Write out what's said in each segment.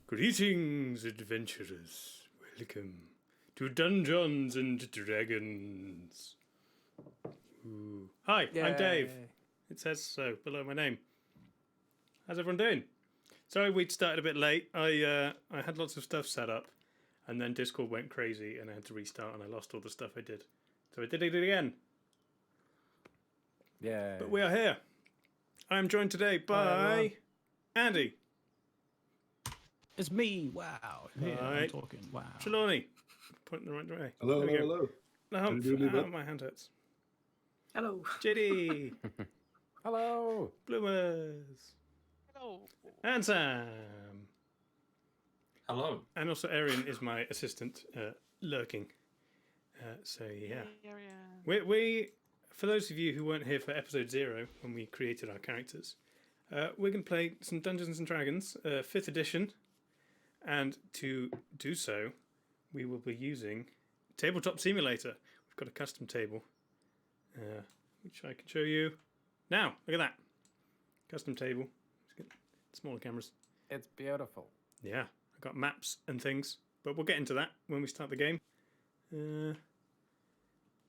Greetings, adventurers. Welcome to Dungeons and Dragons. Ooh. Hi, Yay. I'm Dave. It says so below my name. How's everyone doing? Sorry we started a bit late. I had lots of stuff set up, and then Discord went crazy, and I had to restart, and I lost all the stuff I did. So I did it again. Yeah. But we are here. I am joined today by Andy. It's me. Wow. Yeah, Right. I'm talking. Wow. Trelawney. Pointing the right way. Hello, There we hello, go. hello. Oh, my hand hurts. Hello. JD. Hello. Bloomers. Hello. And Sam. Hello. And also Arian is my assistant, lurking. So yeah. We, for those of you who weren't here for episode 0, when we created our characters, we're going to play some Dungeons and Dragons, 5th edition. And to do so, we will be using Tabletop Simulator. We've got a custom table, which I can show you now. Look at that. Custom table. Let's get smaller cameras. It's beautiful. Yeah, I've got maps and things, but we'll get into that when we start the game.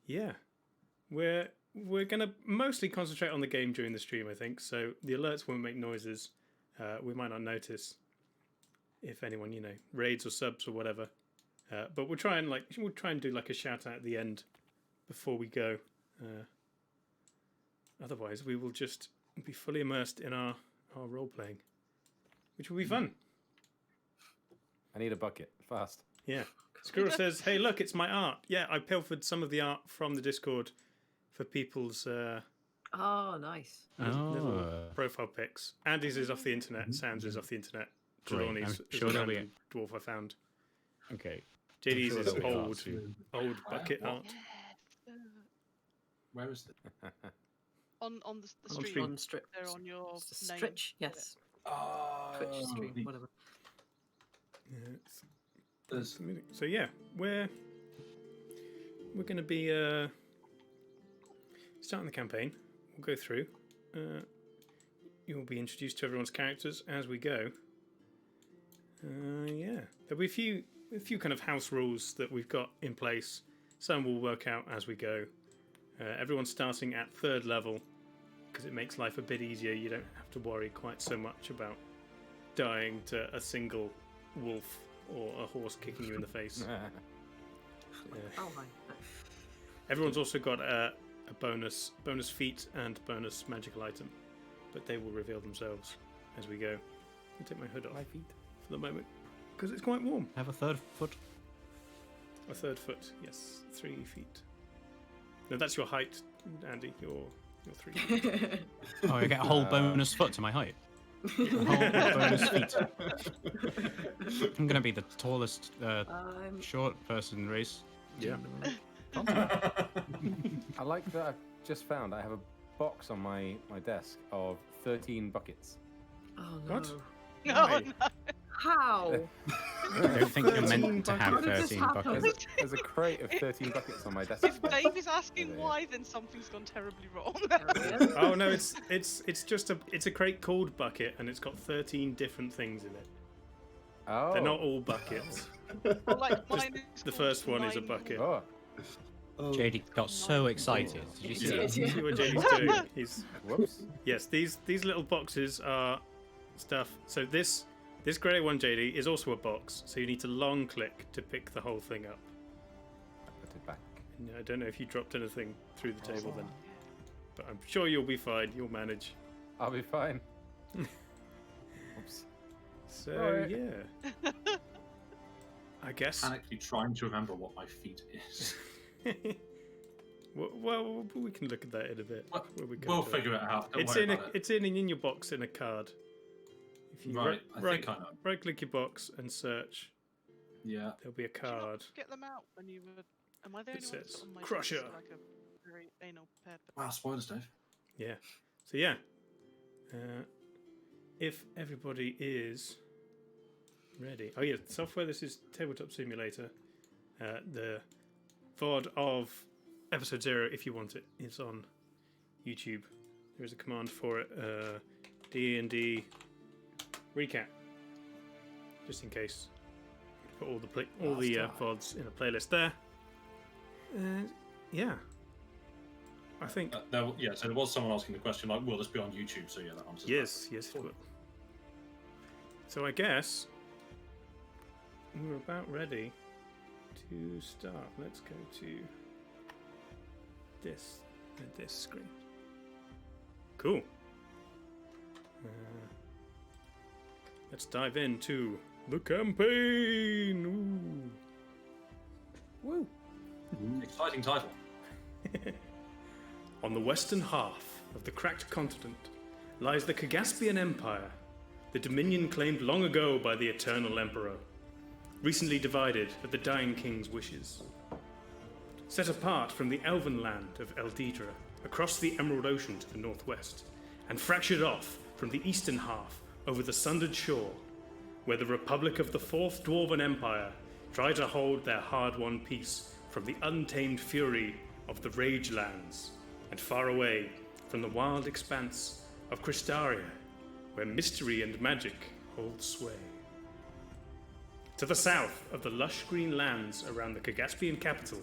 Yeah, we're going to mostly concentrate on the game during the stream, I think, so the alerts won't make noises. We might not notice if anyone, raids or subs or whatever. But we'll try and do like a shout out at the end before we go. Otherwise, we will just be fully immersed in our role playing, which will be fun. I need a bucket. Fast. Yeah. Squirrel says, "Hey, look, it's my art." Yeah, I pilfered some of the art from the Discord for people's Oh, nice. little profile pics. Andy's is off the internet. Sam's is off the internet. Trelawney's I'm is sure a there'll be random dwarf I found. Okay. JD's sure is there'll be old art soon. bucket art. Where is it? On the On stream. stream. On strip. They're on your name. Stretch, yes. Oh, Twitch stream, whatever. Yeah, there's- so yeah, we're going to be starting the campaign. We'll go through. You'll be introduced to everyone's characters as we go. Yeah, there'll be a few kind of house rules that we've got in place. Some will work out as we go. Everyone's starting at 3rd level because it makes life a bit easier. You don't have to worry quite so much about dying to a single wolf or a horse kicking you in the face. Oh, hi. Everyone's also got a bonus feat and bonus magical item, but they will reveal themselves as we go. I'll take my hood off My feet. for the moment because it's quite warm. Have a 3rd foot. A 3rd foot, yes, 3 feet. No, that's your height, Andy. You're 3 feet. Oh, I get a whole bonus foot to my height. A whole bonus feet. I'm gonna be the tallest short person in the race. Yeah. I like that I've just found I have a box on my desk of 13 buckets. Oh, no. What? No, Why? no. How? I don't think you're meant to have How did this 13 happen? buckets. There's a crate of 13 buckets on my desk. If Dave is asking Yeah. why, then something's gone terribly wrong. Oh no, it's just a crate called bucket, and it's got 13 different things in it. Oh. They're not all buckets. Well, like, mine is The called first one is a Nine- bucket. Oh. JD got so excited. Did you see Yeah, that? see what JD's doing. Whoops. Yes, these little boxes are stuff. So this grey one, JD, is also a box. So you need to long click to pick the whole thing up. I put it back. And I don't know if you dropped anything through the table then, but I'm sure you'll be fine. You'll manage. I'll be fine. Oops. So Right. yeah, I guess. panically trying to remember what my feet is. Well, we can look at that in a bit. when we come We'll to figure it out. Don't It's worry in about it. it's in your box in a card. If you Right, I think I know. right click your box and search, Yeah. there'll be a Did you not card. get them out when you were? Am I the It only one that's says, on my "Crusher." desk, like a very anal prepared? Wow, spoilers, Dave. Yeah. So yeah, if everybody is ready. Oh yeah, software. This is Tabletop Simulator. The VOD of episode 0, if you want it, is on YouTube. There is a command for it. D&D recap. just in case. Put all the VODs in a playlist there. Yeah. I think. So there was someone asking the question, like, will this be on YouTube? So yeah, that answers Yes, it will. So I guess we're about ready to start. Let's go to this screen. Cool. Let's dive into the campaign. Ooh. Woo. Exciting title. On the western half of the cracked continent lies the Kagaspian Empire, the dominion claimed long ago by the Eternal Emperor, recently divided at the Dying King's wishes. Set apart from the elven land of Eldidra, across the Emerald Ocean to the northwest, and fractured off from the eastern half over the sundered shore, where the Republic of the Fourth Dwarven Empire try to hold their hard-won peace from the untamed fury of the Rage Lands, and far away from the wild expanse of Cristaria, where mystery and magic hold sway. To the south of the lush green lands around the Kagaspian capital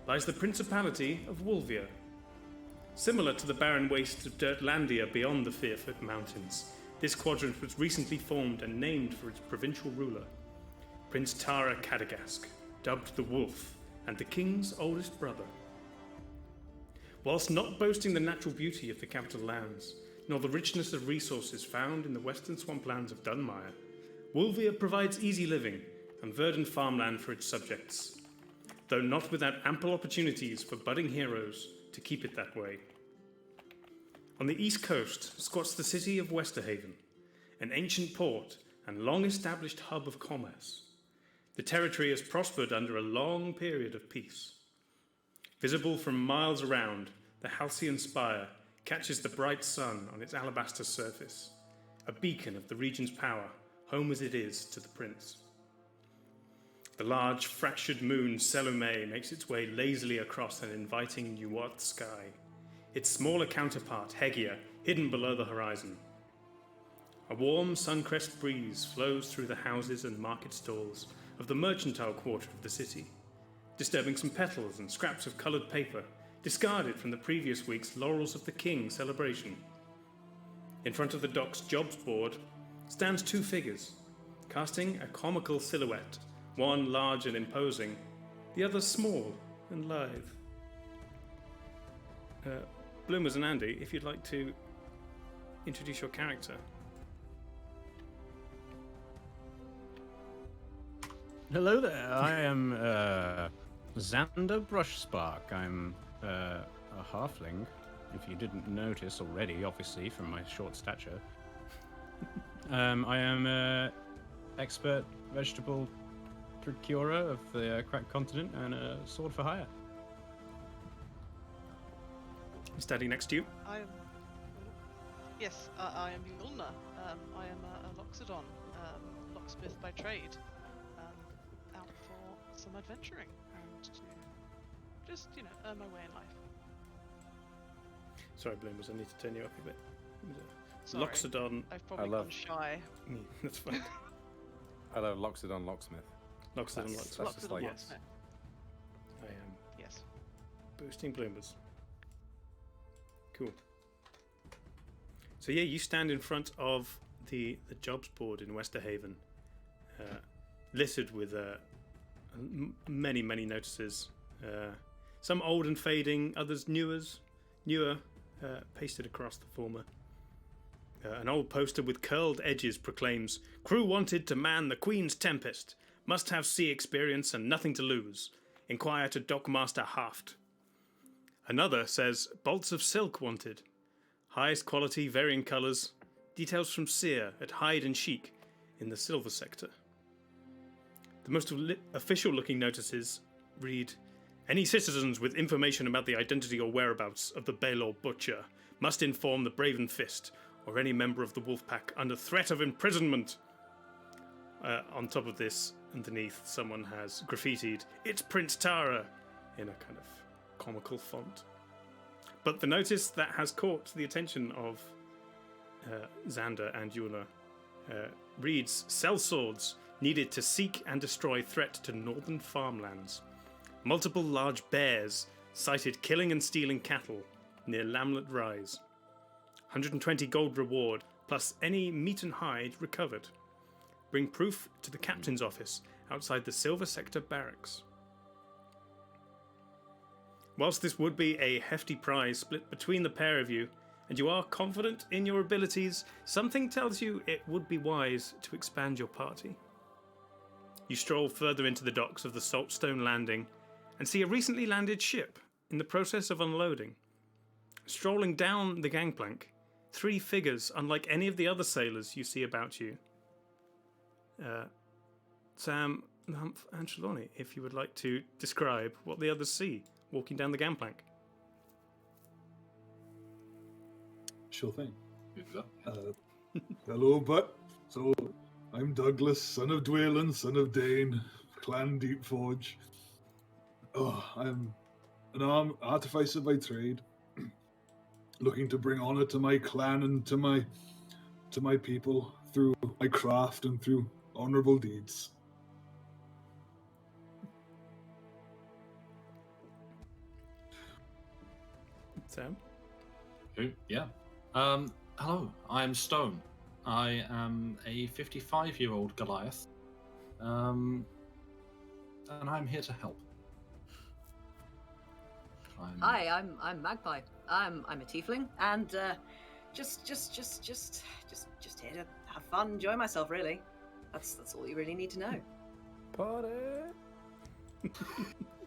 lies the Principality of Wolvia. Similar to the barren waste of Dirtlandia beyond the Fearfoot Mountains, this quadrant was recently formed and named for its provincial ruler, Prince Tara Kadagask, dubbed the Wolf and the king's oldest brother. Whilst not boasting the natural beauty of the capital lands, nor the richness of resources found in the western swamplands of Dunmire, Wolvia provides easy living and verdant farmland for its subjects, though not without ample opportunities for budding heroes to keep it that way. On the east coast squats the city of Westerhaven, an ancient port and long-established hub of commerce. The territory has prospered under a long period of peace. Visible from miles around, the Halcyon Spire catches the bright sun on its alabaster surface, a beacon of the region's power, home as it is to the prince. The large, fractured moon Selome makes its way lazily across an inviting Nuart sky, its smaller counterpart, Hegia, hidden below the horizon. A warm suncrest breeze flows through the houses and market stalls of the mercantile quarter of the city, disturbing some petals and scraps of coloured paper discarded from the previous week's Laurels of the King celebration. In front of the dock's jobs board stands two figures, casting a comical silhouette, one large and imposing, the other small and lithe. Bloomers and Andy, if you'd like to introduce your character. Hello there, I am Xander Brushspark. I'm a halfling, if you didn't notice already, obviously, from my short stature. I am an expert vegetable procurer of the cracked continent and a sword for hire. Standing next to you. I am. Yes, I am Yulna. I am a Loxodon, locksmith by trade. Out for some adventuring and to just, earn my way in life. Sorry, Bloomers, I need to turn you up a bit. Sorry, Loxodon. I've probably gone shy. That's fine. I love Loxodon Locksmith. Loxodon That's Locksmith. just like, Yes. I am Yes. boosting Bloomers. Cool. So yeah, you stand in front of the jobs board in Westerhaven, littered with many notices. Some old and fading, others newer, pasted across the former. An old poster with curled edges proclaims, "Crew wanted to man the Queen's Tempest. Must have sea experience and nothing to lose. Inquire to Dockmaster Haft." Another says, "Bolts of silk wanted. Highest quality, varying colours. Details from Sear at Hyde and Chic in the silver sector." The most official-looking notices read, "Any citizens with information about the identity or whereabouts of the Baelor Butcher must inform the Braven Fist or any member of the Wolfpack under threat of imprisonment." On top of this, underneath, someone has graffitied, "It's Prince Tara," in a kind of comical font. But the notice that has caught the attention of Xander and Yula reads, "Sell swords, needed to seek and destroy threat to northern farmlands. Multiple large bears sighted killing and stealing cattle near Lamlet Rise. 120 gold reward, plus any meat and hide recovered. Bring proof to the captain's office outside the Silver Sector barracks. Whilst this would be a hefty prize split between the pair of you, and you are confident in your abilities, something tells you it would be wise to expand your party. You stroll further into the docks of the Saltstone Landing and see a recently landed ship in the process of unloading. Strolling down the gangplank, 3 figures unlike any of the other sailors you see about you. Sam, Humph, and Trelawney, if you would like to describe what the others see walking down the gangplank. Sure thing. Hello, but so I'm Douglas, son of Dwaylen, son of Dane, Clan Deepforge. Oh, I'm an artificer by trade, looking to bring honor to my clan and to my people through my craft and through honorable deeds. Sam? Yeah. Hello, I'm Stone. I am a 55-year-old Goliath. And I'm here to help. Hi, I'm Magpie. I'm a tiefling, and just here to have fun, enjoy myself. Really, that's all you really need to know. Party.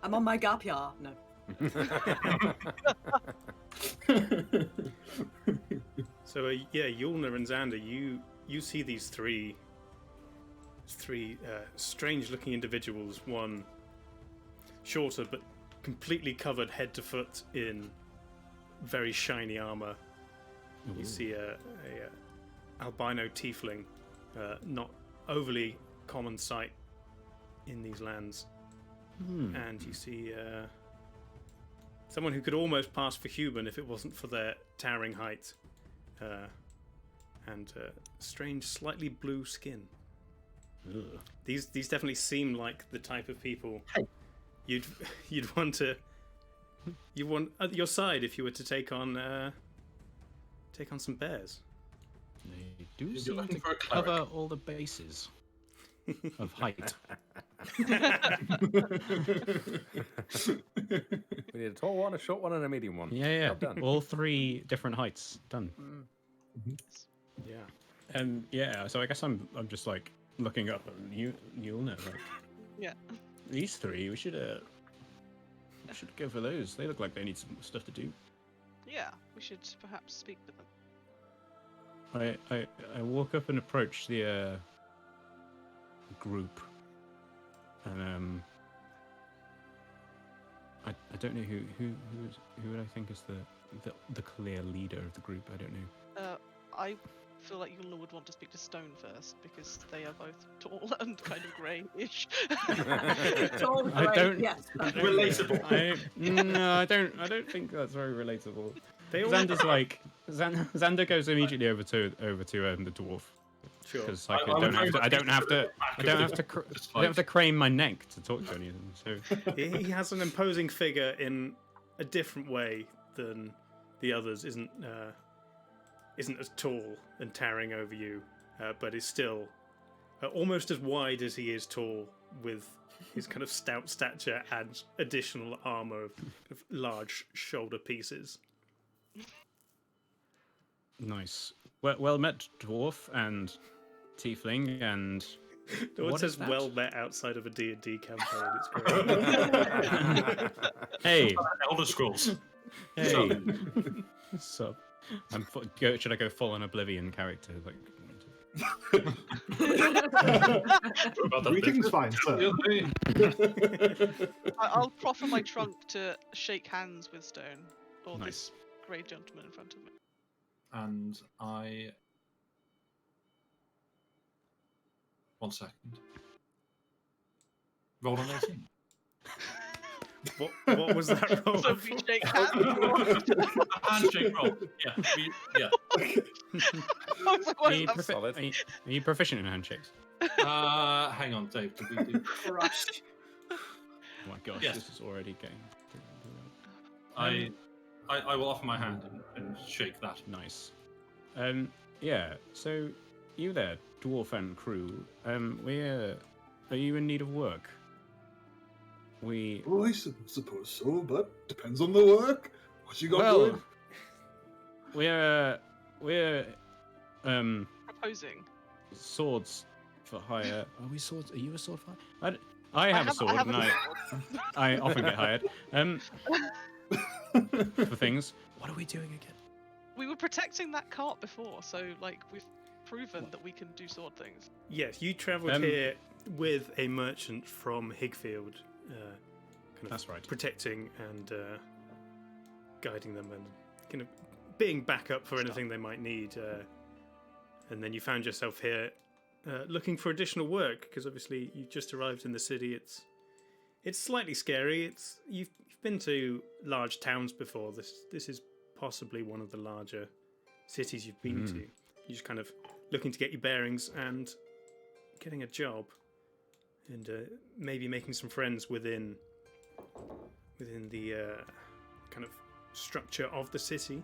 I'm on my gap year. No. So yeah, Yulna and Xander, you see these three strange-looking individuals. One shorter but completely covered head to foot in very shiny armor. You see a albino tiefling, not overly common sight in these lands, and you see someone who could almost pass for human if it wasn't for their towering height and strange, slightly blue skin. Ugh. These definitely seem like the type of people you'd want at your side if you were to take on some bears. They do You're seem looking to for a cover cleric. all the bases of height. We need a tall one, a short one, and a medium one. Yeah. Well done. All 3 different heights. Done. Yeah. Yeah, so I guess I'm just like looking up, and you'll know. Like, Yeah. these 3, we should go for those. They look like they need some stuff to do. Yeah, we should perhaps speak with them. I walk up and approach the group, and I don't know who would I think is the clear leader of the group. I don't know. I feel like Yulna would want to speak to Stone first because they are both tall and kind of greyish. Tall, I grey, don't. Yes. Relatable. No, I don't think that's very relatable. They all Xander's like Xander goes immediately over to the dwarf sure. because like, I'm I don't have to crane my neck to talk to anything. So He has an imposing figure in a different way than the others. Isn't as tall and towering over you, but is still almost as wide as he is tall, with his kind of stout stature and additional armor of large shoulder pieces. nice. Well met, dwarf and tiefling, and No one what says is that? well met outside of a D&D campaign. It's great. Hey, Elder Scrolls. hey. Sup? Should I go full on Oblivion character? Like, About that Greetings, bit. fine sir. I'll proffer my trunk to shake hands with Stone, or Nice. this grey gentleman in front of me. And I... 1 second. Roll an 18. What was that roll? So we shake hands. A handshake roll. Yeah. I was like, what is that? Solid. Are you proficient in handshakes? Hang on, Dave. Did we do? Crushed. Oh my gosh, Yes. this is already getting I will offer my hand and shake that. nice. Yeah. So, you there, dwarf and crew? Are you in need of work? Oh, I suppose so, but depends on the work. What you got going? We're Proposing. swords for hire. Are we swords? Are you a sword for hire? I have a sword, have and a I often get hired. For things. What are we doing again? We were protecting that cart before, so like we've proven that we can do sword things. Yes, you travelled here with a merchant from Higfield, That's right. protecting and guiding them and kind of being backup for anything they might need. And then you found yourself here looking for additional work because obviously you just arrived in the city. It's slightly scary. You've been to large towns before. This is possibly one of the larger cities you've been to. You're just kind of looking to get your bearings and getting a job, and maybe making some friends within the kind of structure of the city.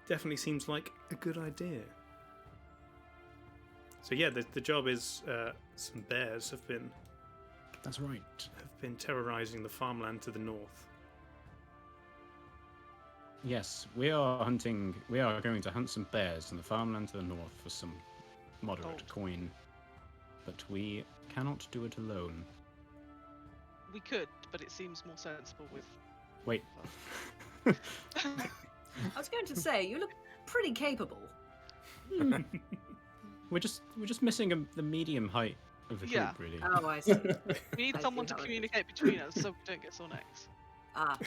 Definitely seems like a good idea. So yeah, the job is some bears have been That's right. terrorizing the farmland to the north. Yes, we are hunting. We are going to hunt some bears in the farmland to the north for some moderate coin, but we cannot do it alone. We could, but it seems more sensible with. Wait. I was going to say, you look pretty capable. We're just missing the medium height of the Yeah. group, really. Oh, I see. We need I someone see to how it is. communicate between us so we don't get sore necks. Ah.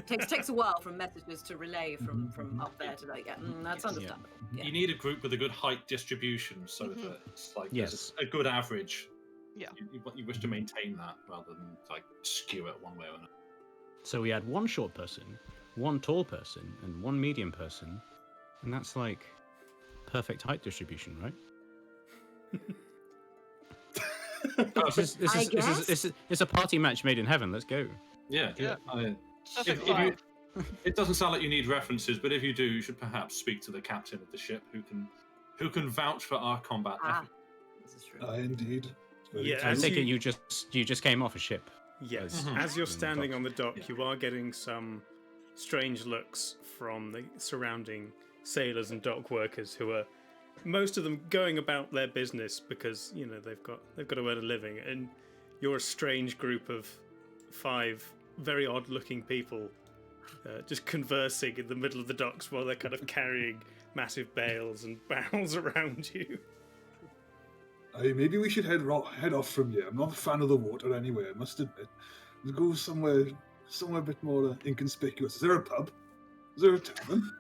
Takes a while from messages to relay from up there to like, that's understandable. Yeah. You need a group with a good height distribution so that it's like Yes. there's a good average. Yeah. You wish to maintain that rather than like skew it one way or another. So we had one short person, one tall person, and one medium person, and that's like perfect height distribution, right? This is a party match made in heaven. Let's go. Yeah. Yeah. If it doesn't sound like you need references, but if you do, you should perhaps speak to the captain of the ship, who can vouch for our combat effort. This is true. Indeed. Very Yeah, I as true. take it you just came off a ship. Yes, Mhm. as you're In standing dock. on the dock, Yeah. you are getting some strange looks from the surrounding sailors and dock workers who are, most of them, going about their business because they've got to earn a living, and you're a strange group of 5 very odd-looking people just conversing in the middle of the docks while they're kind of carrying massive bales and barrels around you. Maybe we should head off from here. I'm not a fan of the water anyway, I must admit. We'll go somewhere a bit more inconspicuous. Is there a pub? Is there a tavern?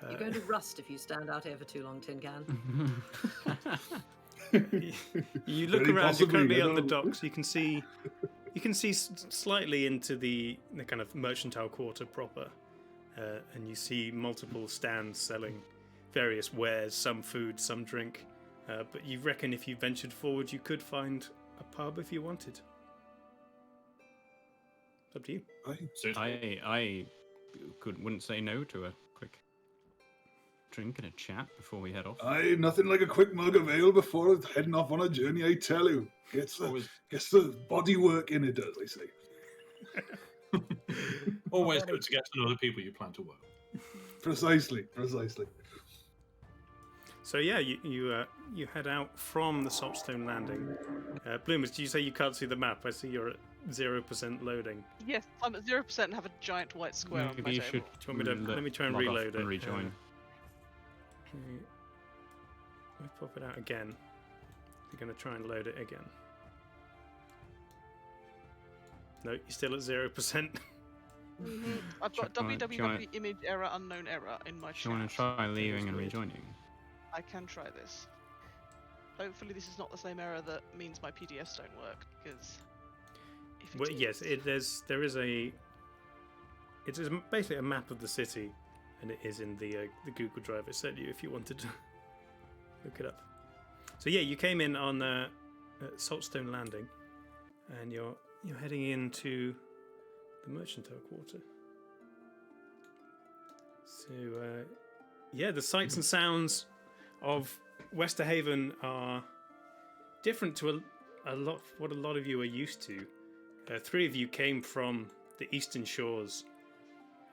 You're going to rust if you stand out here for too long, Tin Can. You look Very around. You're possibly, currently you on the know. docks. You can see slightly into the kind of mercantile quarter proper, and you see multiple stands selling various wares, some food, some drink. But you reckon if you ventured forward, you could find a pub if you wanted. It's up to you. Seriously. I wouldn't say no to a quick drink and a chat before we head off. Nothing like a quick mug of ale before heading off on a journey, I tell you. Gets the body work in, it does, I say. Always good to get to know the people you plan to work with. Precisely. So yeah, you head out from the Sopstone Landing. Bloomers, do you say you can't see the map? I see you're at 0% loading. Yes, I'm at 0% and have a giant white square on my Maybe you table. should. Do you want me to let me try and log off reload it? and rejoin. Let me pop it out again. You're going to try and load it again. No, you're still at 0%. I've got Do you wanna- www image error unknown error in my Do you want chat. to try leaving and weird. rejoining? I can try this. Hopefully this is not the same error that means my PDFs don't work, because if it Well, is- yes, there is a. It is basically a map of the city, and it is in the Google Drive I sent you if you wanted to look it up. So yeah, you came in on Saltstone Landing, and you're heading into the Mercantile Quarter. So yeah, the sights and sounds of Westerhaven are different to a lot what a lot of you are used to. 3 of you came from the eastern shores,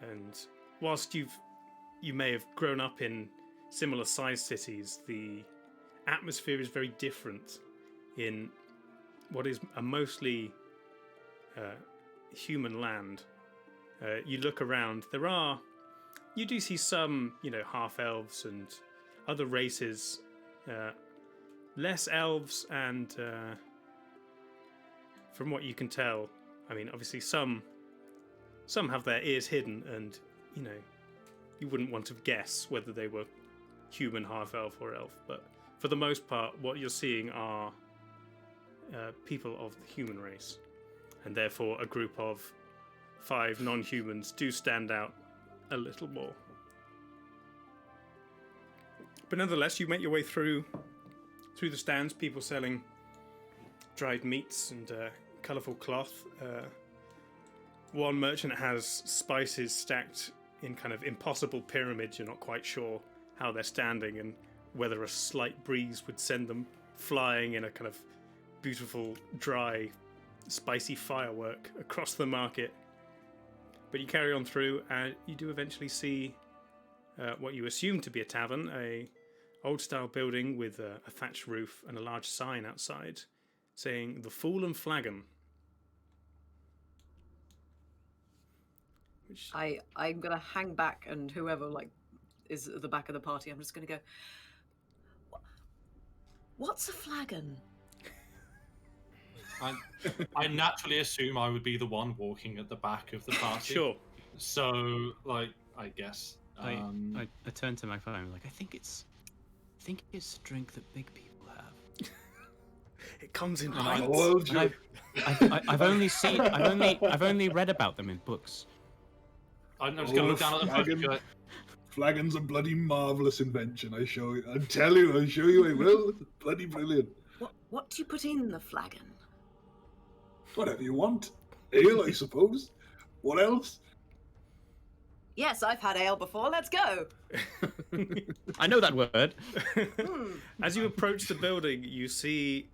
and whilst you may have grown up in similar sized cities, the atmosphere is very different in what is a mostly human land. You look around, you do see some, half elves and other races, less elves, and from what you can tell, I mean, obviously some have their ears hidden, and you wouldn't want to guess whether they were human, half elf, or elf. But for the most part, what you're seeing are people of the human race, and therefore a group of 5 non-humans do stand out a little more. But nonetheless, you make your way through the stands, people selling dried meats and colourful cloth. One merchant has spices stacked in kind of impossible pyramids. You're not quite sure how they're standing and whether a slight breeze would send them flying in a kind of beautiful, dry, spicy firework across the market. But you carry on through, and you do eventually see what you assume to be a tavern, a old-style building with a thatched roof and a large sign outside saying "The Fool and Flagon." Which... I'm gonna hang back, and whoever is at the back of the party, I'm just gonna go, "What's a flagon?" I naturally assume I would be the one walking at the back of the party. Sure. So, I guess. I turn to my phone. I'm like, I think it's a drink that big people have. It comes in pints. I've only read about them in books. I'm just going to look down at the flagon. Flagon's a bloody marvelous invention. I show you. I tell you. I will. It's bloody brilliant. What do you put in the flagon? Whatever you want. Ale, I suppose. What else? Yes, I've had ale before. Let's go. I know that word. As you approach the building, you see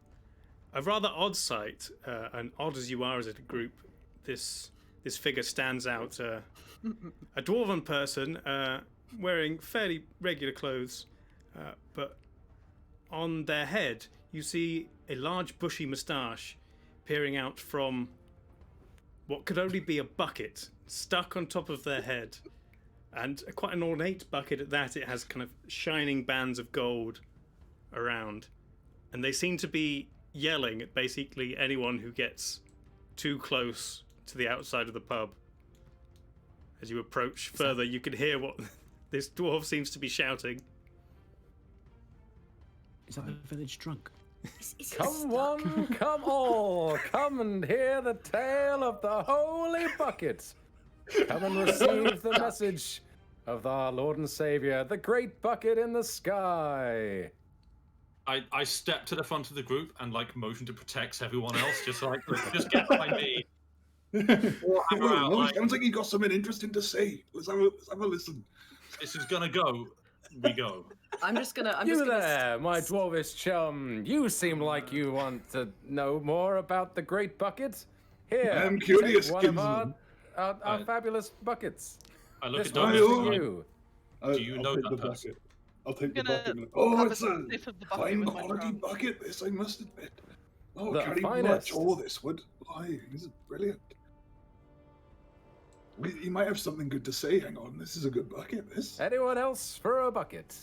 a rather odd sight, and odd as you are as a group, this figure stands out. A dwarven person wearing fairly regular clothes, but on their head you see a large bushy moustache peering out from what could only be a bucket stuck on top of their head, and quite an ornate bucket at that. It has kind of shining bands of gold around, and they seem to be yelling at basically anyone who gets too close to the outside of the pub. As you approach further, you can hear what this dwarf seems to be shouting. Is that the village drunk? Come one, come all, come and hear the tale of the holy bucket. Come and receive the message of our Lord and Savior, the great bucket in the sky. I step to the front of the group and motion to protect everyone else, just just get behind me. Sounds like you got something interesting to say. Let's have a listen. This is gonna go. We go. I'm just gonna. My dwarvish chum. You seem like you want to know more about the great bucket. Here, I'm curious. One of our fabulous buckets. I look this at Douglas. you. Do you know that person? I'll take the bucket. Oh, it's a fine quality bucket. This, I must admit. Oh, carry much. Oh, this would. Why? This is brilliant. You might have something good to say. Hang on, this is a good bucket, this. Anyone else for a bucket?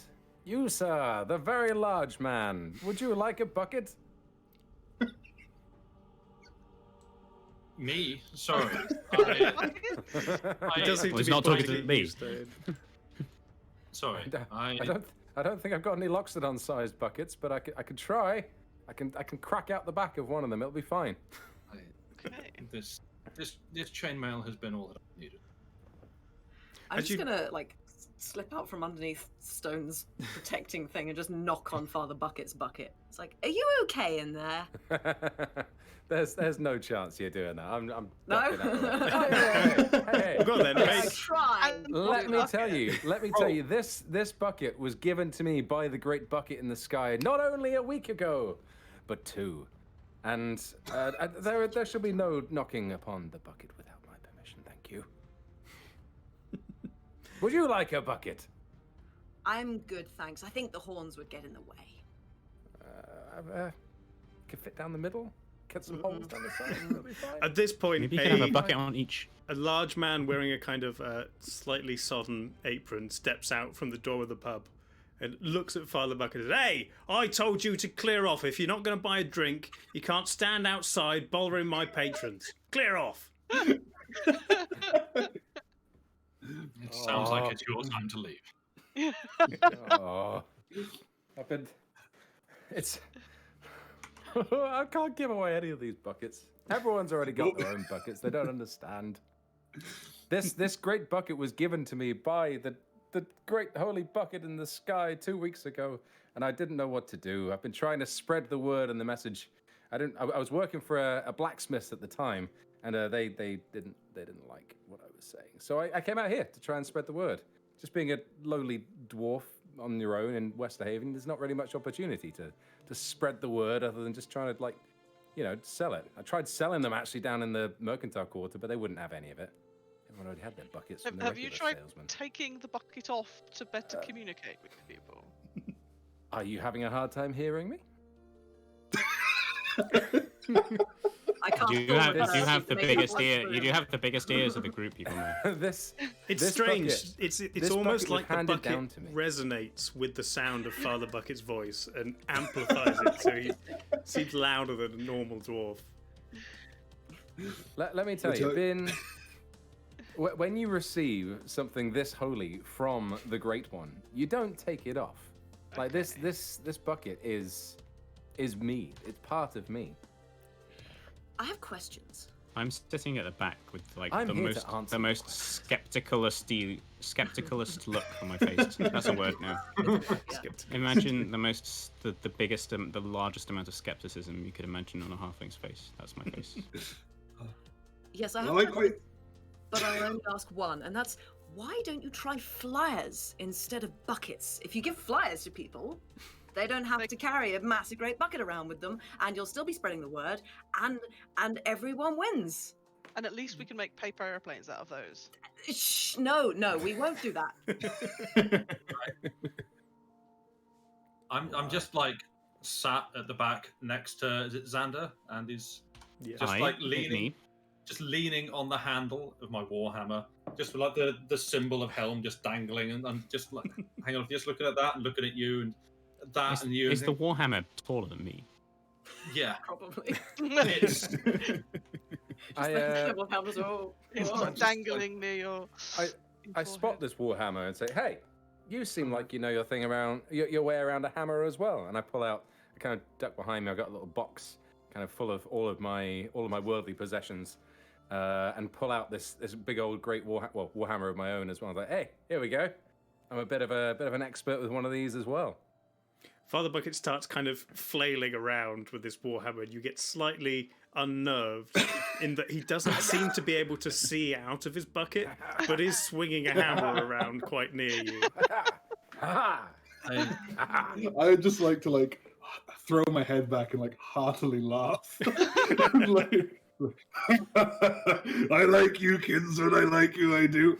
You, sir, the very large man. Would you like a bucket? Me? Sorry. He does seem to he's be not talking to me. Sorry. I don't think I've got any Loxodon-sized buckets, but I could try. I can crack out the back of one of them. It'll be fine. Okay. This chainmail has been all that I needed. I'm just gonna slip out from underneath Stone's protecting thing and just knock on Father Bucket's bucket. It's like, are you okay in there? There's no chance you're doing that. I'm No? ducking out. Hey. Go on then, I make, tried. Let me tell you, this bucket was given to me by the great bucket in the sky not only a week ago, but 2. And there shall be no knocking upon the bucket without my permission, thank you. Would you like a bucket? I'm good, thanks. I think the horns would get in the way. Could fit down the middle? Get some holes down the side? That'll be fine. at this point, Maybe you can have a bucket on each. a large man wearing a kind of slightly sodden apron steps out from the door of the pub and looks at Father Bucket and says, "Hey, I told you to clear off. If you're not going to buy a drink, you can't stand outside bothering my patrons. Clear off." It sounds like it's your time to leave. Oh, I've been. It's. I can't give away any of these buckets. Everyone's already got their own buckets. They don't understand. This great bucket was given to me by the great holy bucket in the sky 2 weeks ago, and I didn't know what to do. I've been trying to spread the word and the message. I was working for a blacksmith at the time, and they didn't like what I was saying. So I came out here to try and spread the word. Just being a lowly dwarf on your own in Westerhaven, there's not really much opportunity to spread the word other than just trying to sell it. I tried selling them actually down in the mercantile quarter, but they wouldn't have any of it. Everyone already had their buckets from the Have you regular tried salesman. taking the bucket off to better communicate with people? Are you having a hard time hearing me? I can't. You have the biggest ear. You do have the biggest ears of the group, people know. It's this strange. bucket- It's this almost bucket was like the handed bucket down to me. resonates with the sound of Father Bucket's voice and amplifies it, so he seems louder than a normal dwarf. Let me tell you, when you receive something this holy from the Great One, you don't take it off. Like this bucket is me. It's part of me. I have questions. I'm sitting at the back with I'm the here to answer most skepticalist look on my face. That's a word now. Imagine the biggest, the largest amount of skepticism you could imagine on a halfling's face. That's my face. Yes, I have. But I'll only ask one, and that's why don't you try flyers instead of buckets? If you give flyers to people, they don't have to carry a massive great bucket around with them, and you'll still be spreading the word, and everyone wins. And at least we can make paper airplanes out of those. Shh, no, we won't do that. I'm just like sat at the back next to is it Xander, and he's just like leaning on the handle of my warhammer, just with like the symbol of Helm just dangling, and I'm just like, hang on, just looking at that and looking at you and that and you. Is the warhammer taller than me? Yeah, Probably. it's It's not dangling near your. I spot this warhammer and say, "Hey, you seem like you know your thing around your way around a hammer as well." And I pull out, I kind of duck behind me. I got a little box, kind of full of all of my worldly possessions, and pull out this big old great warhammer of my own as well. I was like, "Hey, here we go. I'm a bit of an expert with one of these as well." Father Bucket starts kind of flailing around with this warhammer, and you get slightly unnerved in that he doesn't seem to be able to see out of his bucket, but is swinging a hammer around quite near you. I just like to throw my head back and heartily laugh. I like you, Kinsman. I like you. I do.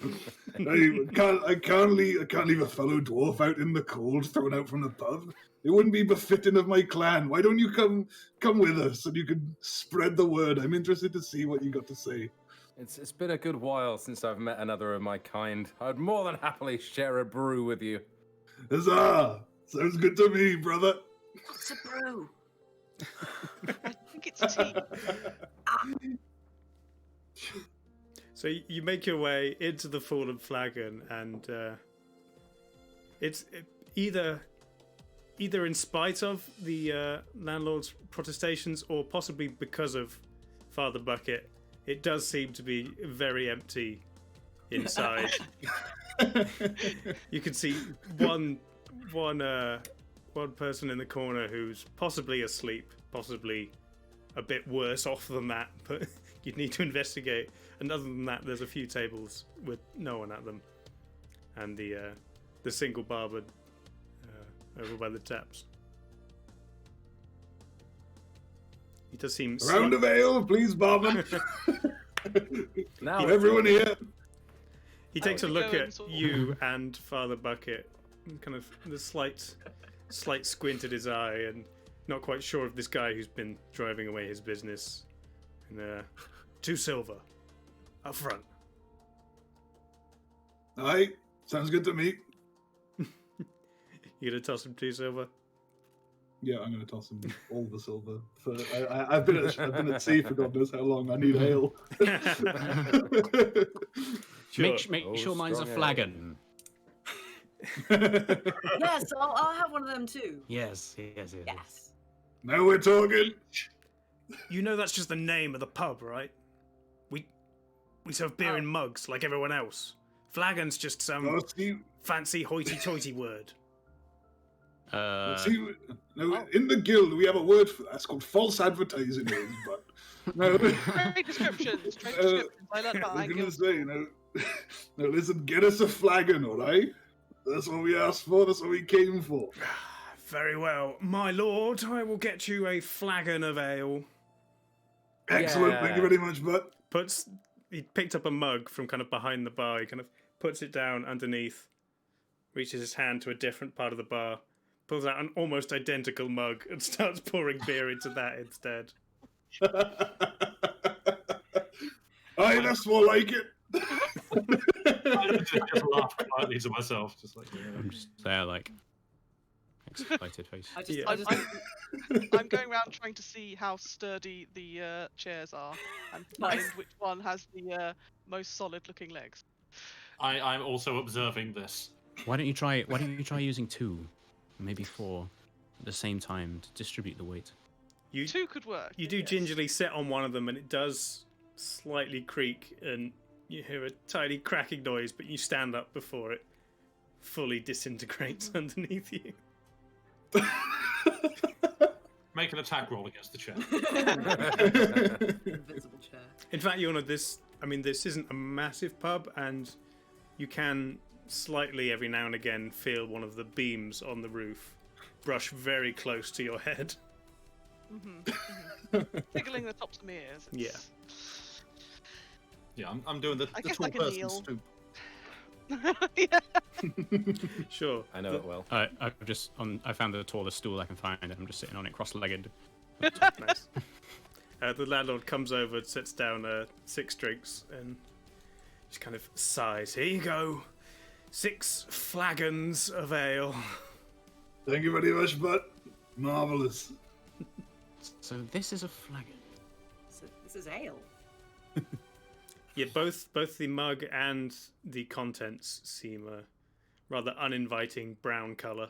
I can't leave a fellow dwarf out in the cold, thrown out from the pub. It wouldn't be befitting of my clan. Why don't you come with us and you can spread the word? I'm interested to see what you got to say. It's been a good while since I've met another of my kind. I'd more than happily share a brew with you. Huzzah! Sounds good to me, brother. What's a brew? I think it's tea. So you make your way into the fallen flagon, and it's either in spite of the landlord's protestations or possibly because of Father Bucket, it does seem to be very empty inside. You can see one person in the corner who's possibly asleep, possibly a bit worse off than that, but you'd need to investigate. And other than that, there's a few tables with no one at them, and the single barber over by the taps. He does seem A round of ale, please, barman. Now everyone here. He takes a look at you and Father Bucket, and kind of the slight squint at his eye, and not quite sure of this guy who's been driving away his business. And 2 silver, up front. Aye, sounds good to me. You gonna toss him 2 silver? Yeah, I'm gonna toss him all the silver. I've been at sea for God knows how long. I need ale. Sure. Make sure mine's a flagon. Yes, I'll have one of them too. Yes. Yes. Now we're talking. You know that's just the name of the pub, right? We serve beer in mugs like everyone else. Flagon's just some fancy hoity-toity word. In the guild we have a word for that's called false advertising. But no. Trade descriptions. I learned about I was that. gonna say, no, listen, get us a flagon, all right? That's what we asked for. That's what we came for. Very well, my lord. I will get you a flagon of ale. Excellent. Yeah. Thank you very much, bud. He picked up a mug from kind of behind the bar. He kind of puts it down underneath, reaches his hand to a different part of the bar, pulls out an almost identical mug, and starts pouring beer into that instead. Aye, that's more like it. I just laugh quietly to myself, just like. Yeah. I'm just there, like excited face. I'm going around trying to see how sturdy the chairs are and find which one has the most solid-looking legs. I'm also observing this. Why don't you try using 2, maybe 4, at the same time to distribute the weight? 2 could work. You do gingerly sit on one of them, and it does slightly creak, and you hear a tiny cracking noise, but you stand up before it fully disintegrates underneath you. Make an attack roll against the chair. Invisible chair. In fact, Yona, this isn't a massive pub, and you can slightly every now and again feel one of the beams on the roof brush very close to your head. Tickling the tops of my ears. Yeah. Yeah, I'm doing the tall person stoop. Yeah. Sure. I know it well. I found the tallest stool I can find, and I'm just sitting on it cross-legged. Nice. The landlord comes over, sits down 6 drinks, and just kind of sighs. Here you go. 6 flagons of ale. Thank you very much, bud. Marvelous. So this is a flagon. So this is ale. Yeah, both the mug and the contents seem a rather uninviting brown colour.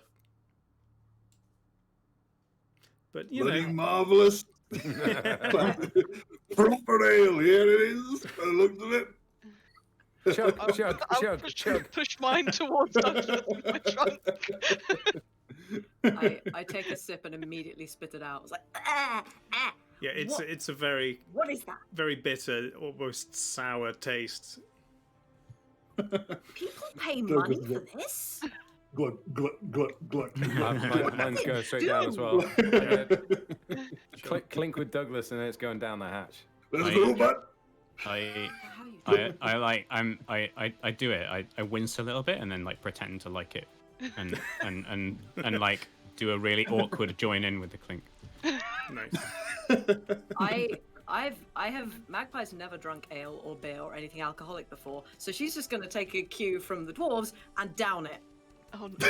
But you Bloody know, marvelous. Proper ale. Here it is. By the looks of it. Chug. Push mine towards Douglas with my trunk. I take a sip and immediately spit it out. I was like, ah. yeah, it's a very What is that? very bitter, almost sour taste. People pay money for this? Gluck, gluck, gluck, gluck. Mine's going straight down as well. Clink with Douglas, and then it's going down the hatch. Let's go, bud. I do it. I wince a little bit and then like pretend to like it, and like do a really awkward join in with the clink. Nice. I have Magpie's never drunk ale or beer or anything alcoholic before, so she's just going to take a cue from the dwarves and down it. Oh no.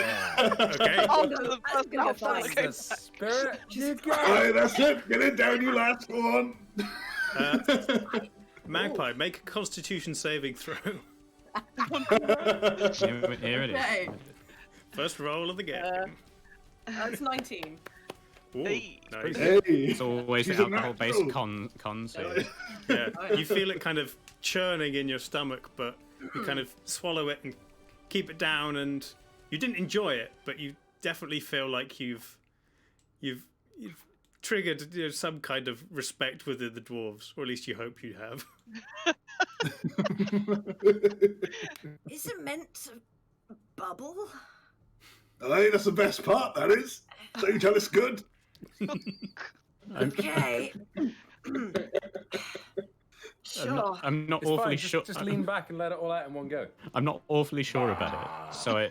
Okay. Oh No, no, the that's gonna first be one fine. that came The back. spirit you Aye, that's it. Get it down, you last one. Magpie, make a Constitution saving throw. Here it is. Okay, First roll of the game. that's 19. Ooh, Hey. nice. Hey. It's always She's the a alcohol-based natural. con save. Yeah, you feel it kind of churning in your stomach, but you kind of swallow it and keep it down, and you didn't enjoy it, but you definitely feel like you've triggered some kind of respect within the dwarves, or at least you hope you have. Is it meant to bubble? Aye, that's the best part, that is. So you tell us good. Okay. Sure. I'm not It's awfully fine. sure. Just lean back and let it all out in one go. I'm not awfully sure about it, so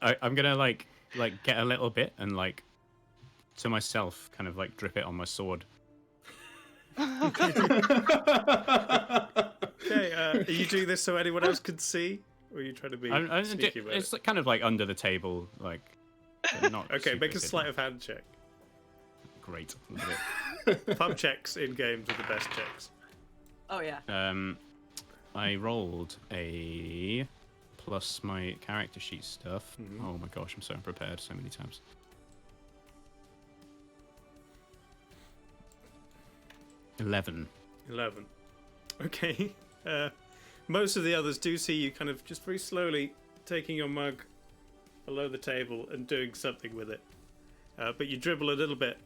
I'm gonna like get a little bit and like to myself, kind of like drip it on my sword. Okay, are you doing this so anyone else could see, or are you trying to be sneaky about It's it? kind of like under the table, like. Not Okay, super make a hidden. sleight of hand check. Great. Love it. Pub checks in games are the best checks. Oh yeah. I rolled a plus my character sheet stuff. Mm-hmm. Oh my gosh, I'm so unprepared so many times. 11. 11. Okay. Most of the others do see you kind of just very slowly taking your mug below the table and doing something with it. But you dribble a little bit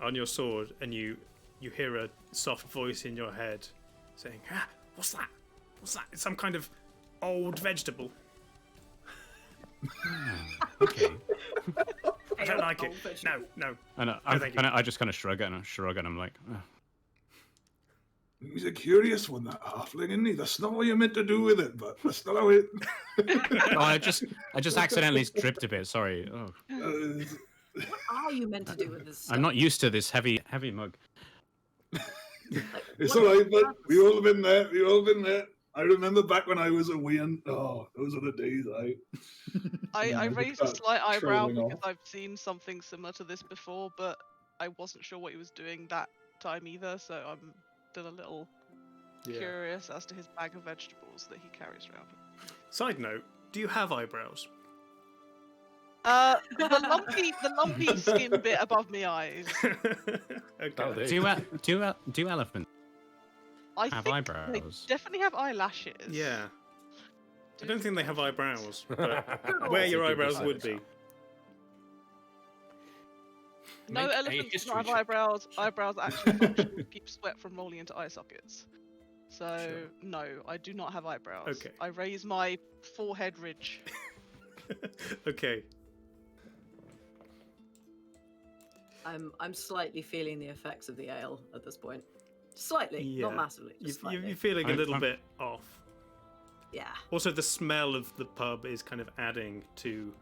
on your sword, and you hear a soft voice in your head saying, what's that? What's that? It's some kind of old vegetable. Okay. I don't like it. No. And I just kind of shrug and I'm like, oh. He's a curious one, that halfling, isn't he? That's not what you're meant to do with it, but that's not how it... Oh, I just accidentally dripped a bit. Sorry. Oh. What are you meant to do with this stuff? I'm not used to this heavy mug. It's all right, but we all been there. We all been there. I remember back when I was a wee and those are the days. I raised a slight eyebrow trailing because I've seen something similar to this before, but I wasn't sure what he was doing that time either, so I'm still a little curious as to his bag of vegetables that he carries around. Side note, do you have eyebrows? The lumpy skin bit above my eyes. Okay. Do elephants I have think eyebrows? they definitely have eyelashes. Yeah. I don't think they have eyebrows, but where your eyebrows would be. No, Make a elephants do history not have check. eyebrows. Eyebrows actually function to keep sweat from rolling into eye sockets. So, no, I do not have eyebrows. Okay. I raise my forehead ridge. Okay. I'm slightly feeling the effects of the ale at this point. Slightly, Yeah. not massively. Just slightly. You're feeling a I'm- little I'm- bit off. Yeah. Also, the smell of the pub is kind of adding to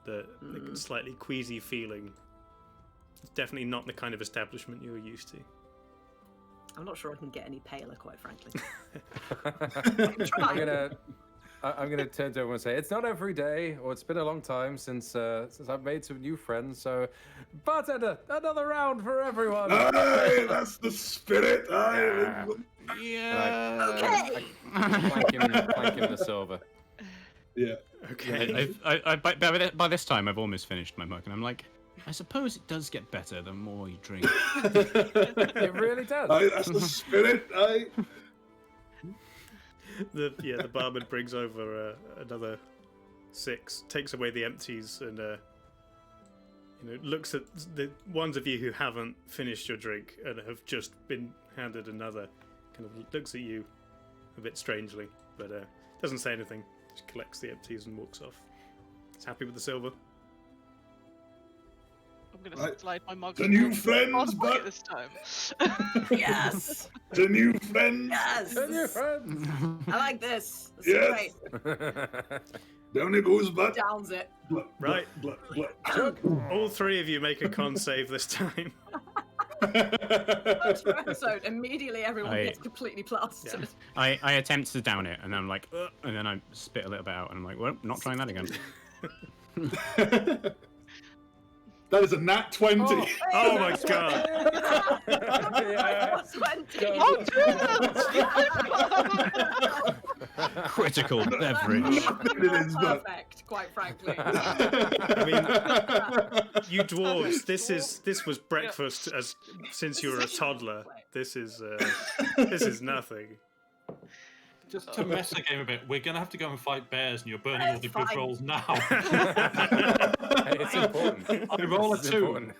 the slightly queasy feeling. It's definitely not the kind of establishment you're used to. I'm not sure I can get any paler, quite frankly. I'm gonna turn to everyone and say it's not every day, or it's been a long time since I've made some new friends. So, bartender, another round for everyone. Aye, that's the spirit. Aye. Yeah. Okay. Clank him the silver. Yeah. Okay. By this time, I've almost finished my mug, and I'm like, I suppose it does get better the more you drink. It really does. Aye, that's the spirit. Aye. The barman brings over another 6, takes away the empties, and looks at the ones of you who haven't finished your drink and have just been handed another. Kind of looks at you a bit strangely, but doesn't say anything. Just collects the empties and walks off. He's happy with the silver. I'm gonna slide my mug. The new into friends, the but this time. Yes. the new friends. Yes. And your friends. I like this. This Yes. is great. Down it goes, but Downs it. Right. Blah. All 3 of you make a con save this time. First episode, immedially everyone I- gets completely plastered. I attempt to down it, and I'm like, ugh, and then I spit a little bit out, and I'm like, well, not trying that again. That is a nat 20. Oh my god! Yeah. 20. Critical beverage. It is, but Perfect, quite frankly. I mean, you dwarves, this was breakfast since you were a toddler. This is nothing. Just to mess the game a bit, we're gonna have to go and fight bears, and you're burning all the good Fine. rolls now. It's important. I roll a It's 2. important.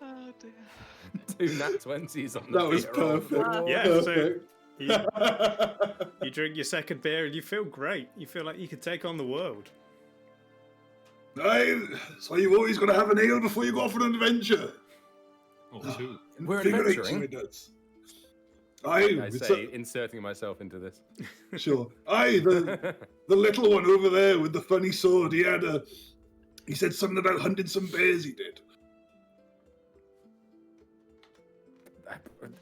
Oh dear. 2 nat 20s on the That was beer roll. perfect. Yeah, so Perfect. you drink your second beer and you feel great. You feel like you could take on the world. Aye, so you've always got to have an ale before you go off on an adventure. Or 2. We're Invigorates adventuring. me, does. Aye, I it's say, inserting myself into this. sure. Aye, the little one over there with the funny sword. He said something about hunting some bears. He did.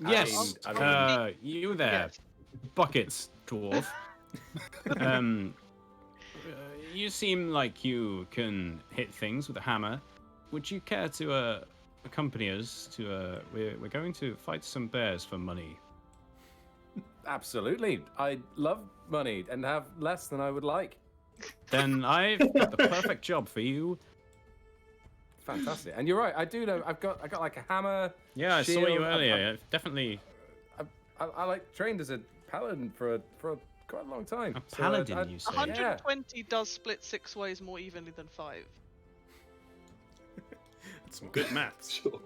Yes, I mean, you there, Yes. buckets, dwarf. You seem like you can hit things with a hammer. Would you care to accompany us to? We're going to fight some bears for money. absolutely. I love money and have less than I would like. Then I've got the perfect job for you. Fantastic. And you're right. I do know. I got like a hammer. Yeah, I saw shield. you earlier. Definitely I like trained as a paladin for quite a long time. a So paladin. I- You say? 120 does split 6 ways more evenly than 5. That's some good maths. Sure.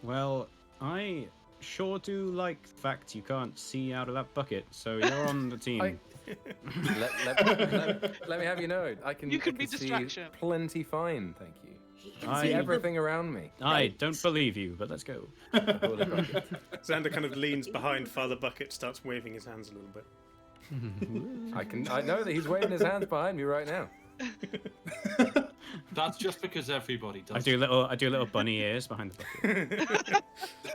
Well, I sure do like the fact you can't see out of that bucket, so you're on the team. let me have you know. I can. You can I be see distraction. plenty fine, thank you. He I can see see everything around me. I don't believe you, but let's go. The holy bucket. Xander kind of leans behind Father Bucket, starts waving his hands a little bit. I know that he's waving his hands behind me right now. That's just because everybody does. I do little bunny ears behind the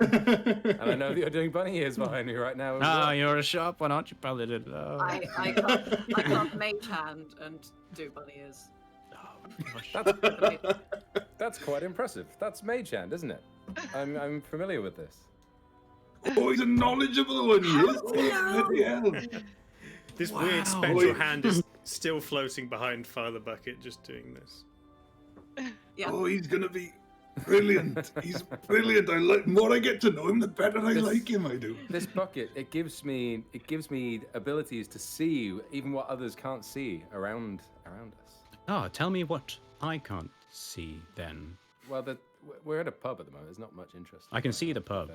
bucket. And I know that you're doing bunny ears behind me right now. as Ah, well. you're a sharp one, aren't you, paladin? Oh. I can't mage hand and do bunny ears. That's quite impressive. That's mage hand, isn't it? I'm familiar with this. Oh, he's a knowledgeable one. He is. Oh, bloody hell. This weird Wow. spectral hand is still floating behind Father Bucket, just doing this. Yeah. Oh, he's gonna be brilliant. He's brilliant. I like. More I get to know him, the better I This- like him. I do. This bucket, it gives me abilities to see even what others can't see around us. Oh, tell me what I can't see then. Well, we're at a pub at the moment. There's not much interest. I can see the pub.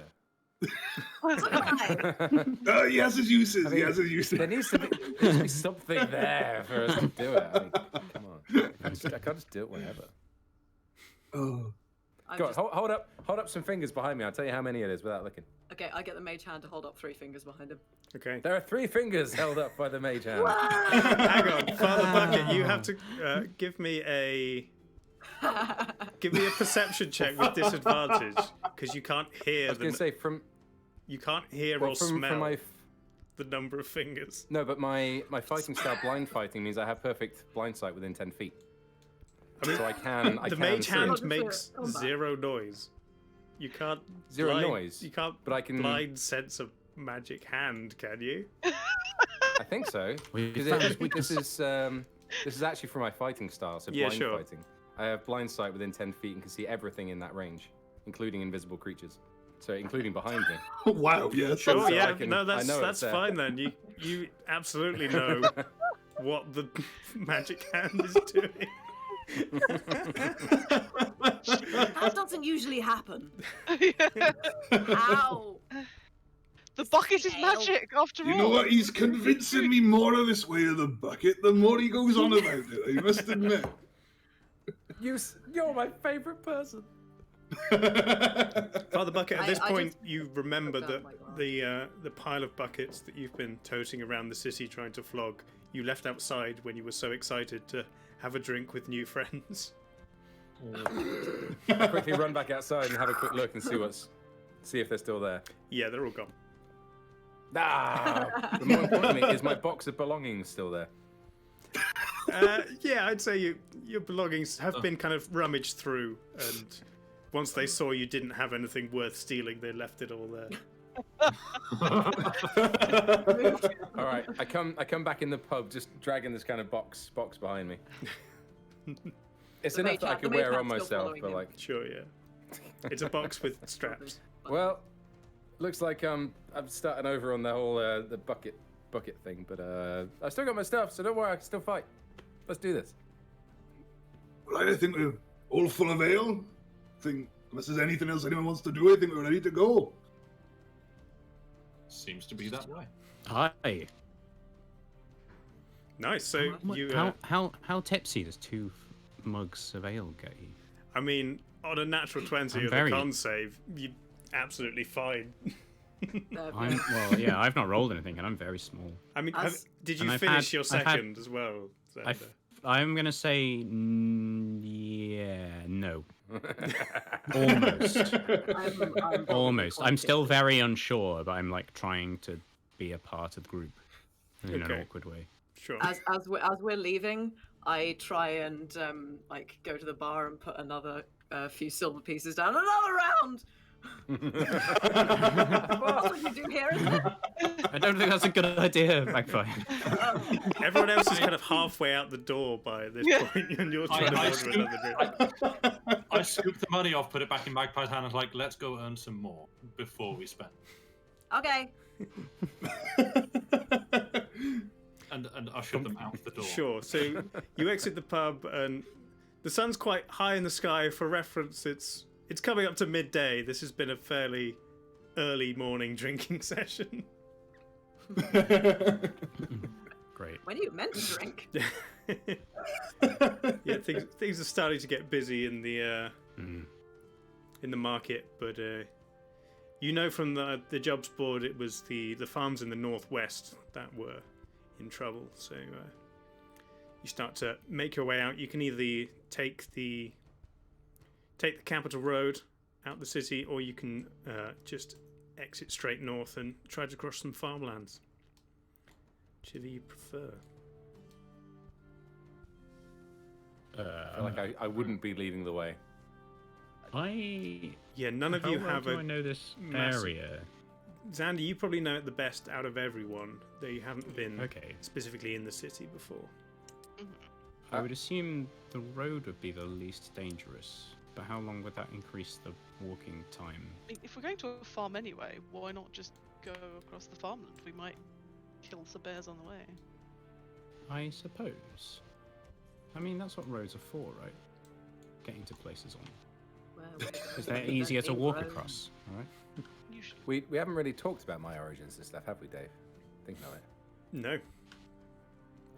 He has his uses. I mean, he has his uses. There needs to be something there for us to do it. I mean, come on. I can't just do it whenever. Oh. Go on, hold up some fingers behind me. I'll tell you how many it is without looking. Okay, I get the mage hand to hold up 3 fingers behind him. Okay. There are 3 fingers held up by the mage hand. Hang on, Father Bucket, you have to give me a perception check with disadvantage because you can't hear I was going to say you can't hear well, or from smell my the number of fingers. no, but my fighting style blind fighting means I have perfect blind sight within 10 feet. I mean, So I can the can mage see hand it. makes Combat. 0 noise. You can't Zero blind- noise, You can't but I can- blind sense a magic hand, can you? I think so. We Because found this is actually for my fighting style, so Yeah, blind sure. fighting. I have blind sight within 10 feet and can see everything in that range, including invisible creatures. So including behind me. Wow. Yes. Sure, So yeah, I can- no, I that's know it's there. fine then. You absolutely know what the magic hand is doing. That doesn't usually happen. Yeah. Ow! The bucket is Ale. magic, after You all. know what? He's convincing me more of this way of the bucket. The more he goes on about it, I must admit. You're my favorite person. Father Bucket, at this I point, just you remember put that down my the pile of buckets that you've been toting around the city trying to flog, you left outside when you were so excited to have a drink with new friends. I quickly run back outside and have a quick look and see if they're still there. Yeah, they're all gone. But more importantly, is my box of belongings still there? Yeah, I'd say your belongings have been kind of rummaged through, and once they saw you didn't have anything worth stealing, they left it all there. All right, I come back in the pub, just dragging this kind of box behind me. It's The enough mage that I hand- can the wear mage on hand's still myself, following but him. like, Sure, yeah. It's a box with straps. well, Looks like I'm starting over on the whole the bucket thing, but I still got my stuff, so don't worry, I can still fight. Let's do this. Right, I think we're all full of ale. I think unless there's anything else anyone wants to do, I think we're ready to go. Seems to be that way. Hi. Nice. So you how tipsy does 2 mugs of ale get you? I mean, on a natural 20 of the con save, you're absolutely fine. I've not rolled anything, and I'm very small. I mean, did you finish your second as well? I'm gonna say no. Almost. Almost. I'm still very unsure, but I'm like trying to be a part of the group in an awkward way. Sure. As we're leaving, I try and like go to the bar and put another few silver pieces down. Another round. That's what you do here, isn't it? I don't think that's a good idea, Magpie. Everyone else is kind of halfway out the door by this point, and you're trying to order another drink. I scoop the money off, put it back in Magpie's hand, and like, let's go earn some more before we spend. Okay. And usher them out the door. Sure. So you exit the pub, and the sun's quite high in the sky. For reference, it's coming up to midday. This has been a fairly early morning drinking session. Great. When are you meant to drink? Yeah, things are starting to get busy in the market, but you know from the jobs board it was the farms in the northwest that were in trouble. So you start to make your way out. You can either take the capital road out the city, or you can just exit straight north and try to cross some farmlands. Whichever you prefer. I feel like I wouldn't be leading the way. None of you have I know this area. Xander, you probably know it the best out of everyone, though you haven't been specifically in the city before. I would assume the road would be the least dangerous, but how long would that increase the walking time? If we're going to a farm anyway, why not just go across the farmland? We might kill some bears on the way. I suppose. I mean, that's what roads are for, right? Getting to places on. Because they're easier to walk across, alright? We haven't really talked about my origins and stuff, have we, Dave? Think about it. No.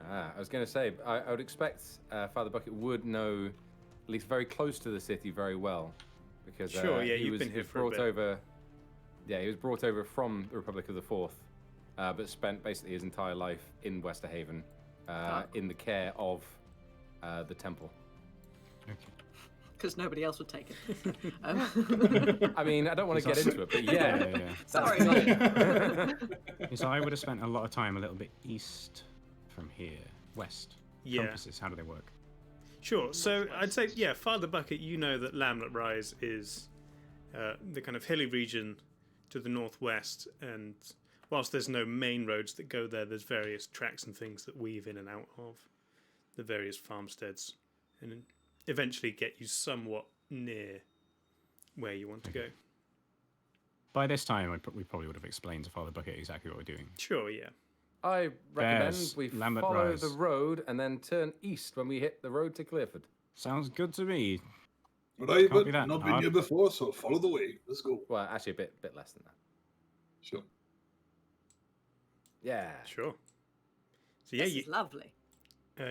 I was going to say, I would expect Father Bucket would know at least very close to the city very well, because he was brought over. Yeah, he was brought over from the Republic of the Fourth, but spent basically his entire life in Westerhaven, in the care of the temple. Okay. Because nobody else would take it. I mean, I don't want to get into it, but yeah. Sorry. So I would have spent a lot of time a little bit east from here, west. Yeah. Compasses, how do they work? Sure. So I'd say, Father Bucket, you know that Lamlet Rise is the kind of hilly region to the northwest, and whilst there's no main roads that go there, there's various tracks and things that weave in and out of the various farmsteads, and eventually get you somewhat near where you want to go. By this time, we probably would have explained to Father Bucket exactly what we're doing. Sure, yeah. I recommend we follow the road and then turn east when we hit the road to Clifford. Sounds good to me. Right, but not been here before, so follow the way. Let's go. Well, actually, a bit less than that. Sure. Yeah. Sure. So yeah, this is lovely.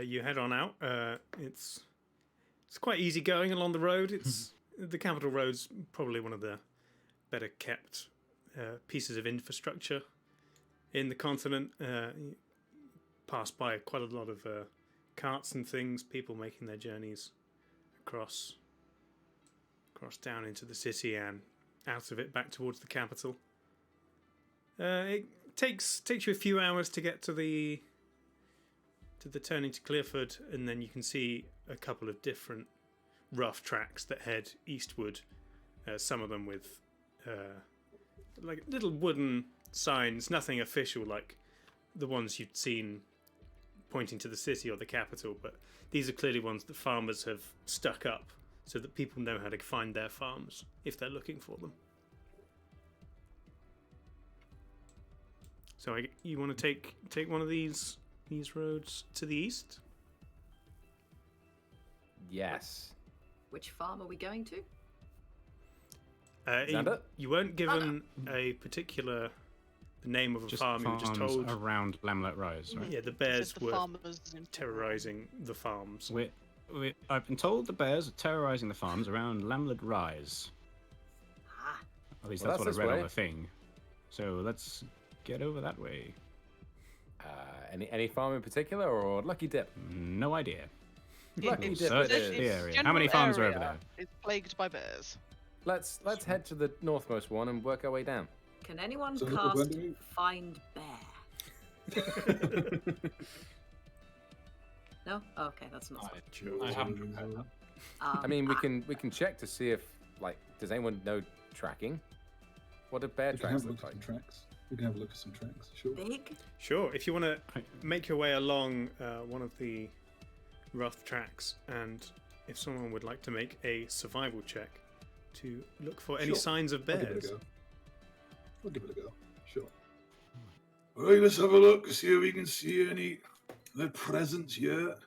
You head on out. It's quite easy going along the road. It's the capital road's probably one of the better kept pieces of infrastructure in the continent. You pass by quite a lot of carts and things, people making their journeys across down into the city and out of it back towards the capital. It takes you a few hours to get to the turning to Clifford, and then you can see a couple of different rough tracks that head eastward. Some of them with like little wooden signs, nothing official like the ones you'd seen pointing to the city or the capital, but these are clearly ones that farmers have stuck up so that people know how to find their farms if they're looking for them. So you want to take one of these roads to the east? Yes. Which farm are we going to? You weren't given a particular name of a farm. You were just told around Lamlet Rise. Right? Yeah, the bears the were farmers in terrorizing the farms. I've been told the bears are terrorizing the farms around Lamlet Rise. At least that's what I read on the thing. So let's get over that way. Any farm in particular, or Lucky Dip? No idea. Lucky Dip. Search the area. How many farms are over there? It's plagued by bears. Let's head to the northmost one and work our way down. Can anyone cast Find Bear? No? Oh, okay, that's not. I haven't prepared that. I mean, we can check to see if, like, does anyone know tracking? What do bear tracks look like? We can have a look at some tracks. Sure. Big? Sure. If you want to make your way along one of the rough tracks, and if someone would like to make a survival check to look for any signs of bears. I'll give it a go. Sure. All right, let's have a look, see if we can see any presence yet.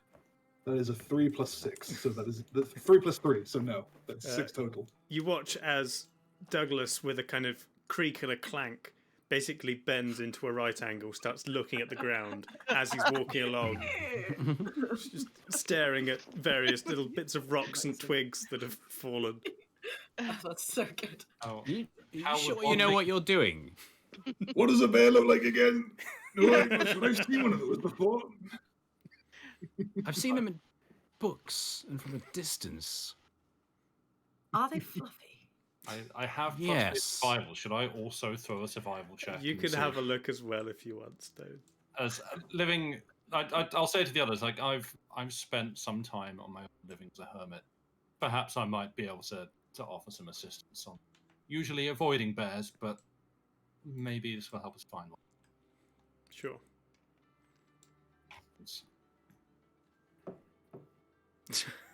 That is a 3 + 6, so that is 3 + 3. So no, that's 6 total. You watch as Douglas, with a kind of creak and a clank, basically bends into a right angle, starts looking at the ground as he's walking along, just staring at various little bits of rocks and twigs that have fallen. Oh, that's so good. Oh, you sure you know what you're doing? What does a bear look like again? I've seen one of those before. I've seen them in books and from a distance. Are they fluffy? I have survival. Should I also throw a survival check? You can have a look as well if you want, Stone. As living, I'll say to the others, like I've spent some time on my own living as a hermit. Perhaps I might be able to offer some assistance on usually avoiding bears, but maybe this will help us find one. Sure.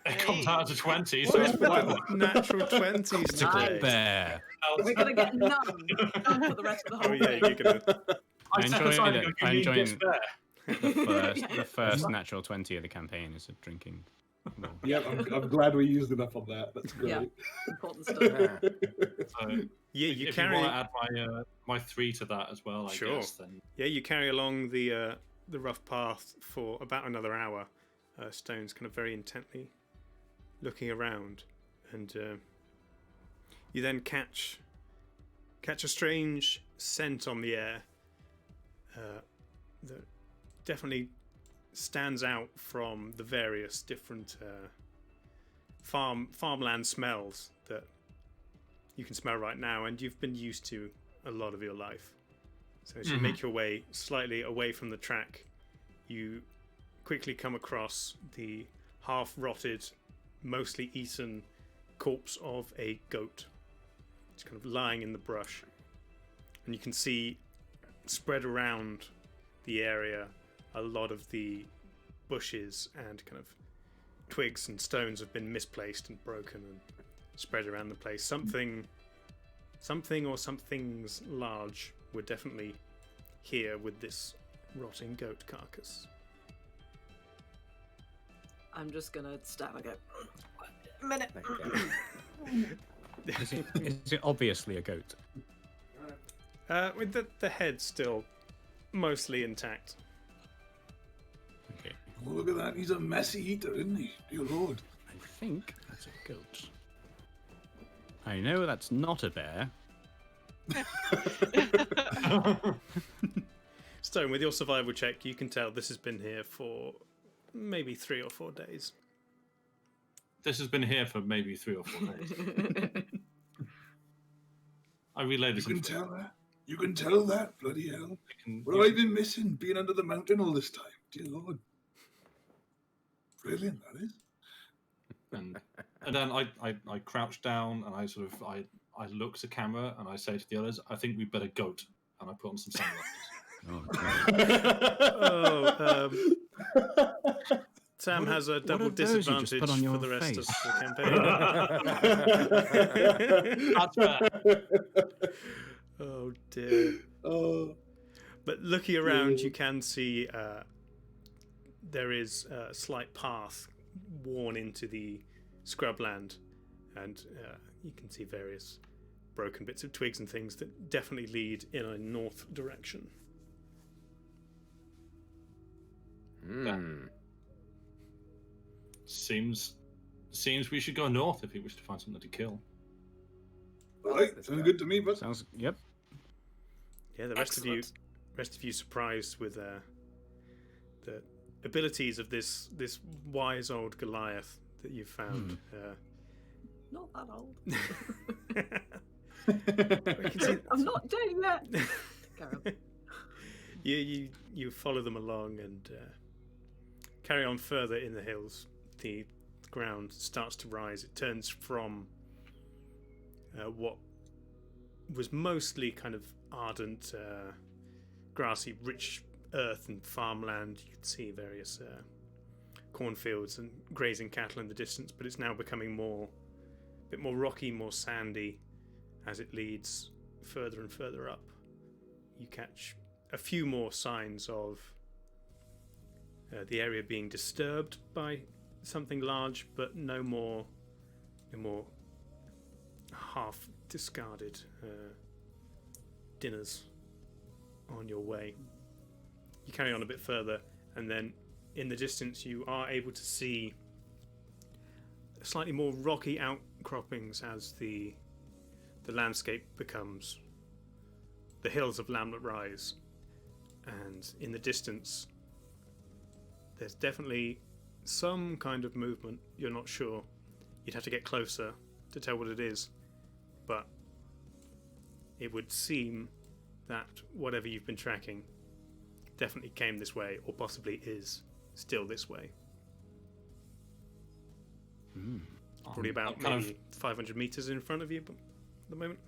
It comes out as a 20, so it's natural 20s today. Bear. We're gonna get none for the rest of the whole thing. You're gonna. I'm enjoying the first natural 20 of the campaign is a drinking. Yeah, I'm glad we used it up on that. That's great. Yeah, important stuff. So, you if carry. you want to add my 3 to that as well, I guess. Then yeah, you carry along the rough path for about another hour. Stone's kind of very intently looking around, and you then catch a strange scent on the air that definitely stands out from the various different farmland smells that you can smell right now, and you've been used to a lot of your life. So as you make your way slightly away from the track, you quickly come across the half-rotted, mostly eaten corpse of a goat. It's kind of lying in the brush, and you can see spread around the area a lot of the bushes and kind of twigs and stones have been misplaced and broken and spread around the place. Something or somethings large were definitely here with this rotting goat carcass. I'm just gonna stab and go, a minute. Is it obviously a goat? With the head still mostly intact. Okay. Oh, look at that. He's a messy eater, isn't he? Dear Lord. I think that's a goat. I know that's not a bear. Stone, with your survival check, you can tell this has been here for maybe 3 or 4 days. This has been here for maybe 3 or 4 days. I relayed this. You can tell that? You can tell that? Bloody hell. What have I been missing? Being under the mountain all this time? Dear Lord. Brilliant, that is. And then I crouch down and I look to camera and I say to the others, I think we'd better goat. And I put on some sunglasses. Sam has a double disadvantage for the rest of the campaign. That's fair. Oh dear. But looking around, you can see there is a slight path worn into the scrubland, and you can see various broken bits of twigs and things that definitely lead in a north direction. Seems we should go north if we wish to find something to kill. All right, sounds good to me, but Sounds. Yep. Yeah, the rest of you surprised with the abilities of this wise old Goliath that you've found. Not that old. You can see, I'm not dead yet. Carry on. you follow them along and carry on further in the hills. The ground starts to rise. It turns from what was mostly kind of ardent, grassy, rich earth and farmland. You can see various cornfields and grazing cattle in the distance, but it's now becoming a bit more rocky, more sandy as it leads further and further up. You catch a few more signs of the area being disturbed by something large, but no more half discarded dinners on your way. You carry on a bit further, and then in the distance you are able to see slightly more rocky outcroppings as the landscape becomes. The hills of Lamlet rise, and in the distance there's definitely some kind of movement. You're not sure. You'd have to get closer to tell what it is, but it would seem that whatever you've been tracking definitely came this way, or possibly is still this way. Probably about maybe 500 meters in front of you at the moment.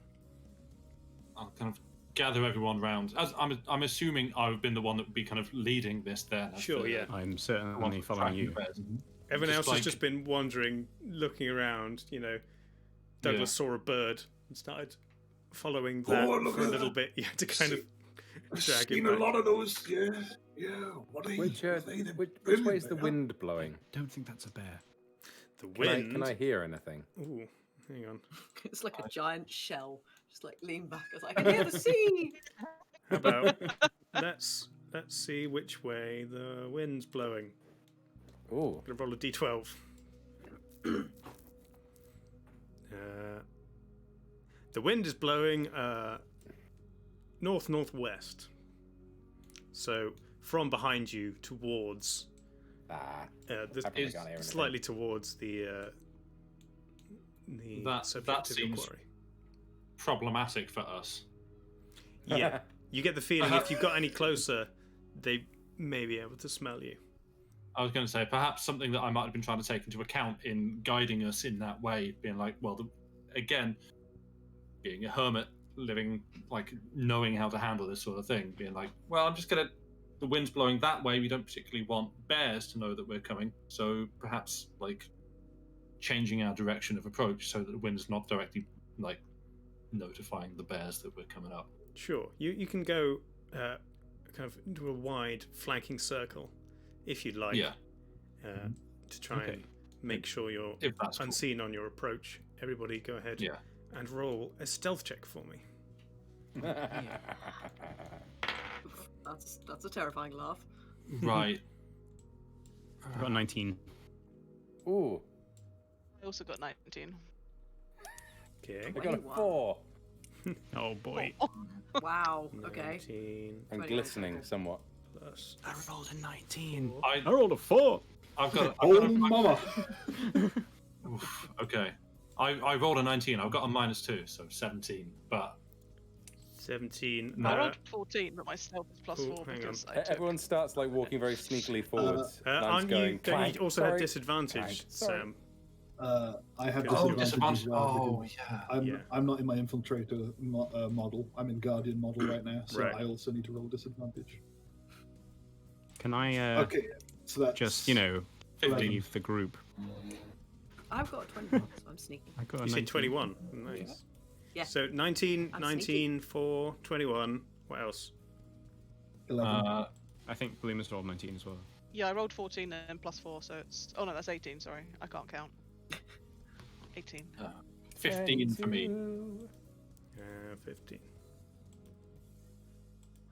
I'll kind of gather everyone round. As I'm assuming I've been the one that would be kind of leading this then. Sure, yeah. I'm certainly following you. Everyone else has just been wandering, looking around. Douglas saw a bird and started following that for a little bit. You had to kind of drag him back. a lot of those. Yeah. What are Which way is the wind blowing? Don't think that's a bear. The wind. Can I hear anything? Ooh, hang on. It's like a giant shell. Just like lean back. It's like, I can hear the sea. How about let's see which way the wind's blowing. Ooh. I'm gonna roll a d12. The wind is blowing north-northwest. So from behind you towards slightly towards the subject that of your seems quarry. problematic for us. Yeah, you get the feeling if you got any closer, they may be able to smell you. I was going to say, perhaps something that I might have been trying to take into account in guiding us in that way, being like, well, again, being a hermit, living, like, knowing how to handle this sort of thing, being like, well, I'm just going to, the wind's blowing that way, we don't particularly want bears to know that we're coming, so perhaps, like, changing our direction of approach so that the wind's not directly, like, notifying the bears that we're coming up. Sure, you can go kind of into a wide flanking circle, if you'd like, to try and make sure you're unseen on your approach. Everybody go ahead and roll a stealth check for me. That's a terrifying laugh. Right. I got 19. Ooh. I also got 19. Okay. I got a 4. Oh boy. Wow. Okay. 19 I'm glistening somewhat. plus. I rolled a 19. I rolled a 4. Mama. Oof, okay. I rolled a 19. I've got a -2, so 17. But 17. I rolled 14, but my stealth is +4 hang because on. I took... Everyone starts like walking very sneakily forwards. and I'm Aren't going, you clank, you also sorry, had disadvantage, clank, sorry. Sam? I have Oh, disadvantage as well. Oh, because yeah. I'm not in my infiltrator model. I'm in guardian model right now, so Right. I also need to roll disadvantage. Can I Okay, so that's just, 11. leave the group? I've got a 21, so I'm sneaky. I got a You said 19. 21. Nice. Yeah. So 19, I'm 19 for 21. What else? 11. I think Bloomer's rolled 19 as well. Yeah, I rolled 14 and plus 4, so it's... Oh no, that's 18, sorry. I can't count. 18. 15 for me. 15.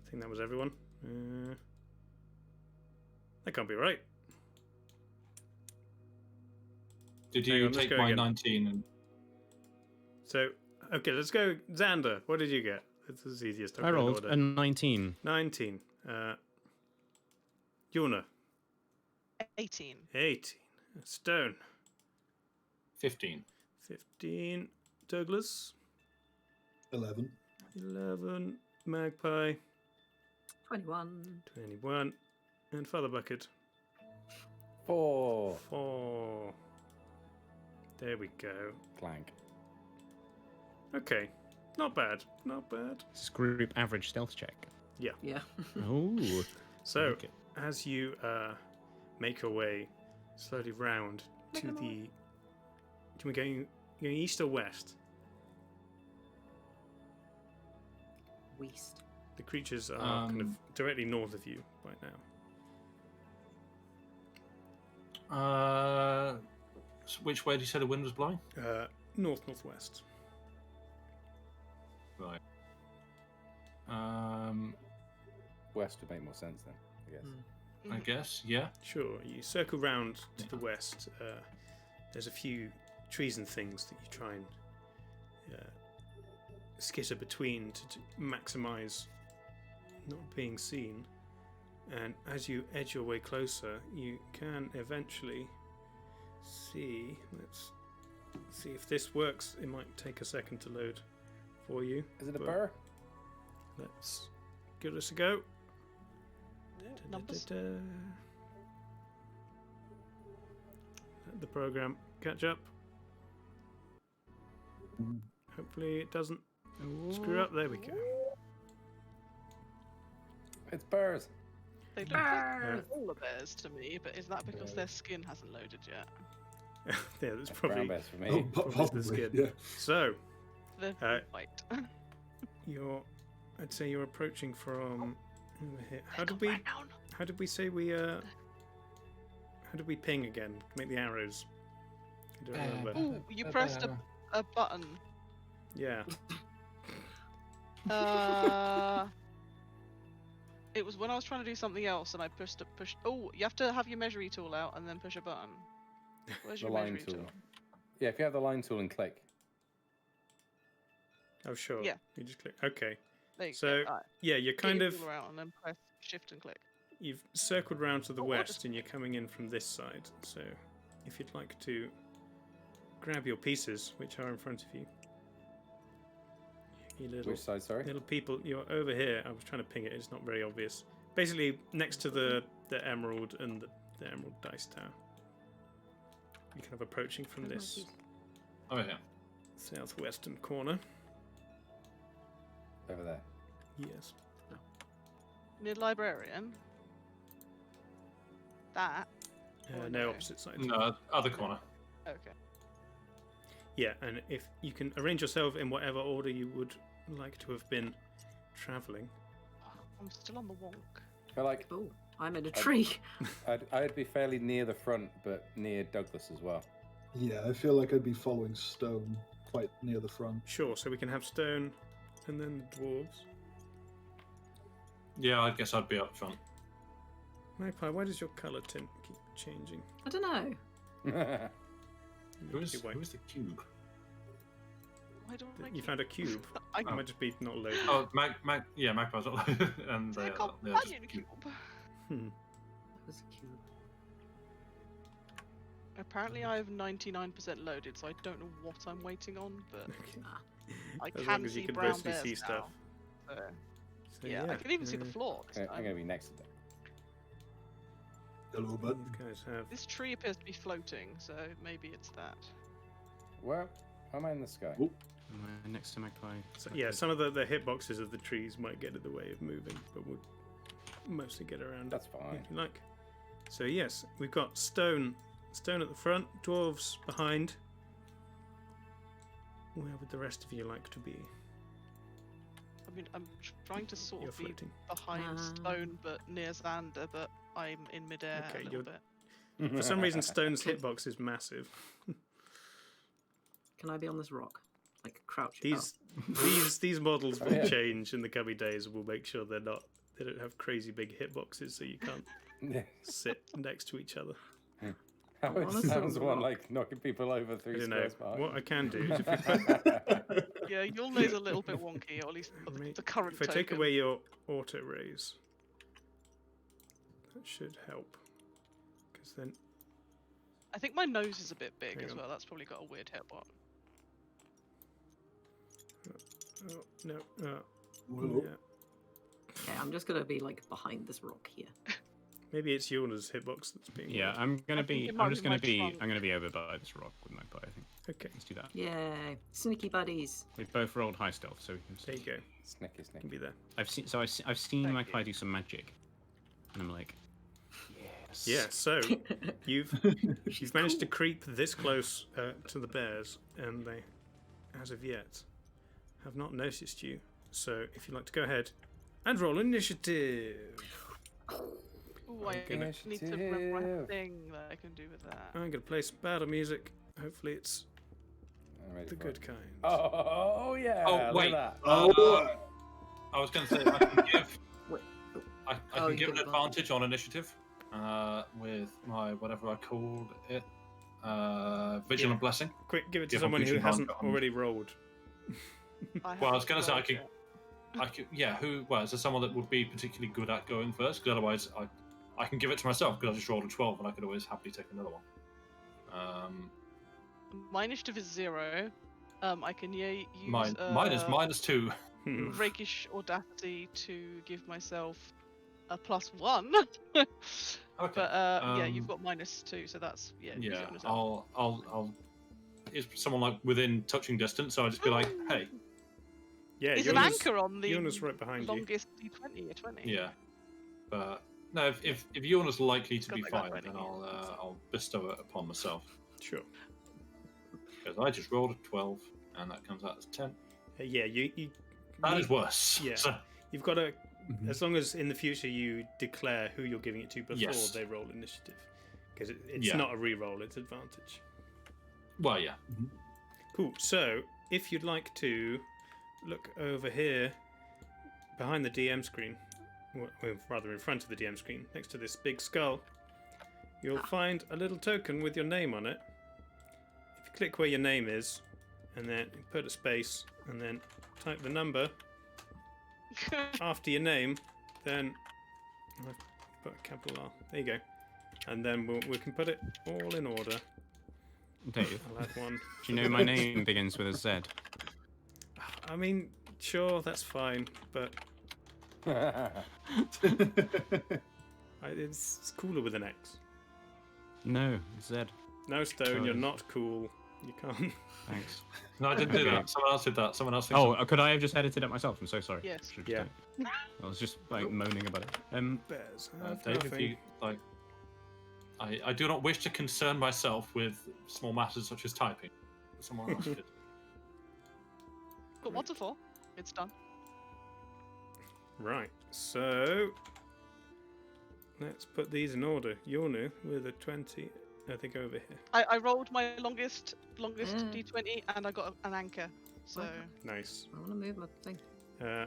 I think that was everyone. That can't be right. Did Hang you on, let's take go my again. 19 and... So, okay, let's go. Xander, what did you get? This is easiest. I rolled a 19. 19. Yuna. 18. 18. Stone. 15. 15. Douglas. 11. 11. Magpie. 21. 21. And Father Bucket. 4. 4. There we go. Clank. Okay. Not bad. Not bad. This is group average stealth check. Yeah. Oh. So, Okay. as you make your way slowly round to the... Do we going east or west? West. The creatures are kind of directly north of you right now. Which way did you say the wind was blowing? North-northwest. Right. West would make more sense then, I guess. I guess, yeah. Sure. You circle round to the west. There's a few trees and things that you try and skitter between to maximise not being seen. And as you edge your way closer, you can eventually see. Let's see if this works. It might take a second to load for you. Is it a but burr? Let's give this a go. Numbers. Let the program catch up. Hopefully it doesn't screw up. There we go. It's burrs. They look like polar bears to me, but is that because their skin hasn't loaded yet? Yeah, that's Brown probably bears for me. Oh, probably the possibly, skin. yeah. So They're white. I'd say you're approaching from over here. How did we say we how did we ping again? Make the arrows. I don't remember. Ooh, you pressed a button. Yeah. It was when I was trying to do something else and I pushed. Oh, you have to have your measuring tool out and then push a button. Where's The your line measuring tool. tool? Yeah, if you have the line tool and click. Oh sure. Yeah. You just click. Okay. There you So go. Alright. yeah, you're Get kind your of tool out and then press shift and click. you've circled round to the Oh, west and you're coming in from this side. So if you'd like to grab your pieces, which are in front of you. You little Which side, sorry? little people, you're over here. I was trying to ping it. It's not very obvious. Basically, next to the emerald and the emerald dice tower. You're kind of approaching from this Oh, yeah. southwestern corner. Over there. Yes. Near librarian. That. Oh, No, no. opposite side. No, other corner. Okay. Yeah, and if you can arrange yourself in whatever order you would like to have been travelling. I'm still on the wonk. I feel like Oh, I'm in a tree. I'd be fairly near the front, but near Douglas as well. Yeah, I feel like I'd be following Stone quite near the front. Sure, so we can have stone and then the dwarves. Yeah, I guess I'd be up front. Magpie, why does your colour tint keep changing? I don't know. Who is Be white. the cube? Why don't I You keep... found a cube. I It might just be not loaded. Oh, Magpie's not and It's a yeah, companion just cube. Hmm. That was a cube. Apparently I have 99% loaded, so I don't know what I'm waiting on, but I As can long as you see can brown mostly bears see now. stuff. So, So, yeah, I can even see the floor this Okay, time. I'm going to be next to that. Hello, bud. You guys have. This tree appears to be floating, so maybe it's that. Where am I in the sky? Oh. Next to Magpie. So, yeah, some of the hitboxes of the trees might get in the way of moving, but we'll mostly get around That's it fine. if you like. So yes, we've got stone at the front, dwarves behind. Where would the rest of you like to be? mean, I'm trying to sort You're of be floating. behind Stone, but near Xander, but I'm in midair Okay, a little bit. For some reason, Stone's hitbox is massive. Can I be on this rock? Like crouching? These models will yeah. change in the coming days. We'll make sure they don't have crazy big hitboxes, so you can't sit next to each other. How it sounds one like knocking people over I through don't know. squares behind. What I can do is if you put, Yeah, Yulna's a little bit wonky, or at least the current if I take token. away your auto raise, that should help. Because then I think my nose is a bit big Hang as on. well. That's probably got a weird hitbox. oh no, Well, yeah. Yeah, I'm just gonna be like behind this rock here. Maybe it's Yona's hitbox that's being. Yeah, weird. I'm I think it might be my trunk. I'm gonna be over by this rock with my bow. I think. Okay, Let's do that. Yay, sneaky buddies. We both rolled high stealth, so we can. there you go. Snicky, Can be there. I've seen Thank my you. guy do some magic, and I'm like, yes. Yeah. So you've managed to creep this close to the bears, and they, as of yet, have not noticed you. So if you'd like to go ahead and roll initiative. Ooh, I gonna- need to remember a thing that I can do with that. I'm going to play some battle music. Hopefully it's I'm ready the for good it. kind. Oh yeah! Oh, look wait. at that. oh, I was going to say I can give Wait. I Oh, can you give an give advantage on initiative with my whatever I called it, vigilant Yeah. blessing. Quick, give it to Give someone who Confusion hasn't on. already rolled. Well, I was going to say I haven't could. I could, yeah. Who? Well, is there someone that would be particularly good at going first? Because otherwise, I can give it to myself because I just rolled a 12, and I could always happily take another one. My initiative is 0. I can use Mine minus 2. rakish audacity to give myself a +1. Okay. But yeah, you've Um, got -2, so that's use it Yeah. on yourself. I'll. Is someone like within touching distance? So I just be like, hey. Yeah, Is an Yona's- anchor on the Yona's right behind you. longest D20 or 20? Yeah. But no, if Yorna's likely to be Got that fine, right then in here. I'll bestow it upon myself. Sure. Because I just rolled a 12, and that comes out as 10. Yeah, That is worse. Yeah. So, You've got to, as long as in the future you declare who you're giving it to before Yes. they roll initiative. Because it's Yeah. not a re-roll, it's advantage. well, yeah. Cool, so if you'd like to look over here behind the DM screen, well, rather in front of the DM screen, next to this big skull, you'll find a little token with your name on it. If you click where your name is, and then put a space, and then type the number after your name, then I've put a capital R. There you go. And then we can put it all in order. Dave, I'll add one. do you know my name begins with a Z? I mean, sure, that's fine, but it's cooler with an X. No, Z. No, Stone, Sorry. you're not cool. You can't. Thanks. No, I didn't do that. Someone else did that. Someone else. Oh, could I have just edited it myself? I'm so sorry. Yes. Should've Yeah. done it. I was just like moaning about it. Bears Dave, have if nothing. you like, I do not wish to concern myself with small matters such as typing. Someone else did. Got 1 to 4. It's done. Right, so let's put these in order. Yornu with a 20, I think over here. I rolled my longest D20 and I got an anchor. So Nice. I want to move my thing. Uh,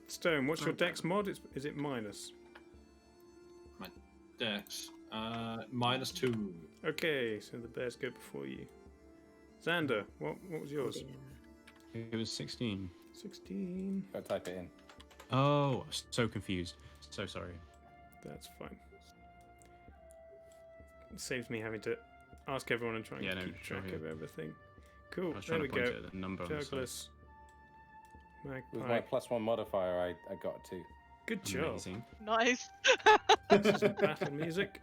Stone, what's your dex mod? Is it minus? Dex, -2. Okay, so the bears go before you. Xander, what was yours? It was 16. 16. Gotta type it in. Oh, so confused. So sorry. That's fine. It saves me having to ask everyone and try and Yeah, no, keep sure, track yeah. of everything. Cool, I was there trying we to point go. at the number on the side. Douglas. With my Magpie. +1 modifier, I got a 2. Good job. Amazing. nice. Some battle music.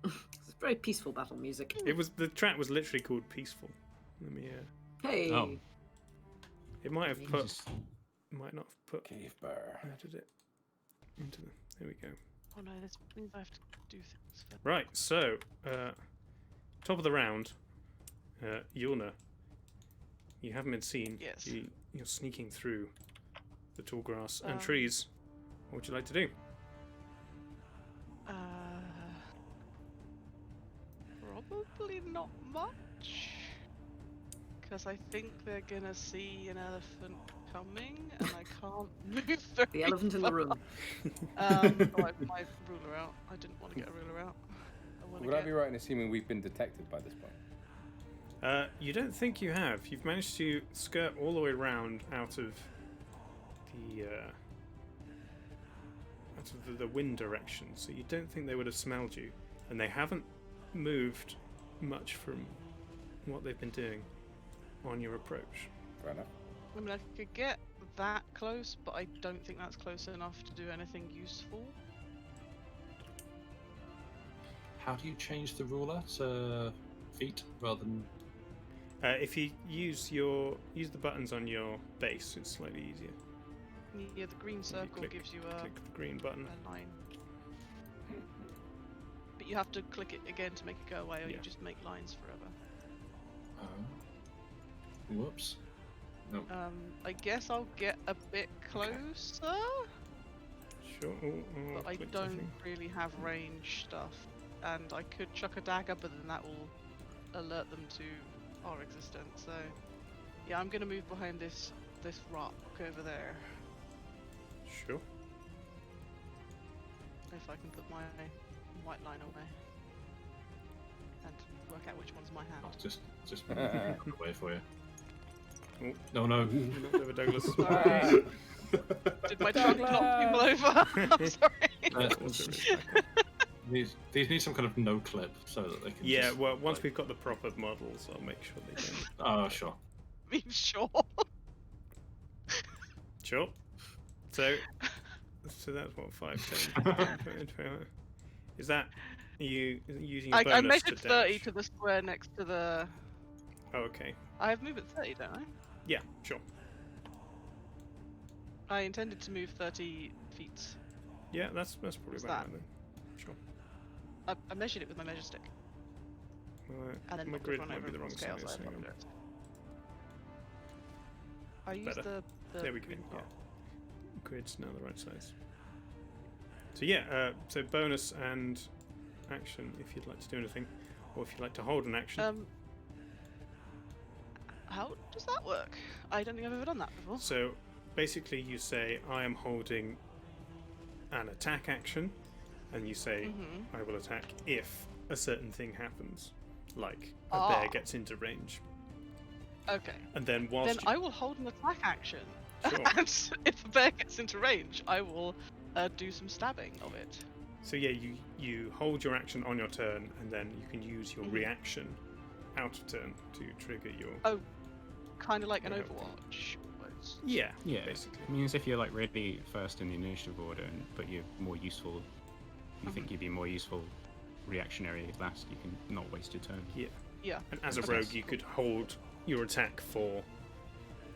It's very peaceful battle music. It was the track was literally called Peaceful. Let me Hey. Oh. it might have put Jesus. might not have put Cave bear. added it into the there we go. Oh no, this means I have to do things. For... Right, so top of the round, Yulna. You haven't been seen. Yes. you're sneaking through the tall grass and trees. What would you like to do? Probably not much. Because I think they're gonna see an elephant coming, and I can't move very The elephant in the room. I have my ruler out. I didn't want to get a ruler out. Would I be right in assuming we've been detected by this point? You don't think you have. You've managed to skirt all the way around out of the wind direction, so you don't think they would have smelled you, and they haven't moved much from what they've been doing on your approach. Fair enough. I mean, I could get that close, but I don't think that's close enough to do anything useful. How do you change the ruler to feet rather than? If you use the buttons on your base, it's slightly easier. Yeah, the green circle gives you a click the green button. A line. But you have to click it again to make it go away, or you just make lines forever. Whoops. No. I guess I'll get a bit closer. Sure. But I don't really have range stuff, and I could chuck a dagger, but then that will alert them to our existence. So, yeah, I'm gonna move behind this rock over there. Sure. If I can put my white line away and work out which one's my hand. I'll just move away for you. Oh. No. Knocked over Douglas. Sorry. Did my truck knock people over? I'm sorry. These need some kind of no clip so that they can. Yeah, just, well, once we've got the proper models, I'll make sure they don't. Oh, sure. I mean, sure. Sure. So that's what 5, 10, 20. Is that you using a bonus I measured to 30 dash? to the square next to the. Oh, okay. I have moved at 30, don't I? Yeah, sure. I intended to move 30 feet. Yeah, that's probably about right then. Sure. I measured it with my measure stick. And then My grid might be the wrong size. Hang on. I used the there we go. Yeah. Grid's now the right size. So yeah, so bonus and action if you'd like to do anything, or if you'd like to hold an action. How does that work? I don't think I've ever done that before. So basically you say I am holding an attack action, and you say I will attack if a certain thing happens, like a bear gets into range. Okay. And then I will hold an attack action. Sure. And if the bear gets into range, I will do some stabbing of it. So yeah, you hold your action on your turn, and then you can use your reaction out of turn to trigger your. Oh, kind of like an Overwatch. Almost. Yeah, Yeah, basically. It means if you're like really first in the initiative order, but you're more useful, you think you'd be more useful reactionary last, you can not waste your turn. Yeah. Yeah. And as a rogue, you could hold your attack for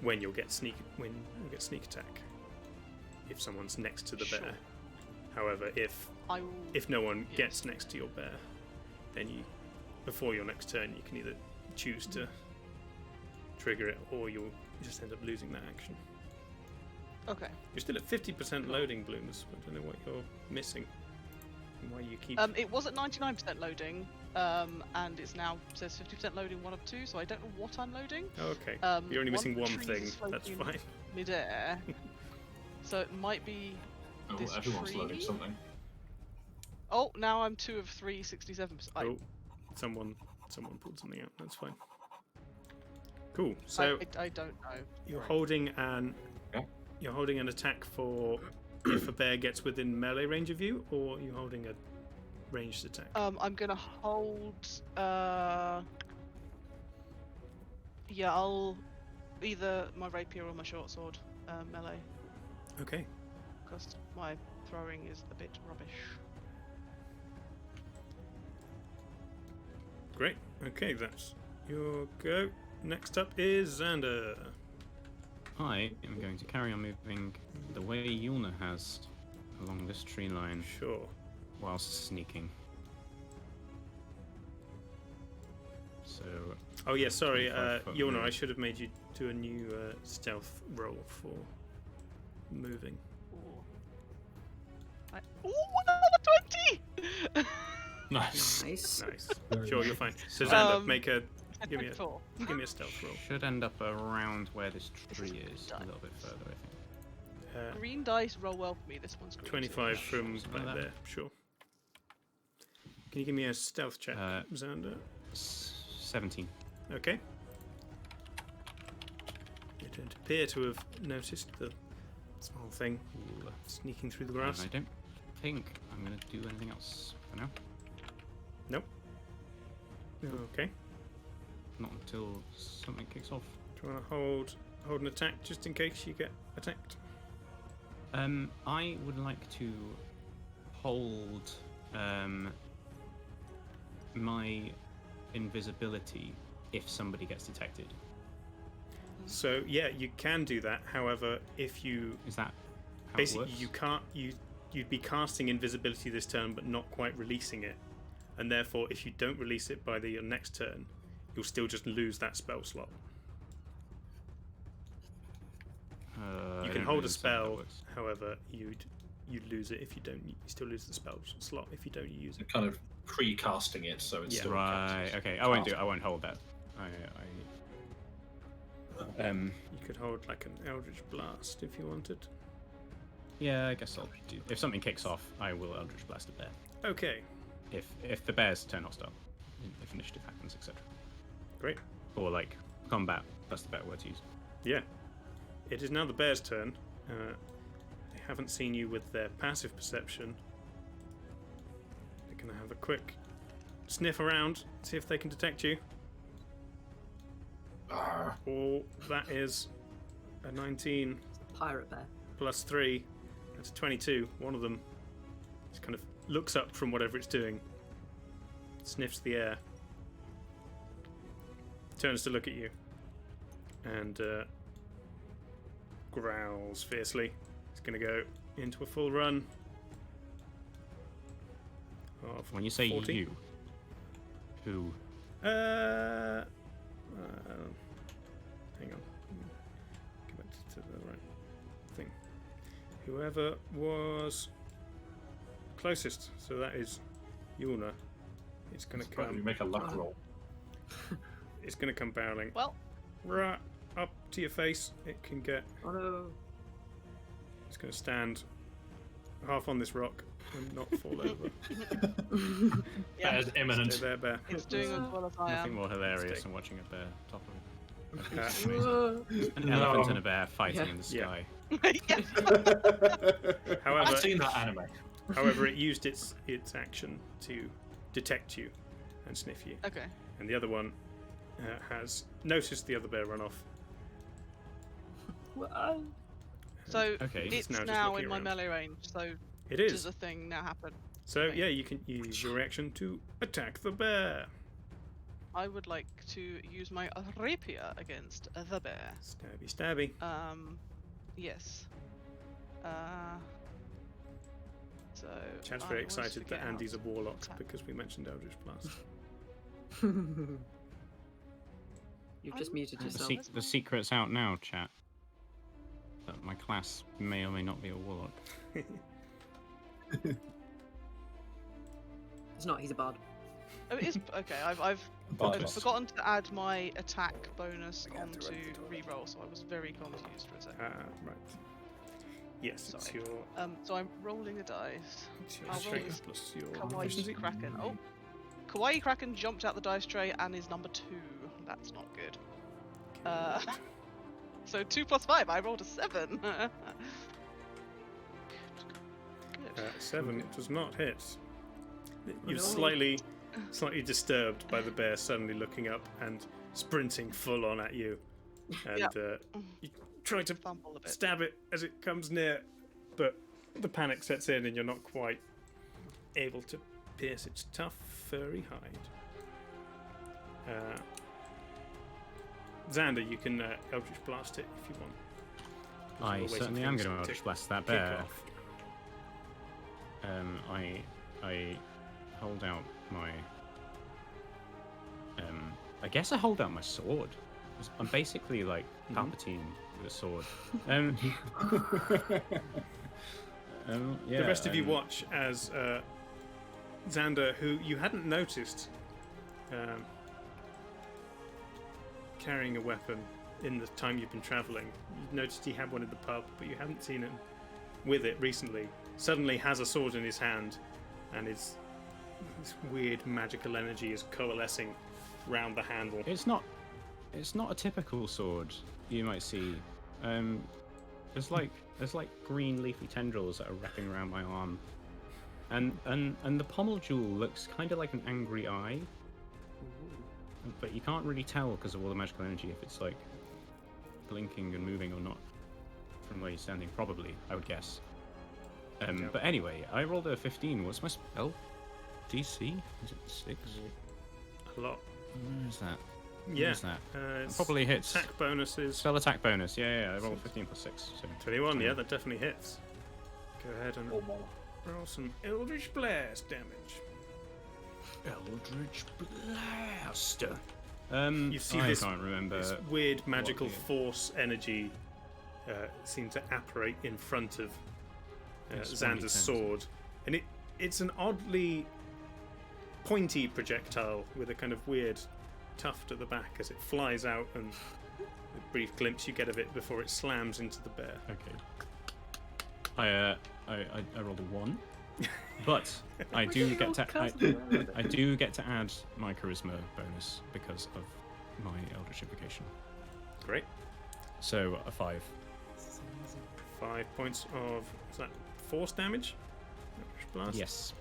when you'll get sneak attack. If someone's next to the bear. However, if no one gets next to your bear, then before your next turn you can either choose to trigger it, or you'll just end up losing that action. Okay. You're still at 50% loading, Bloomers. I don't know what you're missing and why you keep. It was at 99% loading, and it's now says 50% loading 1 of 2, so I don't know what I'm loading. Oh, okay. You're only missing one thing. That's fine. Midair. So it might be. This everyone's tree? loading something. Oh, now I'm 2 of 3, 67%. Oh, someone pulled something out. That's fine. Cool. So I don't know. You're holding an attack for if a bear gets within melee range of you, or you're holding a ranged attack. I'm gonna hold. Yeah, I'll either my rapier or my short sword melee. Okay. Because my throwing is a bit rubbish. Great. Okay, that's your go. Next up is Xander. I am going to carry on moving the way Yulna has along this tree line. Sure. Whilst sneaking. So. Oh yeah, sorry, 25-foot Yona, move. I should have made you do a new stealth roll for moving. Ooh, another 20! Nice. Nice. Nice. Very Sure, nice. you're fine. So Xander, I give me took 4. a stealth roll. Should end up around where this tree This is is, a little bit further, I think. Green dice roll well for me. This one's green. 25 from Something like back that. there. Sure. Can you give me a stealth check, Uh, Xander? 17. Okay. You don't appear to have noticed the small thing sneaking through the And grass. I don't think I'm going to do anything else for now. Nope. Okay. Not until something kicks off. Do you want to hold an attack just in case you get attacked? I would like to hold my invisibility if somebody gets detected. So yeah, you can do that. However, if you Is that how basically it works? you can't you'd be casting invisibility this turn but not quite releasing it, and therefore if you don't release it by your next turn, you'll still just lose that spell slot. I You can don't hold really a understand how that spell, works. however you'd lose it if you don't. You still lose the spell slot if you don't use it. Kind of pre-casting it, so it's Yeah. still Right. counts as Okay. cast. I won't hold that. You could hold like an Eldritch Blast if you wanted. Yeah. I guess I'll do. If something kicks off, I will Eldritch Blast a bear. Okay, If the bears turn hostile, if initiative happens, etc. great. Or like combat. That's the better word to use. Yeah. It is now the bear's turn. They haven't seen you with their passive perception. They're going to have a quick sniff around, see if they can detect you. Or that is a 19 Pirate bear. plus 3. That's a 22. One of them just kind of looks up from whatever it's doing, sniffs the air, turns to look at you, and growls fiercely. It's going to go into a full run. Of When you say 40. you, who? Hang on. Go back to the right thing. Whoever was closest. So that is Yulna. It's going to Probably come. make a luck roll. It's going to come barreling Well, right up to your face. It can get. Oh no. It's going to stand half on this rock and not fall over. yeah, That is imminent. Stay there, bear. it's doing as well as I Nothing am. more hilarious Stay. than watching a bear topple Uh, an elephant and a bear fighting in the Yeah. sky. Yes. however, I've seen that anime. however, it used its action to detect you and sniff you, Okay. and the other one has noticed the other bear run off. So Okay. it's now just now looking in my around. melee range. So It does is. a thing now happen? So Okay. yeah, you can use your reaction to attack the bear. I would like to use my rapier against the bear. Stabby, stabby. Yes. So. Chad's I very always excited that forget how Andy's a to warlock attack. because we mentioned Eldritch Blast. You've just muted The yourself. The secret's out now, chat. That my class may or may not be a warlock. It's not, he's a bard. Oh, it is okay. I've But forgotten to add my attack bonus We have to onto run to the toilet. reroll, so I was very confused for a second. Right. Yes, it's Sorry. your, So I'm rolling a dice. it's your I'll roll strength this plus your Kawaii efficiency. Kraken. Oh, Kawaii Kraken jumped out the dice tray and is number 2. That's not good. So 2 plus 5. I rolled a 7. Good. 7 does not hit. You're no. slightly disturbed by the bear suddenly looking up and sprinting full on at you, and Yep. you try to Fumble a bit. stab it as it comes near, but the panic sets in and you're not quite able to pierce its tough, furry hide. Xander, you can Eldritch Blast it if you want. Those are I always certainly am things going to to Eldritch Blast that kick bear. off. I hold out my I guess I hold out my sword. I'm basically like Palpatine with a sword. Yeah, the rest of you watch as Xander, who you hadn't noticed carrying a weapon in the time you've been travelling. You've noticed he had one in the pub, but you haven't seen him with it recently. Suddenly has a sword in his hand, and this weird magical energy is coalescing round the handle. It's not a typical sword you might see. There's like green leafy tendrils that are wrapping around my arm, and the pommel jewel looks kind of like an angry eye, but you can't really tell because of all the magical energy if it's like blinking and moving or not from where you're standing. Probably, I would guess. But anyway, I rolled a 15. What's my spell DC? Is it 6? A lot. Where is that? Yeah. Is that? Probably hits. Attack bonuses. Spell attack bonus. Yeah. I rolled 15 plus 6. So 21. Yeah, that definitely hits. Go ahead and roll some Eldritch Blast damage. Eldritch Blaster. You see this weird magical here. force energy seem to apparate in front of Xander's sword, and it's an oddly pointy projectile with a kind of weird tuft at the back as it flies out, and the brief glimpse you get of it before it slams into the bear. Okay. I rolled a 1, but I do get to add my charisma bonus because of my Eldritch Invocation. Great. So a 5. 5 points of, is that force damage? Eldritch Blast? Yes.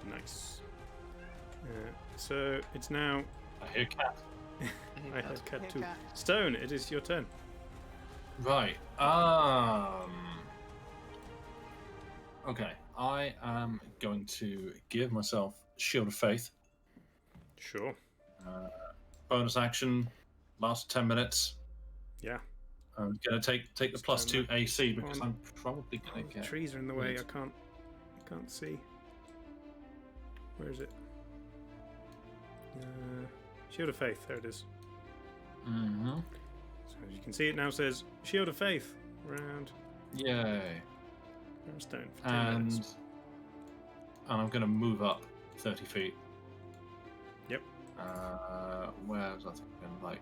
Nice. So it's now. I hear cat. I heard cat too. Stone, it is your turn. Right. Okay. I am going to give myself Shield of Faith. Sure. Bonus action. Last 10 minutes. Yeah. I'm going to take the +2 AC because I'm probably going to get. Trees are in the way. I can't see. Where is it? Shield of Faith. There it is. Mm-hmm. So as you can see, it now says Shield of Faith round. Yay. Stone for 10 minutes. And I'm going to move up 30 feet. Yep. Where was I thinking? Like.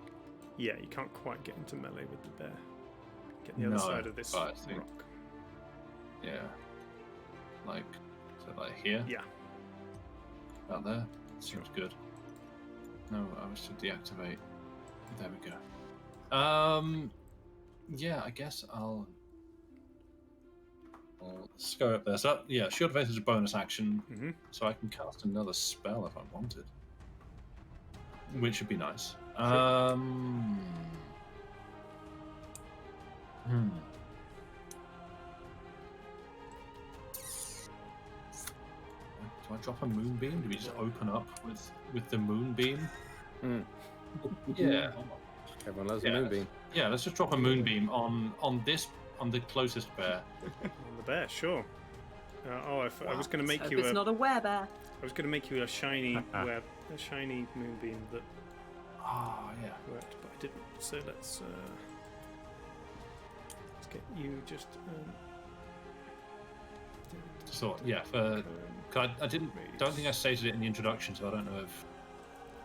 Yeah, you can't quite get into melee with the bear. Get the other side of this rock. Yeah. Like, so like here? Yeah. Out there? Seems good. No, I was to deactivate. There we go. Yeah, I guess I'll go up there. So, yeah, Shield of Faith is a bonus action, so I can cast another spell if I wanted. Which would be nice. Sure. Do I drop a moonbeam? Do we just open up with the moonbeam? Yeah. Everyone loves a moonbeam. Yeah, let's just drop a moonbeam on the closest bear. On the bear, sure. I was going to make you it's not a werebear. I was going to make you a shiny shiny moonbeam that worked, but I didn't. So let's get you just. I don't think I stated it in the introduction, so I don't know if,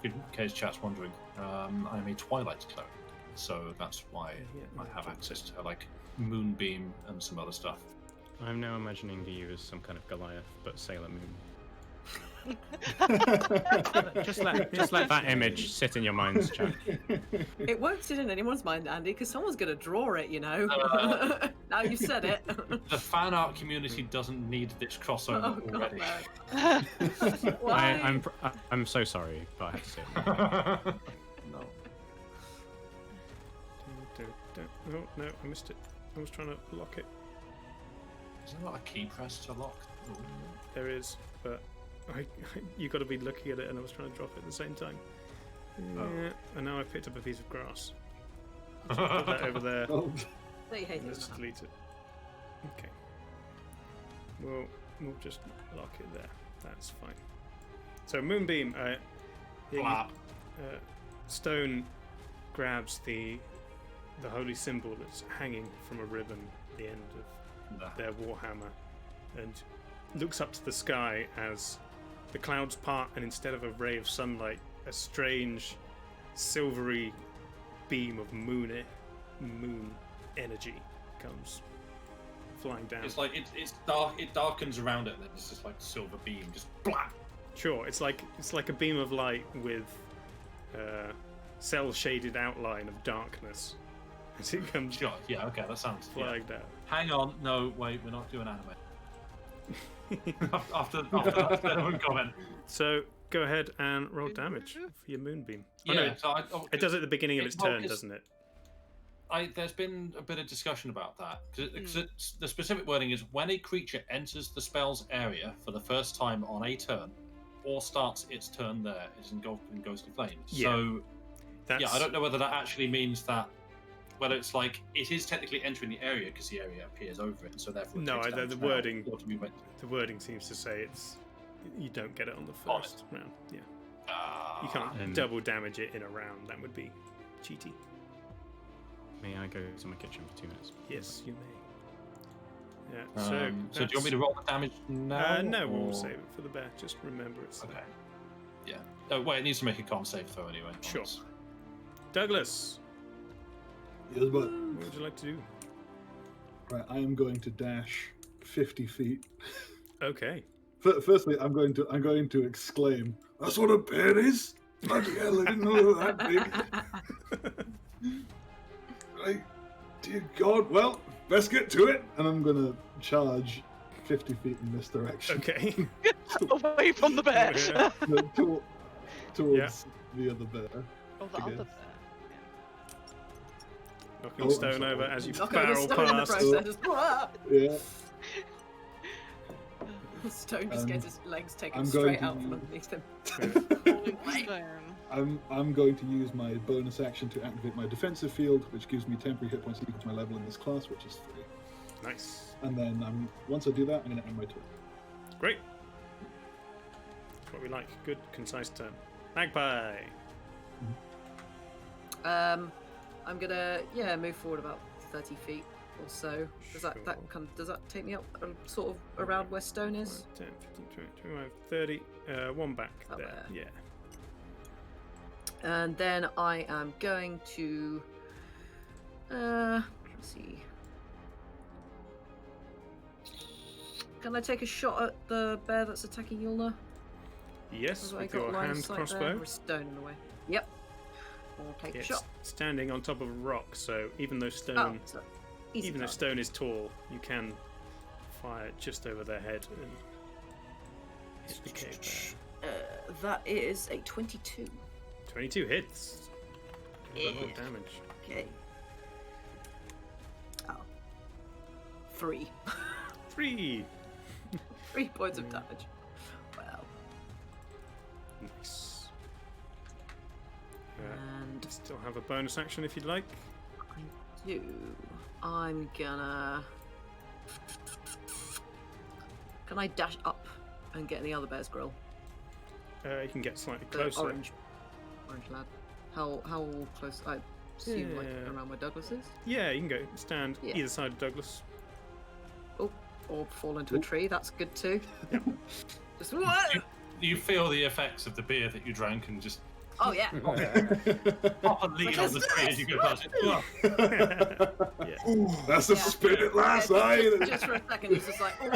in case chat's wondering. I'm a Twilight clone, so that's why I have access to like moonbeam and some other stuff. I'm now imagining you as some kind of Goliath, but Sailor Moon. just let that image sit in your minds, chat. It won't sit in anyone's mind, Andy, because someone's going to draw it, you know. Now you've said it. The fan art community doesn't need this crossover already. I'm so sorry, but I have to say it. No. Oh no, I missed it. I was trying to lock it. Is there not a key press to lock? Ooh. There is, but you got to be looking at it, and I was trying to drop it at the same time. Yeah, and now I've picked up a piece of grass. Put that over there. Let's delete it. Okay. We'll just lock it there. That's fine. So moonbeam, Flap. Stone grabs the holy symbol that's hanging from a ribbon at the end of their warhammer and looks up to the sky as the clouds part, and instead of a ray of sunlight, a strange silvery beam of moon energy comes flying down. It's like it's dark. It darkens around it, and then it's just like silver beam, just blap. Sure, it's like a beam of light with cell-shaded outline of darkness as it comes. Sure. Yeah. Okay. That sounds. Flagged out. Hang on. No. Wait. We're not doing anime. after that comment. So go ahead and roll damage for your moonbeam. Yeah. It does it at the beginning of its turn, doesn't it? There's been a bit of discussion about that because the specific wording is when a creature enters the spell's area for the first time on a turn, or starts its turn there, is engulfed in ghostly flames. Yeah. So, I don't know whether that actually means that. Whether it's like it is technically entering the area because the area appears over it, and so therefore. The wording seems to say you don't get it on the first round. Yeah. You can't double damage it in a round. That would be cheaty. May I go to my kitchen for 2 minutes? Yes, you may. Yeah. So do you want me to roll the damage now? No, we'll save it for the bear. Just remember it's okay. Yeah. Oh wait, it needs to make a con save throw anyway. Sure. Douglas. Yes, but what would you like to do? Right, I am going to dash 50 feet. Okay. Firstly, I'm going to exclaim, "That's what a bear is! Bloody hell, I didn't know they were that big." Right, dear God. Well, let's get to it. And I'm going to charge 50 feet in this direction. Okay. Away from the bear. Towards the other bear. Oh, the other bear. Knocking stone over as you barrel past. Yeah. Stone just gets his legs taken straight out from underneath him. I'm going to use my bonus action to activate my defensive field, which gives me temporary hit points equal to my level in this class, which is 3. Nice. And then once I do that, I'm going to end my turn. Great. That's what we like. Good, concise turn. Magpie. I'm gonna move forward about 30 feet or so. Does that take me up sort of around where stone is? 10, 15, 20, 25, 30. One back Up there. Yeah. And then I am going to let's see. Can I take a shot at the bear that's attacking Yulna? Yes, Have I with got your line of hand sight crossbow. there? Or is stone in the way? Yep. I'll take a It's shot. standing on top of a rock, so even though stone, Oh, so easy even though target. stone is tall, you can fire just over their head and hit the cave bear. That is a 22. 22 hits. Yeah. Roll damage. Okay. Oh. 3. 3. 3 points of damage. Wow. Nice. And Still have a bonus action if you'd like. I do. I'm gonna. Can I dash up and get in the other bear's grill? You can get slightly The closer. orange lad. How close? I assume like Yeah. around where Douglas is. Yeah, you can go stand Yeah. either side of Douglas. Oh, or fall into a tree. That's good too. Just You feel the effects of the beer that you drank and just Oh yeah. pop and lean on the tree as you go past it. Yeah. Ooh, that's a Yeah. spin at last Yeah, eye. just for a second, he's just like, oh,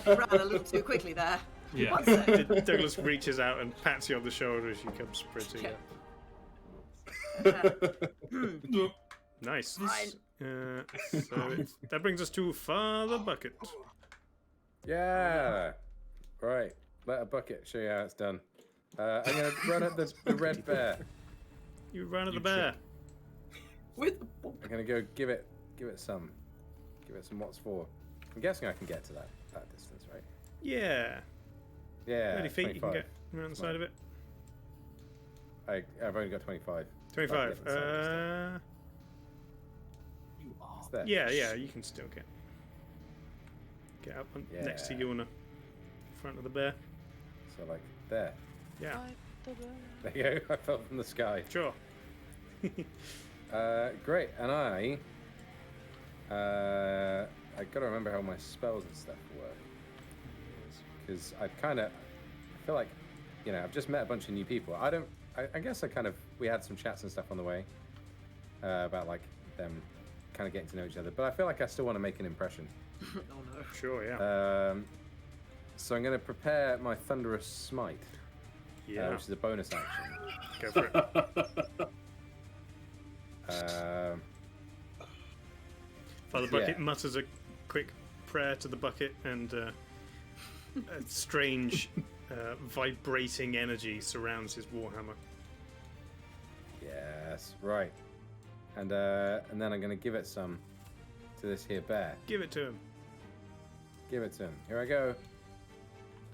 I ran a little too quickly there. Yeah. One sec. Douglas reaches out and pats you on the shoulder as you come sprinting Yeah. up. Nice. Fine. That brings us to Father Bucket. Yeah. Right. Let a bucket show you how it's done. I'm gonna run at the red bear. You run at the bear. With I'm gonna go give it some what's for. I'm guessing I can get to that distance, right? Yeah. Yeah. 30 feet 25. you can get around the side of it. I've only got 25. 25. It's there. Yeah, you can still get up next to Yeah. Yulna, front of the bear. So like there. Yeah. There you go. I fell from the sky. Sure. Great. And I gotta remember how my spells and stuff work. Because I feel like, I've just met a bunch of new people. I guess we had some chats and stuff on the way about like them kind of getting to know each other. But I feel like I still want to make an impression. Oh no. Sure, yeah. So I'm going to prepare my Thunderous Smite, which is a bonus action. Go for it. Father Bucket mutters a quick prayer to the bucket, and a strange vibrating energy surrounds his warhammer. Yes, right. And then I'm going to give it some to this here bear. Give it to him. Give it to him. Here I go.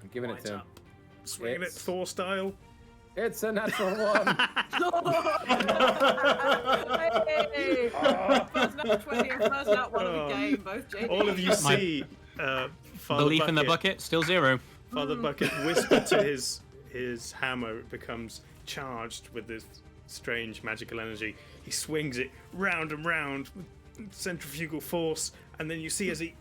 I'm giving it to him. Swinging it Thor style. It's a natural one. Hey! First nat 20 and first nat 1 of the game, both JD. All of you see Father Belief Bucket, in the bucket, still 0. Father Bucket whisper to his hammer. It becomes charged with this strange magical energy. He swings it round and round with centrifugal force, and then you see as he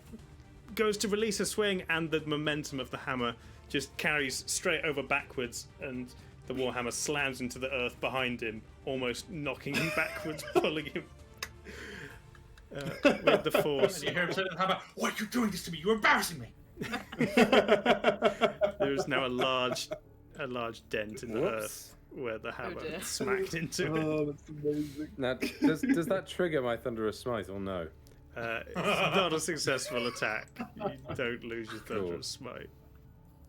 goes to release a swing, and the momentum of the hammer just carries straight over backwards, and the warhammer slams into the earth behind him, almost knocking him backwards, pulling him with the force. And you hear him say to the hammer, "Why are you doing this to me? You're embarrassing me." There is now a large dent in the earth where the hammer smacked into it. Oh, that's amazing. Now, does that trigger my Thunderous Smite or no? It's not a successful attack. You don't lose your Thunderous Smite.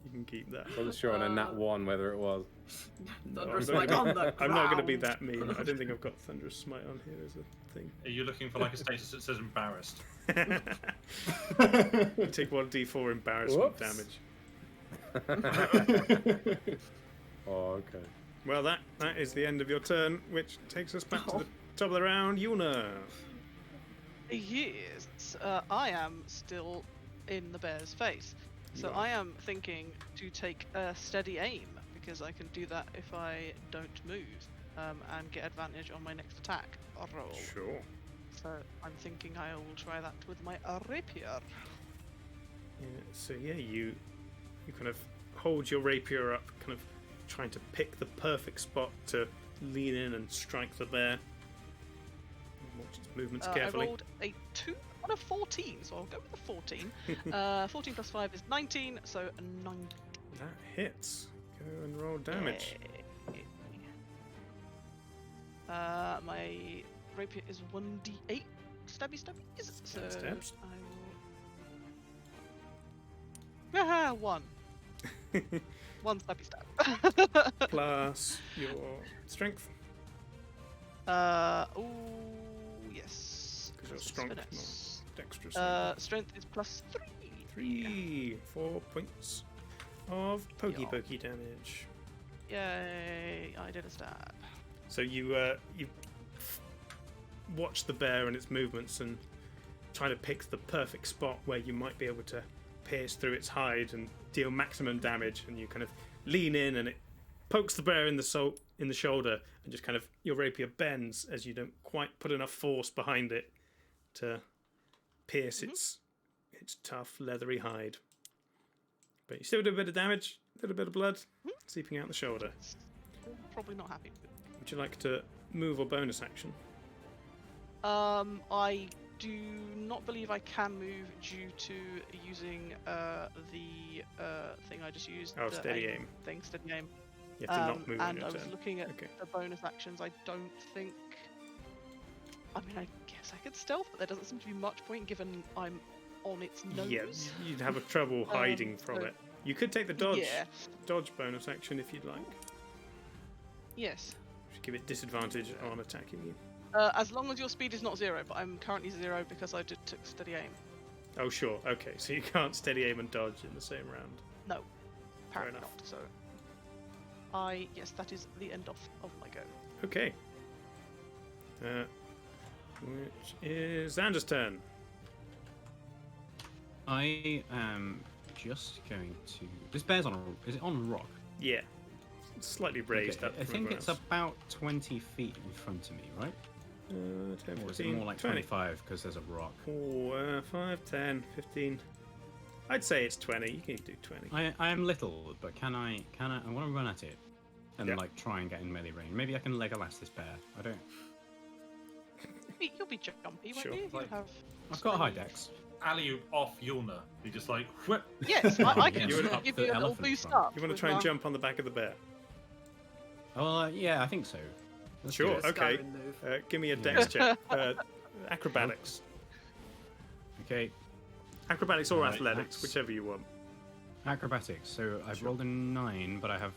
You can keep that. I wasn't sure on a nat 1 whether it was. Thunderous Smite on the ground. I'm not going to be that mean. I don't think I've got Thunderous Smite on here as a thing. Are you looking for like a status that says embarrassed? You take 1d4 embarrassment damage. Oh, okay. Well, that is the end of your turn, which takes us back to the top of the round. Yuna. Yes, I am still in the bear's face. So I am thinking to take a steady aim, because I can do that if I don't move, and get advantage on my next attack roll. Sure. So I'm thinking I will try that with my rapier. Yeah, so you kind of hold your rapier up, kind of trying to pick the perfect spot to lean in and strike the bear. Watch its movements carefully. I rolled a 2 on a 14, so I'll go with the 14. 14 plus 5 is 19, so a 9. That hits. Go and roll damage. My rapier is 1d8 stabby. So Stabs. I will. Haha, 1. 1 stabby stab. Plus your strength. Oh yes. Because you're strong, not dexterous. Strength is plus 3. 4 points of pokey damage. Yay! I did a stab. So you watch the bear and its movements and try to pick the perfect spot where you might be able to pierce through its hide and deal maximum damage. And you kind of lean in, and it pokes the bear in the shoulder, and just kind of your rapier bends as you don't quite put enough force behind it to pierce its tough leathery hide. But you still do a bit of damage, a little bit of blood seeping out the shoulder. Probably not happy. Would you like to move or bonus action? I do not believe I can move due to using the thing I just used. Oh, the steady aim. Steady aim. You have to not move on And your I was turn. looking at the bonus actions. I don't think. I mean, I guess I could stealth, but there doesn't seem to be much point given I'm on its nose. Yeah, you'd have a trouble hiding from so- it. You could take the dodge Yeah. bonus action if you'd like. Yes. Should give it disadvantage on attacking you. As long as your speed is not 0, but I'm currently 0 because I took steady aim. Oh, sure. Okay, so you can't steady aim and dodge in the same round. No, apparently enough. not. So, yes, that is the end of my go. Okay. Which is Xander's turn. I am just going to. This bear's on a. Is it on a rock? Yeah. slightly raised up. I from think everywhere it's else. about 20 feet in front of me, right? 10, Or is 15, it more like 20. 25 because there's a rock? 5, 10, 15. I'd say it's 20. You can do 20. I am little, but can I want to run at it and Yeah. like try and get in melee range. Maybe I can Legolas this bear. I don't. You'll be jumpy, won't Sure. you? Like- I've got high dex. Alley off Yulna. You just like whip. Yes, I Yeah, can you would give up you the a little elephant boost front. up. You want to with try and my- jump on the back of the bear? Oh, yeah, I think so. Let's do Sure. it. Okay. Skyrim move. Give me a Yeah. dex check. Acrobatics. Okay, Acrobatics or Right, athletics, that's- whichever you want. acrobatics. So I've Sure. rolled a 9, but I have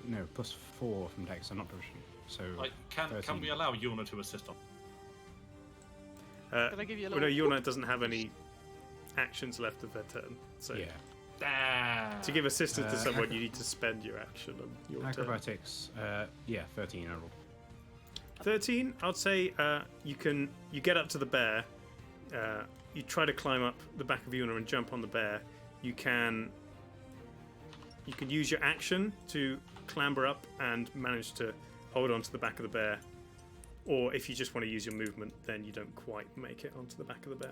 no +4 from dex. I'm not proficient. So Like, can 13. we allow Yulna to assist on? Can I give you a Well, little? no, Yulna doesn't have any actions left of their turn. So yeah. to give assistance to someone, acro- you need to spend your action on your turn. Acrobatics. Yeah, 13. I rolled. 13. I'd say you get up to the bear. You try to climb up the back of Yulna and jump on the bear. You can use your action to clamber up and manage to hold onto the back of the bear. Or if you just want to use your movement, then you don't quite make it onto the back of the bear.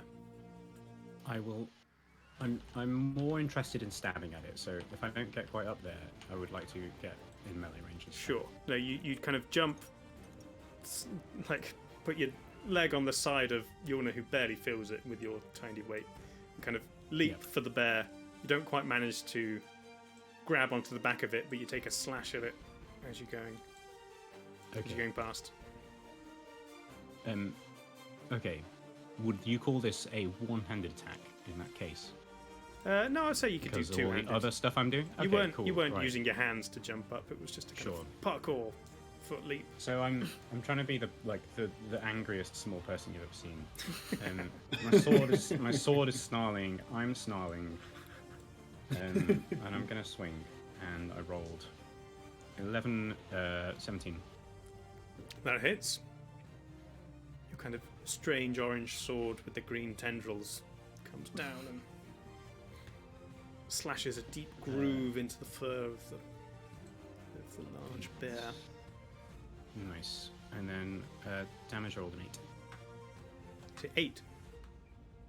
I will. I'm more interested in stabbing at it. So if I don't get quite up there, I would like to get in melee range. and stab. Sure. No, you kind of jump, like put your leg on the side of Yulna, who barely feels it with your tiny weight, and kind of leap Yep. for the bear. You don't quite manage to grab onto the back of it, but you take a slash at it as you're going past. Okay. Would you call this a one-handed attack in that case? No, I'd say you could do Because of all the two-handed. other stuff I'm doing. You Okay, weren't cool, you weren't right. using your hands to jump up. It was just a kind Sure. of parkour foot leap. So I'm trying to be the angriest small person you've ever seen. My sword is snarling. I'm snarling. And I'm gonna swing. And I rolled 11, 17. That hits. Your kind of strange orange sword with the green tendrils comes down and slashes a deep groove into the fur of the large bear. Nice. And then damage rolled an 8. To 8.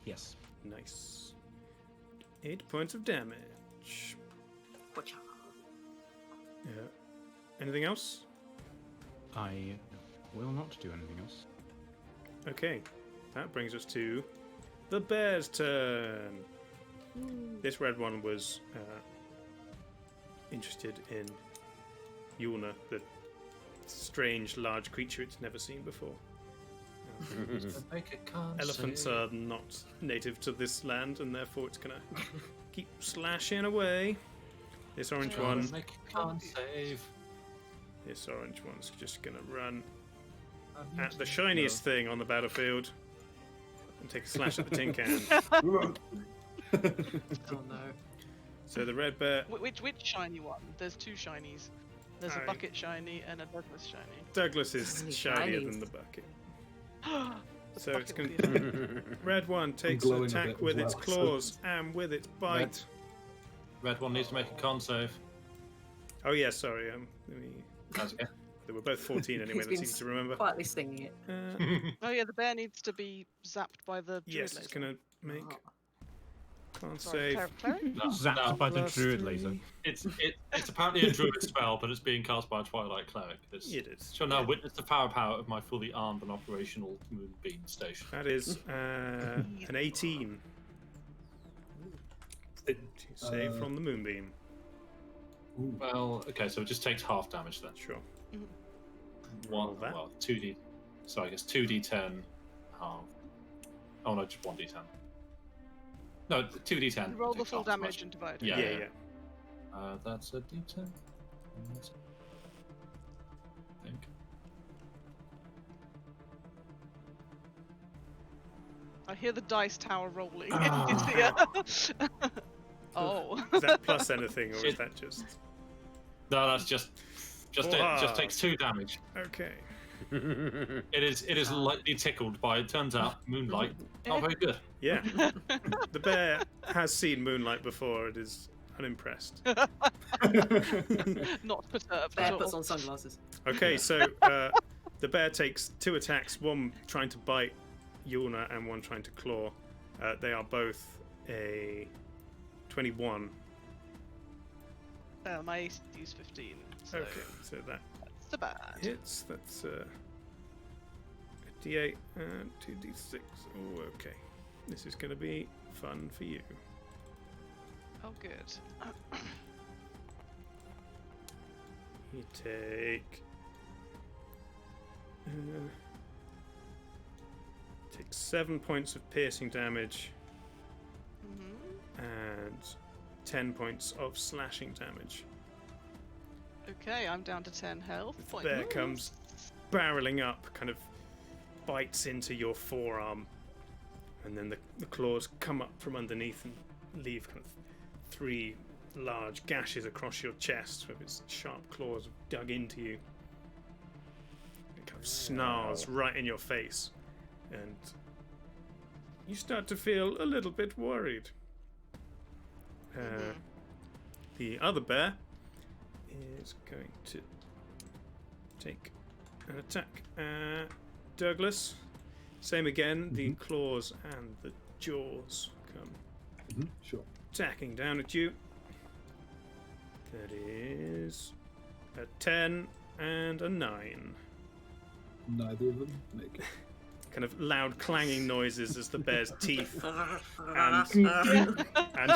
Yes. Nice. 8 points of damage. Watcha. Anything else? I will not do anything else. Okay. That brings us to the bear's turn. This red one was interested in Yulna, the strange large creature it's never seen before. Make it can't Elephants save. are not native to this land, and therefore it's gonna keep slashing away. This orange one, Make it can't save. this orange one's just gonna run at the shiniest thing on the battlefield and take a slash at the tin can. Oh no. So the red bear, Which shiny one? There's two shinies. There's a Aye. bucket shiny and a Douglas shiny. Douglas is Many shinier shinies. than the bucket. The So it's bucket gonna will be there. red one takes glowing a attack bit with as its well, claws and with its bite. Red one needs to make a con save. Oh yeah, sorry. Let me, That's okay. they were both 14 anyway. He's That's been easy to remember. Quietly singing it. Oh yeah, the bear needs to be zapped by the druid Yes, it's laser. gonna make Oh. can't Sorry, save. cleric? No, Zapped no, by the Plus druid 3. laser. it's apparently a druid spell, but it's being cast by a Twilight cleric. It is. Shall now witness the power of my fully armed and operational moonbeam station. That is an 18. To save from the moonbeam. Ooh. Well, okay, so it just takes half damage then. Sure. One, Roll that. well, 2d. So I guess 2d10 half. Oh no, just 1d10. No, 2d10. You roll the takes full half as much. damage and divide it. Yeah, Yeah, yeah. yeah. That's a d10. I think. I hear the dice tower rolling. Ah. Oh. Is that plus anything, or is that just No, that's just Wow. takes 2 damage. okay? It is lightly tickled by, it turns out, moonlight. Not very good. Yeah. The bear has seen moonlight before. It is unimpressed. Not perturbed Bear at all. puts on sunglasses. Okay, so the bear takes 2 attacks, one trying to bite Yulna and one trying to claw. They are both a 21. My AC is 15. So Okay, so that that's the bad. hits. That's a D8 and 2D6. Oh, okay. This is going to be fun for you. Oh, good. You take... take 7 points of piercing damage Mm-hmm. and 10 points of slashing damage. Okay, I'm down to 10 health. The bear comes barreling up, kind of bites into your forearm, and then the claws come up from underneath and leave kind of 3 large gashes across your chest with its sharp claws dug into you. It kind of snarls right in your face, and you start to feel a little bit worried. The other bear is going to take an attack. Douglas, same again. The claws and the jaws come Sure. attacking down at you. That is a 10 and a 9. Neither of them make it. Kind of loud clanging noises as the bear's teeth and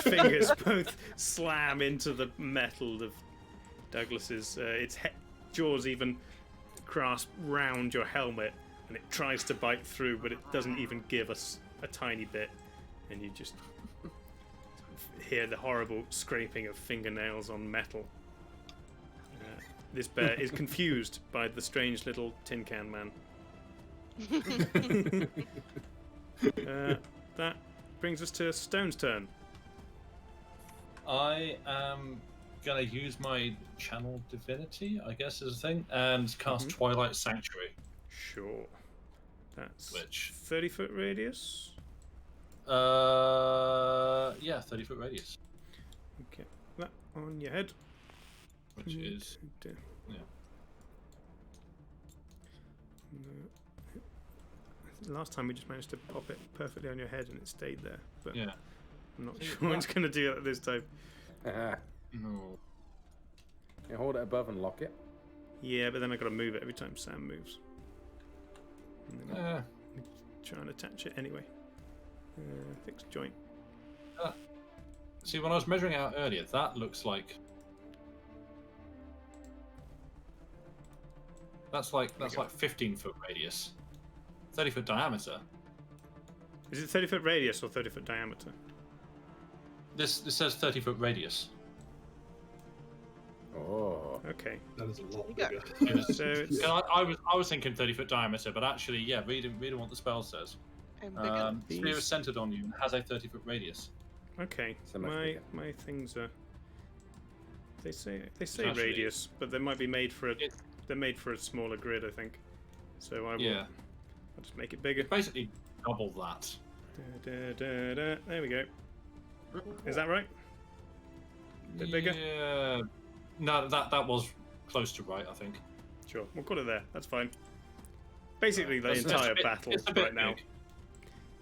fingers both slam into the metal of Douglas's. Its jaws even grasp round your helmet, and it tries to bite through, but it doesn't even give us a tiny bit, and you just hear the horrible scraping of fingernails on metal. This bear is confused by the strange little tin can man. That brings us to Stone's turn. I am gonna use my channel divinity, I guess is a thing, and cast Twilight Sanctuary. Sure. That's Which 30-foot radius. yeah, 30-foot radius. Okay, that on your head. Which is yeah. Last time we just managed to pop it perfectly on your head and it stayed there, but Yeah. I'm not sure it's going to do that this time. No. You hold it above and lock it. Yeah, but then I got to move it every time Sam moves. And then try and attach it anyway. Fixed joint. See, when I was measuring out earlier, that looks like that's like 15-foot radius, 30-foot diameter. Is it 30-foot radius or 30-foot diameter? This says 30-foot radius. Oh. Okay. That is a lot There bigger. So it's, Yeah, I was thinking 30-foot diameter, but actually, yeah, reading what the spell says. Sphere is centered on you and has a 30-foot radius. okay. So much bigger. My things are. They say Actually, radius, but they might be made for a. They're made for a smaller grid, I think. So I will. Yeah, I'll just make it bigger. basically double that. There we go. Is that right? A bit bigger? Yeah. No, that was close to right, I think. Sure, we'll call it there. That's fine. Basically, the That's entire a bit- battle it's a bit right now. big.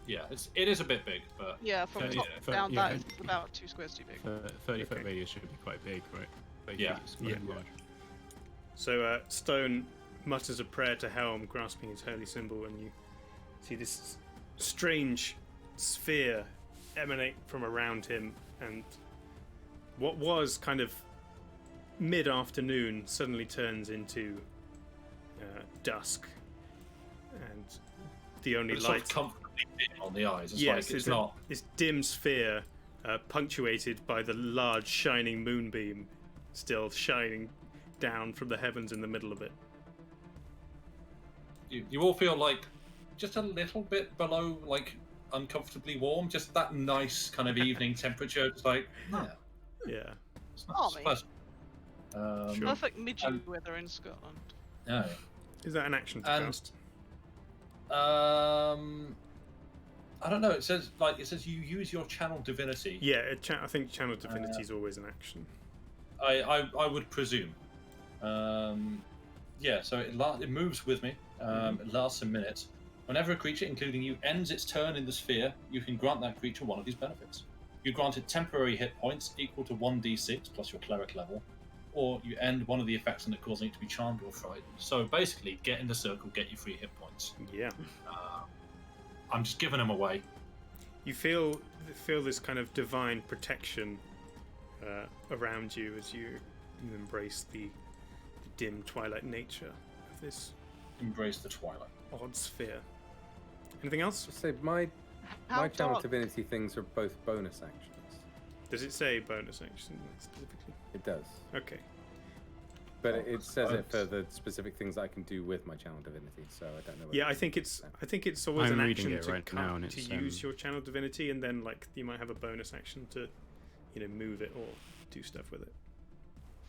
Yeah, it is a bit big, but Yeah, from top down, that is about 2 squares too big. 30-foot Okay. radius should be quite big, right? 30 Yeah. feet is quite Yeah. large. So Stone mutters a prayer to Helm, grasping his holy symbol, and you see this strange sphere emanate from around him, and what was kind of mid-afternoon suddenly turns into dusk, and the only it's light. sort of comfortably dim on the eyes. It's Yes, like it's not. this dim sphere, punctuated by the large shining moonbeam, still shining down from the heavens in the middle of it. You all feel like just a little bit below, like uncomfortably warm. Just that nice kind of evening temperature. Just like Yeah. it's Balmy. pleasant. Sure. Perfect midget weather in Scotland. Yeah. Is that an action to And- cast? I I don't know. It says you use your channel divinity. Yeah, I think channel divinity is always an action. I would presume. Yeah, so it moves with me. It lasts a minute. Whenever a creature, including you, ends its turn in the sphere, you can grant that creature one of these benefits. You grant it temporary hit points equal to 1d6 plus your cleric level, or you end one of the effects on it causing it to be charmed or frightened. So basically, get in the circle, get your 3 hit points. Yeah. I'm just giving them away. You feel this kind of divine protection around you as you embrace the dim twilight nature of this. Embrace the twilight. Odd sphere. Anything else? Just say my channel divinity things are both bonus actions. Does it say bonus action specifically? It does. Okay. But it says it for the specific things I can do with my channel divinity, so I don't know. Yeah, I think it's always I'm an reading action it to right now, and to it's, use your channel divinity, and then like you might have a bonus action to, move it or do stuff with it.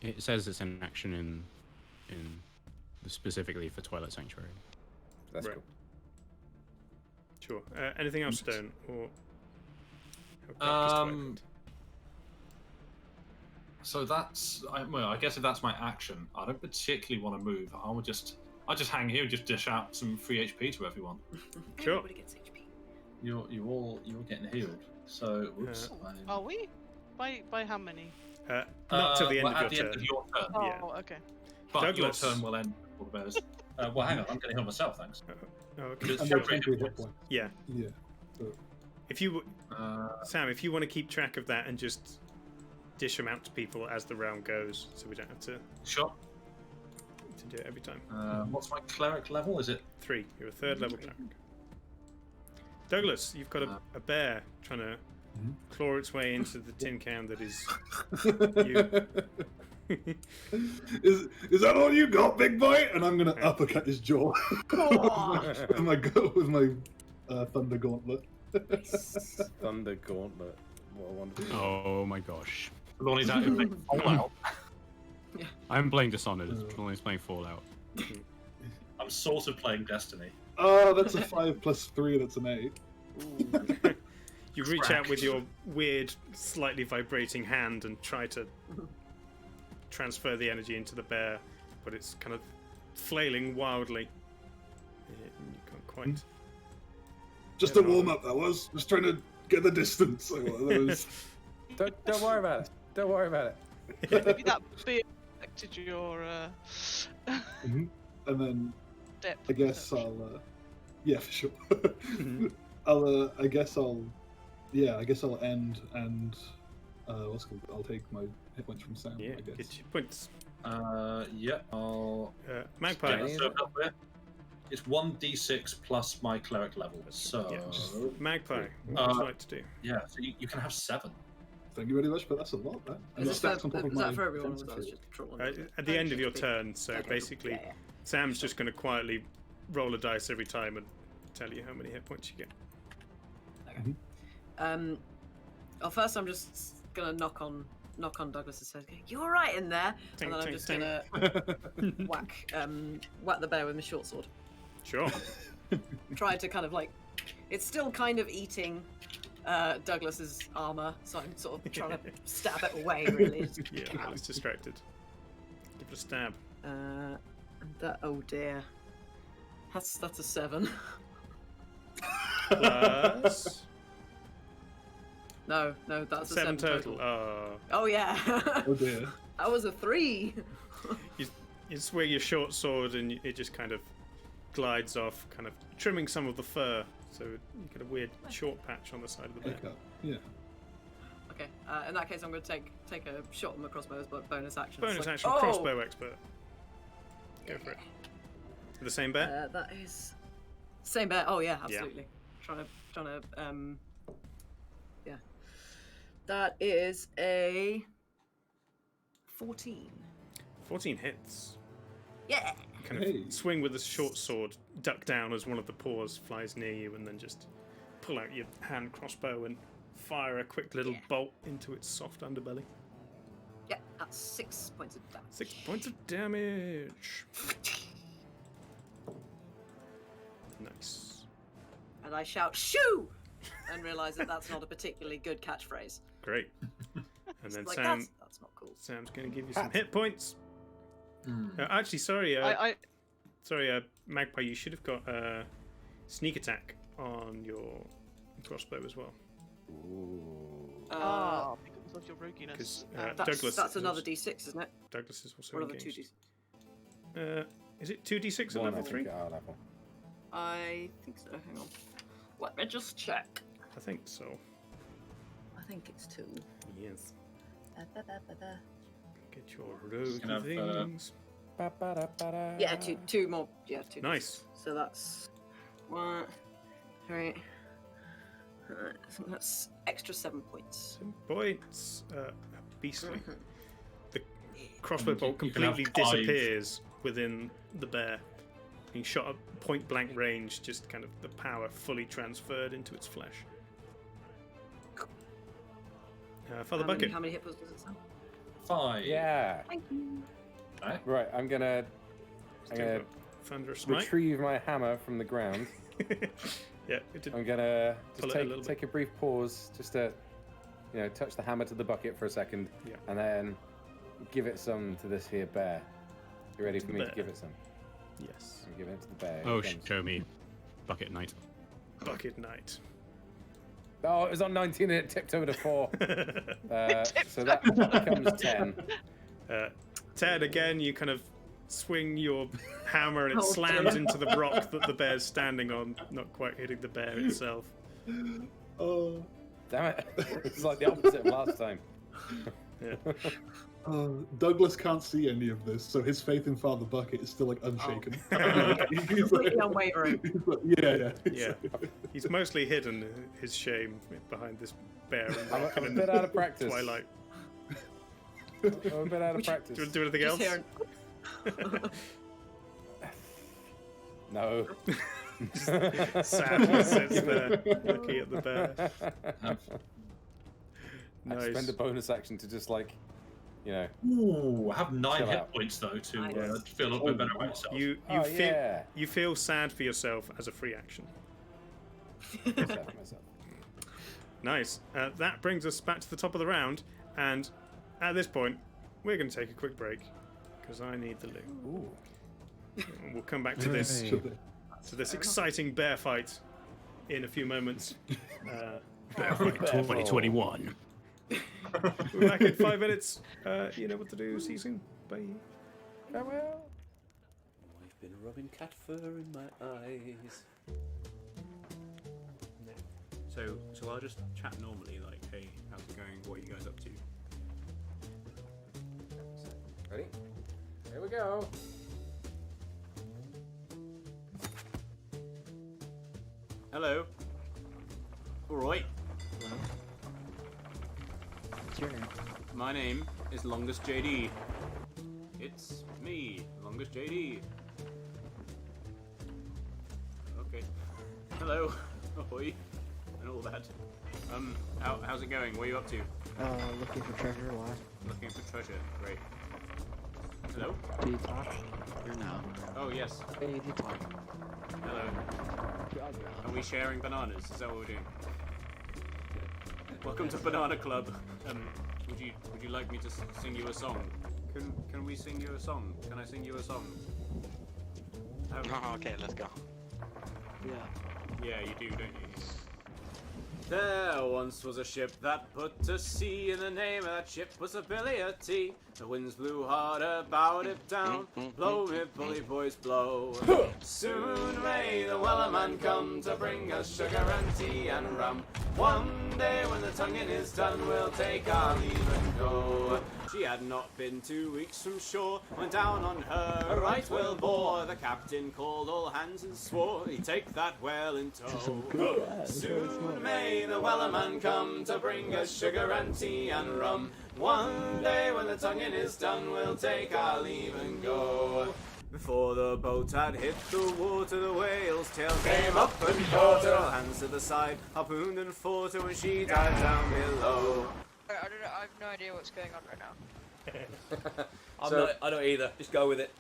It says it's an action in specifically for Twilight Sanctuary. That's Right. cool. Sure. Anything else, Stone? Or So that's I guess if that's my action, I don't particularly want to move. I'll just hang here and just dish out some free HP to everyone. Sure. Everybody gets HP. You're getting healed. So whoops. Are we? By how many? Not till the end well, of at the your end turn. of your turn. Oh, Yeah. okay. But Douglas. your turn will end before the bears. Well, hang on. I'm getting healed myself, thanks. Oh, okay. Because And it's they're temporary hit points. Yeah. Yeah. So, If you, Uh, Sam, if you want to keep track of that and just dish them out to people as the round goes, so we don't have to sure. do it every time. What's my cleric level? Is it 3. You're a 3rd level cleric. Douglas, you've got a bear trying to claw its way into the tin can that is you. is that all you got, big boy? And I'm gonna uppercut his jaw with my thunder gauntlet. Thunder Gauntlet. What a wonderful. Oh my gosh. Lonnie's out in Fallout? I'm playing Dishonored. Trelawney's playing Fallout. I'm sort of playing Destiny. Oh, that's a 5 plus 3. That's an 8. You reach out with your weird, slightly vibrating hand and try to transfer the energy into the bear, but it's kind of flailing wildly. You can't quite. Just a warm up. That was just trying to get the distance. So that was... Don't worry about it. Don't worry about it. Maybe that beer affected your And then depth. I guess I'll. Yeah, for sure. I guess I'll end and what's called. I'll take my hit points from Sam. Yeah, I guess. get your points. Yeah, I'll Magpie. get served up here. It's 1d6 plus my cleric level. So Yeah. Magpie, what would you like to do? yeah, so you can have 7. Thank you very much, but that's a lot, man. And Is that's on top of my that for everyone? Or was that defensive just Troll? At the end of your turn, so Okay, basically, yeah. Sam's just going to quietly roll a dice every time and tell you how many hit points you get. Well, first I'm just gonna knock on Douglas's head. You all right in there? Tink, And then I'm tink, just tink. gonna whack the bear with my short sword. Sure. Try to kind of like, it's still kind of eating Douglas's armor, so I'm sort of trying to stab it away. Really. Just, Yeah, it's distracted. Give it a stab. and that, oh dear, that's a 7. Plus No, that's a 7 total. Oh yeah, Oh dear. that was a 3. You swing your short sword and it just kind of glides off, kind of trimming some of the fur, so you get a weird short patch on the side of the bear. Haircut. Yeah. Okay, in that case, I'm going to take a shot with my crossbows, but bonus action. Bonus It's like, action, oh! crossbow expert. Go for it. The same bear? That is same bear. Oh yeah, absolutely. Trying to yeah. That is a 14. 14 hits. Yeah. Kind of swing with the short sword, duck down as one of the paws flies near you, and then just pull out your hand crossbow and fire a quick little bolt into its soft underbelly. Yeah, that's 6 points of damage. 6 points of damage. Nice. And I shout, "Shoo! and realise that that's not a particularly good catchphrase. Great. And then Like, Sam, that's not cool. Sam's going to give you some hit points. Actually, sorry. Sorry, Magpie, you should have got sneak attack on your crossbow as well. Because of your roguiness. Douglas. That's another D6, isn't it? Douglas is also What are the engaged. 2D6? Is it 2d6 at level 3? I think so. Hang on. Let me just check. I think so. I think it's 2. Yes. Ba-ba-ba-ba-ba. Get your rogue Gonna have, things. Yeah, two more. Yeah, 2. Nice. So that's 1, 3. So that's extra 7 points. 7 points. Beastly. The crossbow bolt You can have completely 5. disappears within the bear. Being shot at point blank range, just kind of the power fully transferred into its flesh. Father Bucket. How many hit points does it sound? 5. Yeah. Thank you. Right, I'm gonna Thunderous Smite. retrieve my hammer from the ground. Yeah, it did. I'm gonna Pull just it a little take a brief pause, just to, touch the hammer to the bucket for a second, Yeah. and then give it some to this here bear. You ready To for the me to bear. give it some? Yes. I'm giving it to the bear. Oh, Here it comes. show me. Bucket Knight. Bucket Knight. Oh, it was on 19 and it tipped over to 4. So that becomes 10. 10 again, you kind of swing your hammer and it Oh, slams dear. into the rock that the bear's standing on, not quite hitting the bear itself. Oh, Damn it. It's like the opposite of last time. Yeah. Douglas can't see any of this, so his faith in Father Bucket is still like unshaken. He's Completely unwavering. he's like, yeah. Yeah. He's mostly hidden his shame behind this bear and I'm rock a and bit out of practice. Twilight. I'm a bit out of practice. Do you want to do anything Just else? hearing. No. Sadly sits there looking at the bear. I Nice. spend a bonus action to just Ooh, I have 9 Chill hit out. points though to Nice. feel a little bit better about myself. You feel sad for yourself as a free action. myself. Nice. That brings us back to the top of the round, and at this point, we're going to take a quick break because I need the loot. Ooh. And we'll come back to this exciting bear fight in a few moments. Bear fight 2021. We're back in 5 minutes. You know what to do. See you soon. Bye. Farewell. I've been rubbing cat fur in my eyes. So I'll just chat normally, like, hey, how's it going? What are you guys up to? Ready? Here we go. Hello. All right. What's your name? My name is Longest JD. It's me, Longest JD. Okay. Hello. Ahoy. And all that. How's it going? What are you up to? Looking for treasure. Why? Looking for treasure. Great. Hello? Do you talk? Or no? Oh, yes. Hey, do you talk? Hello. Are we sharing bananas? Is that what we're doing? Welcome to Banana Club. Would you like me to sing you a song? Can we sing you a song? Can I sing you a song? Okay, let's go. Yeah. Yeah, you do, don't you? There once was a ship that put to sea, and the name of that ship was Ability. The winds blew harder, bowed it down. Blow me, bully boys, blow. Soon may the Wellerman come to bring us sugar and tea and rum. One day when the tonguing is done, we'll take our leave and go. She had not been 2 weeks from shore, when down on her a right whale bore. The captain called all hands and swore he'd take that whale in tow. Soon may the Wellerman come to bring us sugar and tea and rum. One day when the tonguing is done, we'll take our leave and go. Before the boat had hit the water, the whale's tail came up and caught her. All hands to the side, harpooned and fought her when she dived down below. I don't know. I have no idea what's going on right now. I don't either. Just go with it.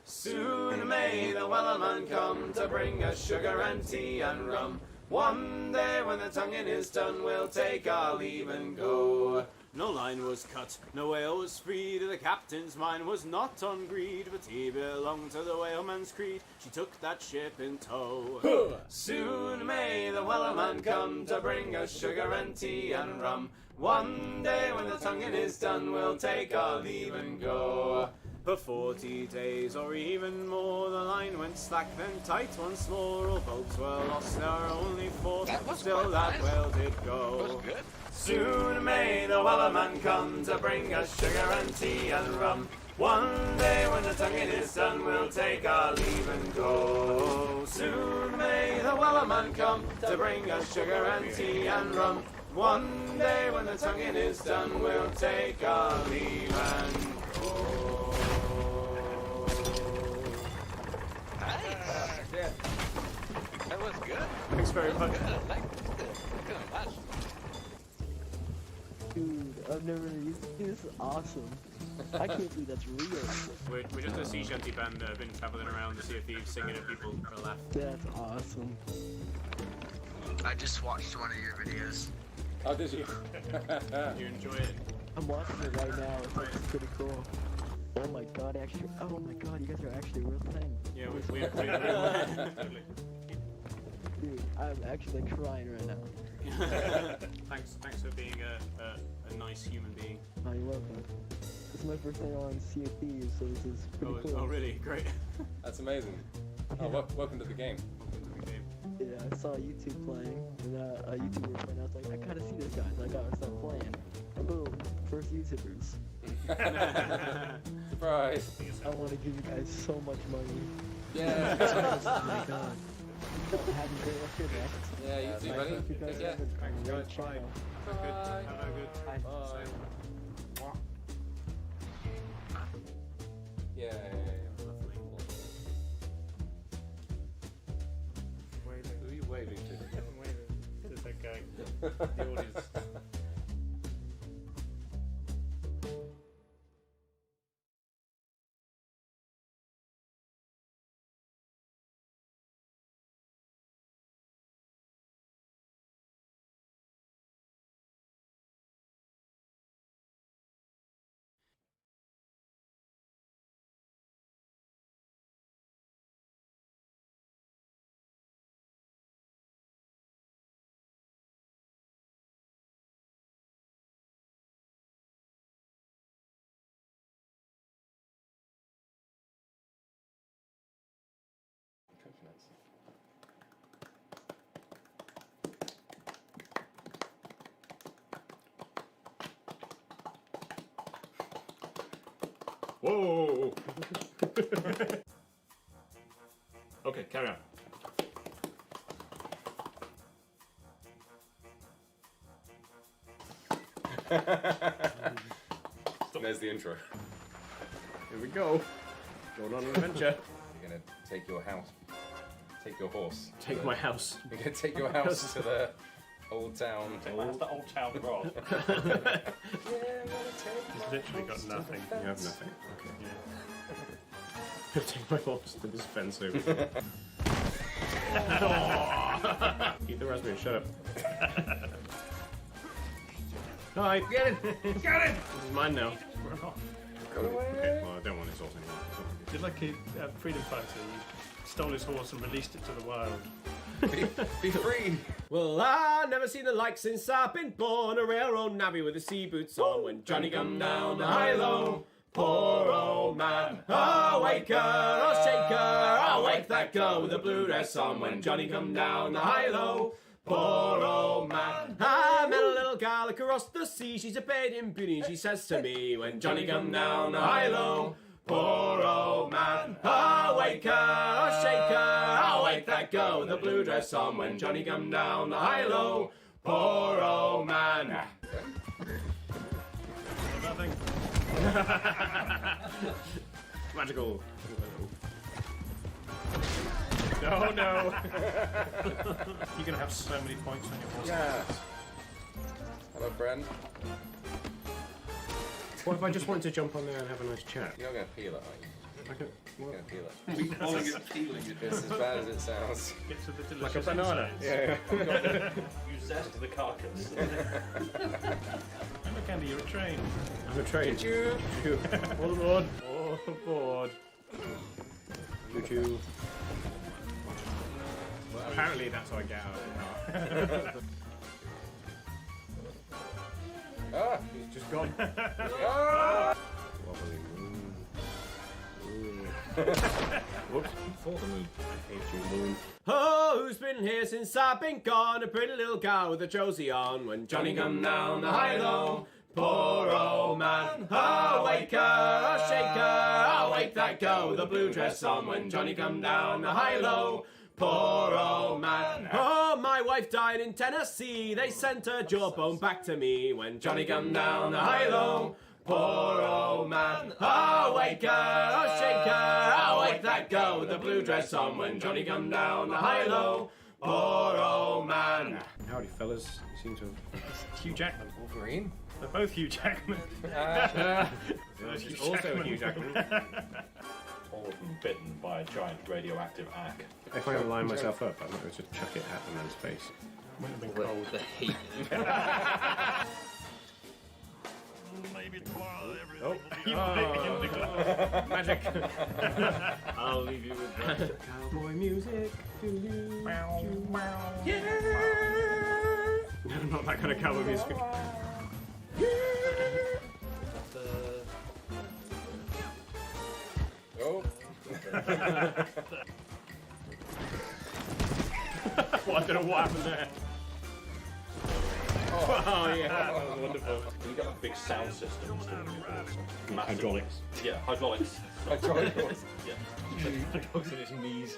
Soon may the Wellerman come to bring us sugar and tea and rum. One day when the tonguing is done, we'll take our leave and go. No line was cut, no whale was freed. The captain's mind was not on greed, but he belonged to the whaleman's creed. She took that ship in tow. Soon may the wellerman come to bring us sugar and tea and rum. One day when the tonguing is done, we'll take our leave and go. For 40 days or even more, the line went slack, then tight once more. All boats were lost, there were only 4, still that whale did go. Soon may the wellerman come to bring us sugar and tea and rum. One day when the tonguing is done, we'll take our leave and go. Soon may the wellerman come to bring us sugar and tea and rum. One day when the tonguing is done, we'll take our leave and go. Nice. Yeah. That was good. Thanks very much. Dude, I've never used it. This is awesome. I can't believe that's real. We're just a sea shanty band that have been travelling around the Sea of Thieves singing at people for a laugh. That's awesome. I just watched one of your videos. Oh, did you? You enjoy it? I'm watching it right now. It's pretty cool. Oh my god, actually. Oh my god, you guys are actually a real thing. Yeah, we're totally. Dude, I'm actually crying right now. Thanks for being a nice human being. Oh, you're welcome. This is my first time on Sea of Thieves, so this is pretty cool. Oh, really? Great. That's amazing. Oh, welcome to the game. Yeah, I saw YouTube playing, and a YouTuber playing. I was like, I gotta see this guy. So I gotta start playing. And boom, first YouTubers. Surprise! I want to give you guys so much money. Yeah. Oh my god. Have a great rest of your day. Yeah, you too, buddy. You guys Yeah. have a great channel. Bye. Have a good. Bye. Bye. Yeah. Lovely. Who are you waving to? There's that guy. The audience. Whoa! Okay, carry on. There's the intro. Here we go. Going on an adventure. You're gonna take your house. Take your horse. Take my house. You're gonna take your house to the old town. The old town grog. He's literally got nothing. You have nothing. Okay. Yeah. Take my horse to this fence over here. Eat the raspberry, shut up. Hi, get it! Get it! This is mine now. Okay, well, I don't want his horse anymore. Did like a freedom fighter, you stole his horse and released it to the wild. Be free! Well, I never seen the like since I've been born. A railroad navvy with the sea boots on. When Johnny come down the high-low, poor old man. Oh, wake her, oh, shake her, oh, wake that girl with the blue dress on. When Johnny come down the high-low, poor old man. I met a little gal across the sea. She's a paid in beauty. She says to me, when Johnny come down the high-low, poor old man. Oh, wake her, oh, shake her, oh, wake that girl with the blue dress on. When Johnny come down the high-low, poor old man. Nothing. Magical. Oh no! You're gonna have so many points on your horse. Yeah. Hello, friend. What if I just wanted to jump on there and have a nice chat? You're not gonna peel it, are you? You can peel it. We calling it peeling it. It's as bad as it sounds. Get to the delicious Like a banana. insides. Yeah. You zest the carcass. Look, Andy, you're a train. I'm a train. Choo choo. All aboard. All aboard. Choo choo. Well, apparently that's how I get out of the car. Ah, he's just gone. Ah! Wobbly moon. Whoops. For the moon. I hate you, moon. Oh, who's been here since I've been gone? A pretty little cow with a josie on. When Johnny come down the high-low, poor old man. Oh, wake her, oh, shake her, oh, wake that girl with a blue dress on. When Johnny come down the high-low, poor old man. Oh, my wife died in Tennessee. They sent her jawbone back to me. When Johnny come down the high-low, poor old man. Oh, wake her, oh, shake her, oh, wake that girl with the blue dress on. When Johnny come down the high-low, poor old man. Howdy, fellas. You seem to have... Hugh Jackman. Wolverine? They're both Hugh Jackman. He's also Hugh Jackman. All of them bitten by a giant radioactive ack. If I line myself up, I might just chuck it at the man's face. Wouldn't have been cold. The heat. Maybe tomorrow everything Oh. will be Magic. I'll leave you with that. Cowboy music. Yeah. No, not that kind of cowboy music. Oh. Well, I don't know what happened there. Oh yeah, that was wonderful. We got a big sound system. Hydraulics. Yeah, hydraulics. Hydraulics. Yeah. Hydraulics in his knees.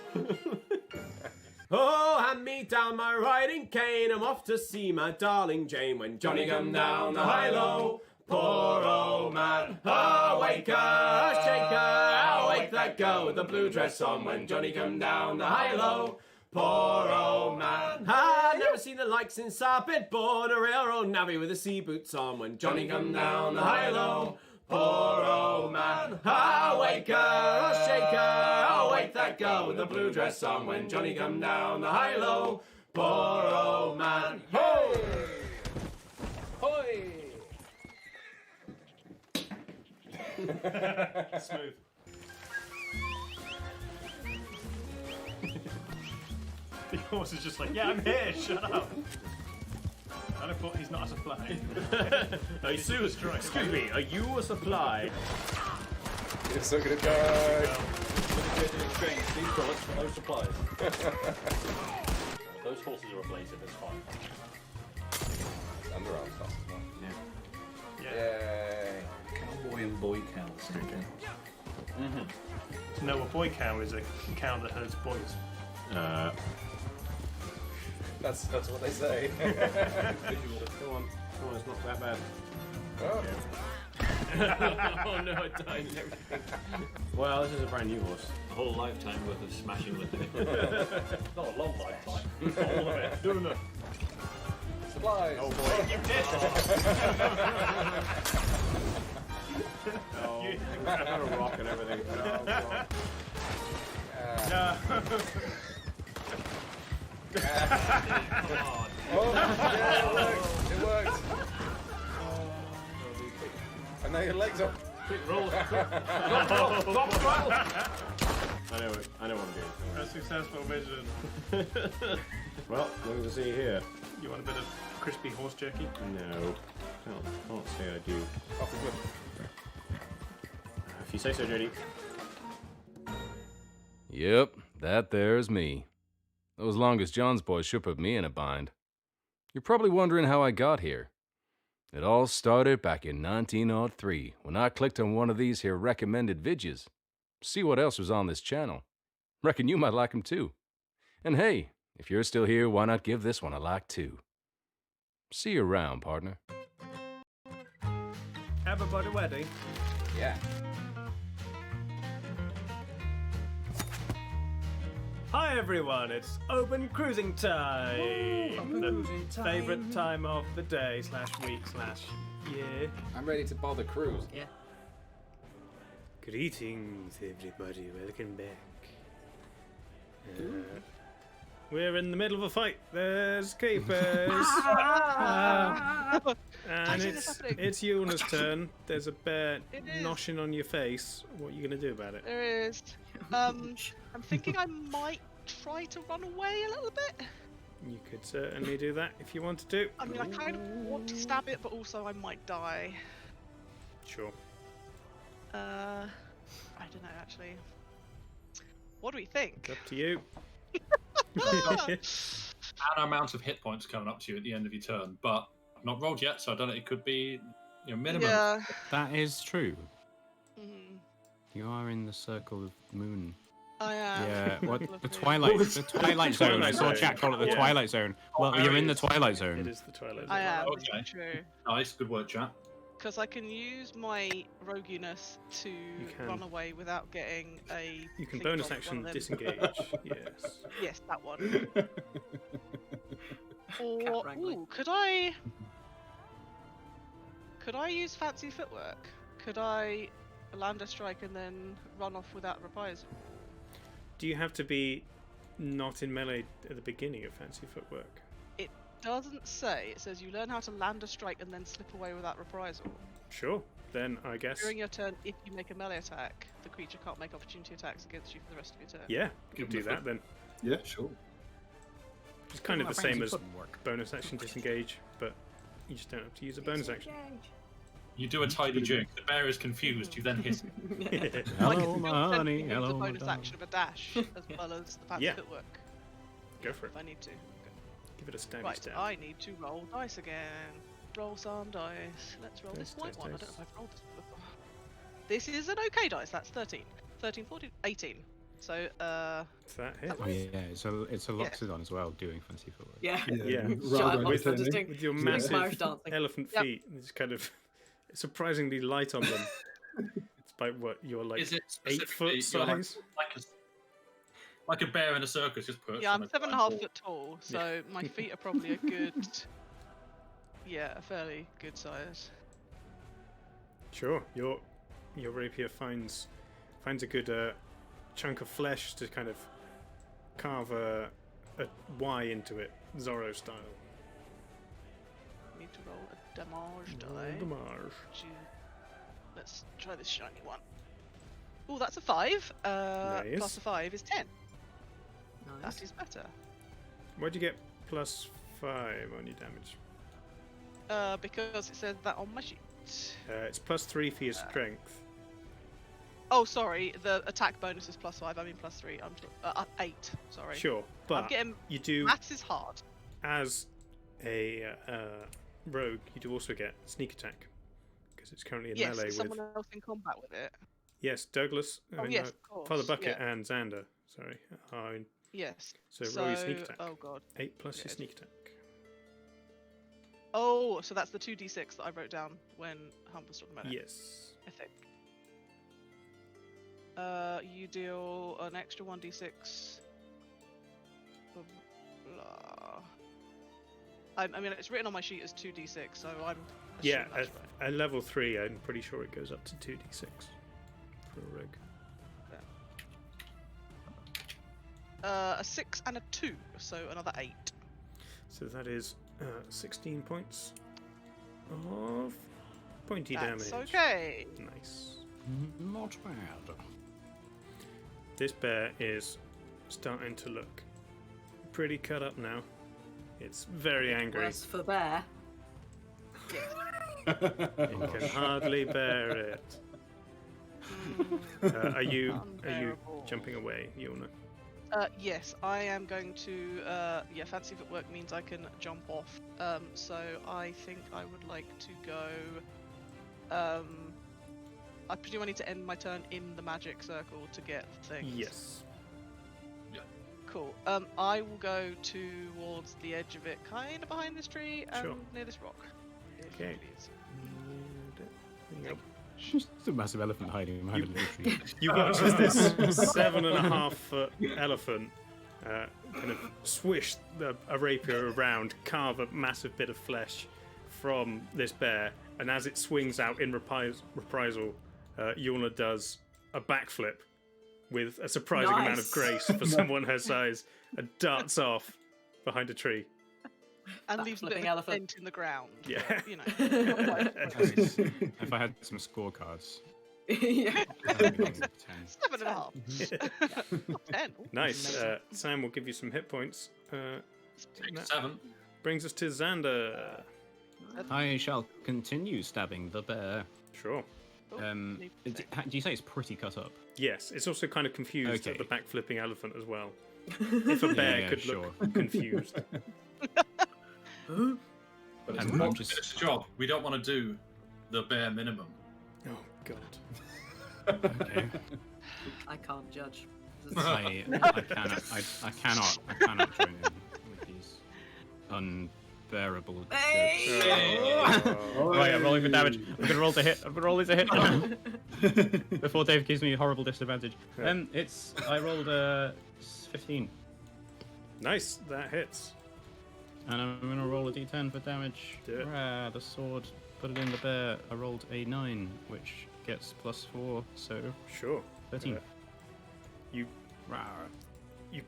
Oh, hand me down my riding cane. I'm off to see my darling Jane. When Johnny come down the high-low, poor old man. Oh, wake her, oh, shake her, oh, wake that girl with the blue dress on. When Johnny come down the high-low, poor old man. I've never seen the like since I've been born. A railroad navvy with the sea boots on. When Johnny come down the high-low, poor old man. Oh, wake her, oh, shake her, oh, wake that girl with the blue dress on. When Johnny come down the high-low, poor old man. Ho! Hoi! Smooth. The horse is just like, yeah, I'm here, shut up. And I thought he's not a supply. Hey, Sue, excuse me, are you a supply? You're so good at die. Exchange these products for those supplies. Those horses are replaceable, it's fine. Underarm stuff as well. Yeah. Yay. Cowboy and boy cows. No, a boy cow is a cow that herds boys. That's what they say. Come on, it's not that bad. Oh. Oh no, I died and everything. Well, this is a brand new horse. A whole lifetime worth of smashing with it. Not a long lifetime. All of it. No. Supplies. Oh boy. You did! Oh, I got a rock and everything. Oh, God. No. Oh, yeah, it worked. And now your legs are. Quick roll. Drop the roll. I know what I'm doing. A successful mission. Well, nothing to see here. You want a bit of crispy horse jerky? No. Can't say I do. Off we go. If you say so, JD. Yep, that there's me. Those longest John's boys should put me in a bind. You're probably wondering how I got here. It all started back in 1903 when I clicked on one of these here recommended vidges. See what else was on this channel. Reckon you might like 'em too. And hey, if you're still here, why not give this one a like too? See you around, partner. Everybody ready? Yeah. Hi everyone, it's open cruising time. The favourite time of the day /week/year. I'm ready to bother cruise. Yeah. Greetings, everybody. Welcome back. We're in the middle of a fight. There's creepers. And it's Yuna's turn. There's a bear noshing on your face. What are you going to do about it? There is. I'm thinking I might try to run away a little bit. You could certainly do that if you wanted to. I mean, I kind of want to stab it, but also I might die. Sure. I don't know, actually. What do we think? Up to you. An amount of hit points coming up to you at the end of your turn, but I've not rolled yet, so I don't know. It could be minimum. Yeah. That is true. Mm-hmm. You are in the circle of moon. I am. Yeah, what the Twilight Zone. I saw chat call it the Twilight Zone. Well, you're in the Twilight Zone. It is the Twilight Zone. I am. Okay. True. Nice, good work, chat. Because I can use my roguiness to run away without getting a. You can bonus action disengage. Yes. Yes, that one. Or could I use fancy footwork? Could I land a strike and then run off without reprisal? Do you have to be not in melee at the beginning of fancy footwork? It doesn't say. It says you learn how to land a strike and then slip away without reprisal. Sure. Then I guess. During your turn, if you make a melee attack, the creature can't make opportunity attacks against you for the rest of your turn. Yeah, you can do that then. Yeah, sure. It's kind of the same as bonus action disengage, but you just don't have to use a bonus action. You do a tidy jig. The bear is confused. You then hit him. Hello, honey. Hello, Hello, the bonus action of a dash as well as the fancy footwork. Go for it. If I need to. Okay. Give it a stabby Right, stab. I need to roll dice again. Roll some dice. Let's roll this white one. I don't know if I've rolled this before. This is an okay dice. That's 13. 13, 14, 18. So, that hit. Oh, yeah, it's a Loxodon as well, doing fancy footwork. Yeah. With your massive elephant feet, it's kind of surprisingly light on them. It's like what you're like Is it 8 foot size? Like a bear in a circus, just perched. yeah, I'm 7.5 foot tall, so my feet are probably a good, a fairly good size. Sure, your rapier finds a good chunk of flesh to kind of carve a Y into it, Zorro style. Need to roll a damage die. Let's try this shiny one. Oh, that's a 5. Nice. Plus a 5 is 10. Nice. That is better. Why'd you get plus 5 on your damage? Because it says that on my sheet. It's plus 3 for your strength. Oh, sorry. The attack bonus is plus 5. I mean plus 3. I'm 8. Sorry. Sure, but I'm getting, you do. Maths is hard. As a rogue, you do also get sneak attack because it's currently in melee with. Someone else in combat with it. Yes, Douglas. Of course. Father Bucket and Xander. Sorry. Are in. Yes. So roll your sneak attack. Oh god. 8 plus your sneak attack. Oh, so that's the 2d6 that I wrote down when Hump was talking about it. Yes. I think. You deal an extra 1d6. Blah. I mean, it's written on my sheet as 2d6, so I'm. Yeah, at level 3, I'm pretty sure it goes up to 2d6 for a rogue. A 6 and a 2, so another 8. So that is 16 points of pointy That's damage. Okay. Nice. Not bad. This bear is starting to look pretty cut up now. It's very angry. Worse for bear. It can hardly bear it. Are you jumping away, Yona? Yes, I am going to. Fancy footwork means I can jump off. So I think I would like to go. I presume I need to end my turn in the magic circle to get things. Yes. Yeah. Cool. I will go towards the edge of it, kind of behind this tree and near this rock. Okay. Yep. Just a massive elephant hiding behind a little tree. You watch as this 7.5 foot elephant kind of swish a rapier around, carve a massive bit of flesh from this bear, and as it swings out in reprisal, Yulna does a backflip with a surprising amount of grace for someone her size, and darts off behind a tree. And leaves a bit of a dent in the ground. Yeah. But, you know. If I had some scorecards. Yeah. 7.5. 10. Nice. Sam will give you some hit points. 7. Brings us to Xander. I shall continue stabbing the bear. Sure. Do you say it's pretty cut up? Yes, it's also kind of confused Okay. at the backflipping elephant as well. If a bear could look confused. But it's not just a job. We don't want to do the bare minimum. Oh God. Okay. I can't judge. I cannot join in with these unbearable jokes. Right, I'm rolling for damage. I'm gonna roll to hit. I'm gonna roll this a hit before Dave gives me a horrible disadvantage. I rolled 15. Nice, that hits. And I'm gonna roll a d10 for damage. Do it. The sword. Put it in the bear. I rolled a 9, which gets +4, so sure. 13. You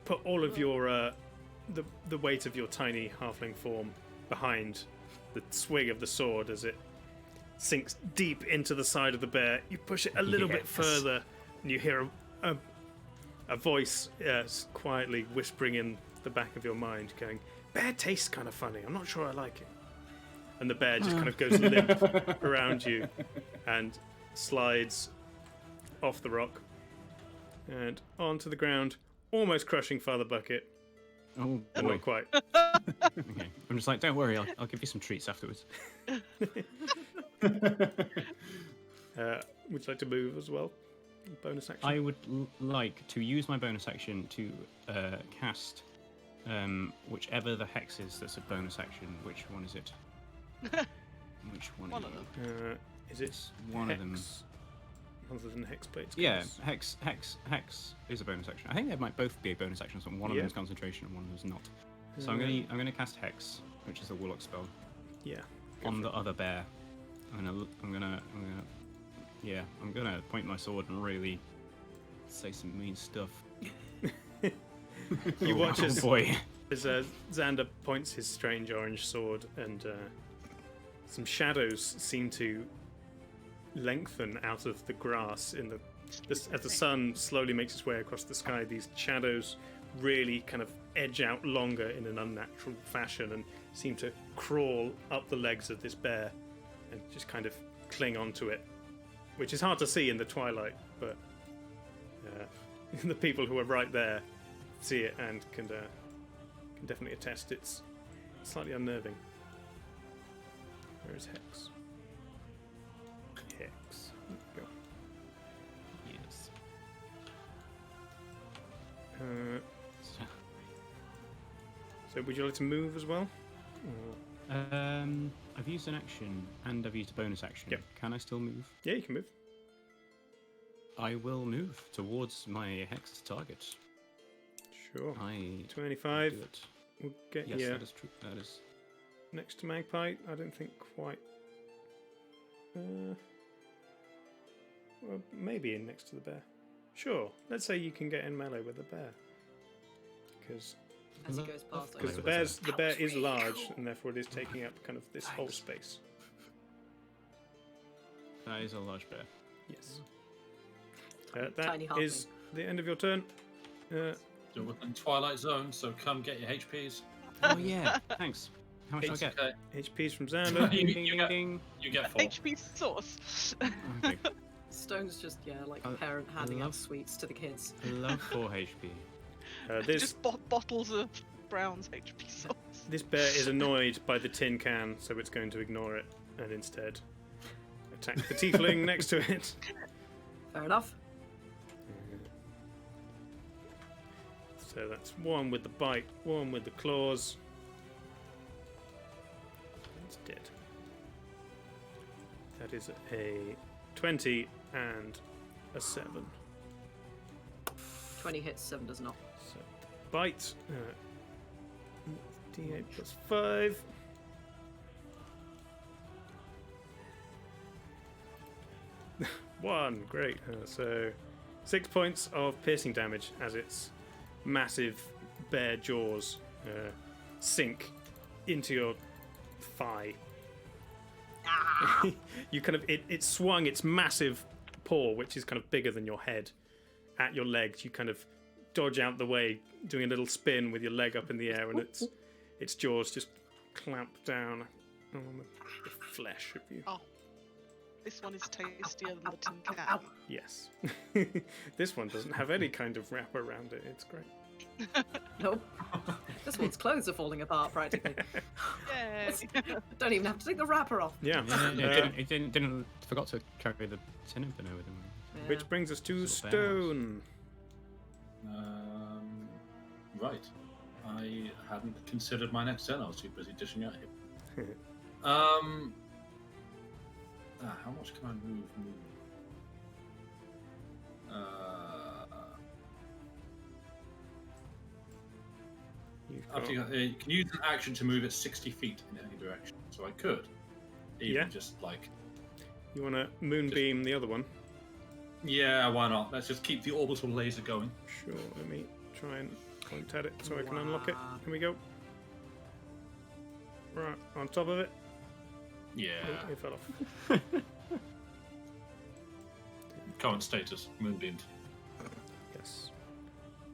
put all of your the weight of your tiny halfling form behind the swing of the sword as it sinks deep into the side of the bear. You push it a little bit further, and you hear a voice quietly whispering in the back of your mind, going, "Bear tastes kind of funny. I'm not sure I like it." And the bear just kind of goes limp around you and slides off the rock and onto the ground, almost crushing Father Bucket. Oh, but boy. not quite. Okay. I'm just like, don't worry, I'll give you some treats afterwards. Would you like to move as well? Bonus action? I would like to use my bonus action to cast whichever the hex is that's a bonus action. Which one is it? Which one? One of them. Is it one hex? of them? Other than hex plates? Yeah, hex is a bonus action. I think they might both be a bonus action. So one of them is concentration and one of them is not. So I'm gonna cast hex, which is the warlock spell. Yeah. On the other bear. I'm gonna point my sword and really say some mean stuff. You watch as boy. As Xander points his strange orange sword, and some shadows seem to lengthen out of the grass as the sun slowly makes its way across the sky. These shadows really kind of edge out longer in an unnatural fashion and seem to crawl up the legs of this bear and just kind of cling onto it, which is hard to see in the twilight, but the people who are right there see it and can definitely attest it's slightly unnerving. Where is Hex? Hex. Go. Yes. So would you like to move as well? I've used an action and I've used a bonus action. Yep. Can I still move? Yeah, you can move. I will move towards my hex target. Sure. 25. Do it. We'll get yes, you that is true. That is next to Magpie. I don't think quite. Well, maybe in next to the bear. Sure. Let's say you can get in melee with the bear, because As he goes past, the bear is large and therefore it is taking up kind of this whole space. That is a large bear. Yes. Tiny That is the end of your turn. We're in Twilight Zone, so come get your HPs. Oh yeah, thanks. How much do I get? Okay. HPs from Xander. You get 4. HP source. Okay. Stone's just like a parent handing out sweets to the kids. I love 4 HP. Just bottles of Brown's HP source. This bear is annoyed by the tin can, so it's going to ignore it and instead attack the tiefling next to it. Fair enough. So that's 1 with the bite, 1 with the claws. It's dead. That is a 20 and a 7. 20 hits, 7 does not. So bite. D8 plus 5. One, great. So 6 points of piercing damage as its massive bare jaws sink into your thigh. You kind of it swung its massive paw, which is kind of bigger than your head, at your legs. You kind of dodge out the way, doing a little spin with your leg up in the air, and its jaws just clamp down on the flesh of you. Oh, this one is tastier than the tin can. Yes. This one doesn't have any kind of wrap around it. It's great. Nope. This one's clothes are falling apart practically. Yay! Don't even have to take the wrapper off. Yeah. He didn't forgot to carry the tin opener with him. Yeah. Which brings us to Stone. Right. I hadn't considered my next turn. I was too busy dishing out here. How much can I move? You can use an action to move it 60 feet in any direction. So I could even just like... You want to moonbeam the other one? Yeah, why not? Let's just keep the orbital laser going. Sure, let me try and point at it so I can unlock it. Here we go. Right, on top of it. Yeah. Oh, it fell off. Current status, moonbeamed. Yes.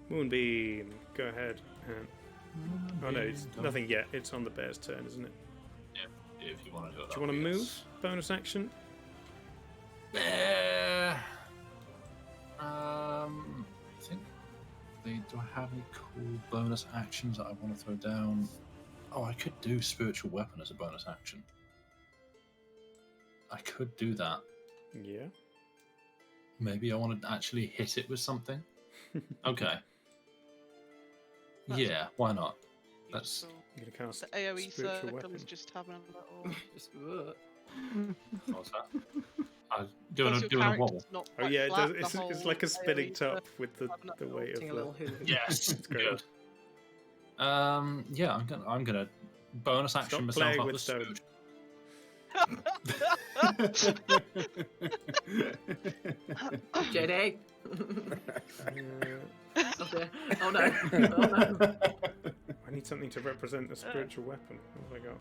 Moonbeam, go ahead. Oh no, it's nothing yet. It's on the bear's turn, isn't it? Yeah, if you want to do it. Do you want to move? Bonus action? I think do I have any cool bonus actions that I want to throw down? Oh, I could do spiritual weapon as a bonus action. I could do that. Yeah. Maybe I want to actually hit it with something. Okay. Yeah, why not? That's I'm gonna cast the AoE circle weapon. is just having a little. What's that? I'm doing a wobble. Oh yeah, it's like a spinning top with the weight of the. Yes, it's good. Yeah, I'm gonna bonus action Stop myself playing up with the stone. stone. JD. Oh no. Oh no. I need something to represent the spiritual weapon. What have I got?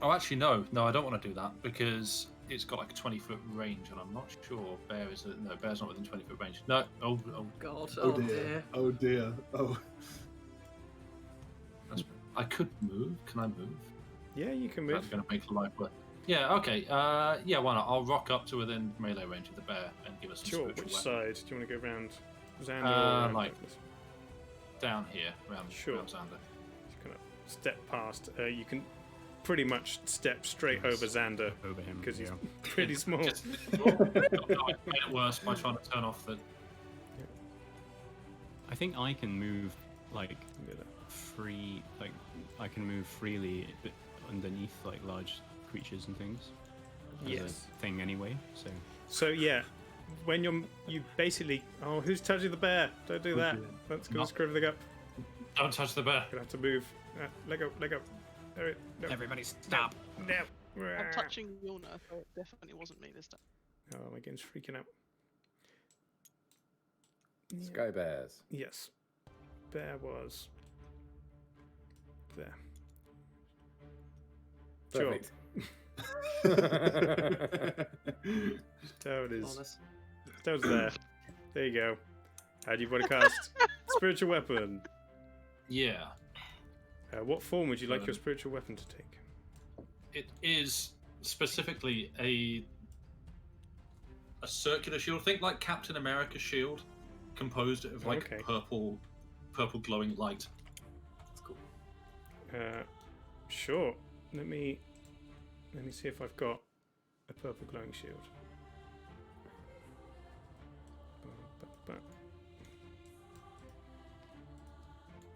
Oh, actually, no, I don't want to do that because it's got like a 20-foot range, and I'm not sure bear is. No, bear's not within 20-foot range. No. Oh God. Oh dear. Oh dear. Oh. I could move. Can I move? Yeah, you can move. That's going to make life worth. Yeah. Okay. Yeah. Why not? I'll rock up to within melee range of the bear and give us some Sure. spiritual Which weapon. side? Do you want to go round Xander or round like Douglas? Down here, round Sure. Xander. Just kind of step past. You can pretty much step straight over Xander over him because he's pretty small. I made it worse by trying to turn off the. I think I can move like free, like I can move freely but underneath like large creatures and things. As Yes. a thing anyway. So yeah, when you basically who's touching the bear? Don't do that. That's gonna screw everything up. Don't touch the bear. Gonna have to move. Let go. No. Everybody stop. No. I'm touching Yulna, so it definitely wasn't me this time. Oh, my game's freaking out. Sky bears. Yes. Bear was there. Perfect. Toad is. Toad's there. There you go. How do you want to cast spiritual weapon? Yeah. What form would you like your spiritual weapon to take? It is specifically a circular shield. Think like Captain America's shield, composed of like purple glowing light. That's cool. Sure. Let me see if I've got a purple glowing shield.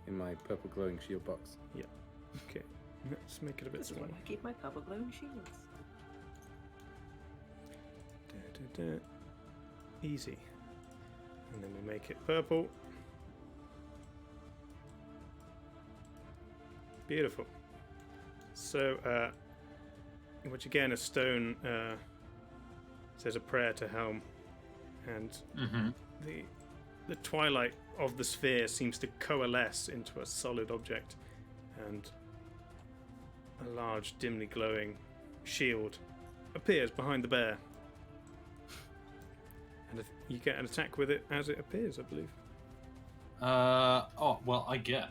In my purple glowing shield box. Yeah. Okay. Let's make it a bit This is where smaller. I keep my purple glowing shields. Easy. And then we make it purple. Beautiful. So, which again, a stone says a prayer to Helm, and the twilight of the sphere seems to coalesce into a solid object, and a large, dimly glowing shield appears behind the bear. And you get an attack with it as it appears, I believe. I get.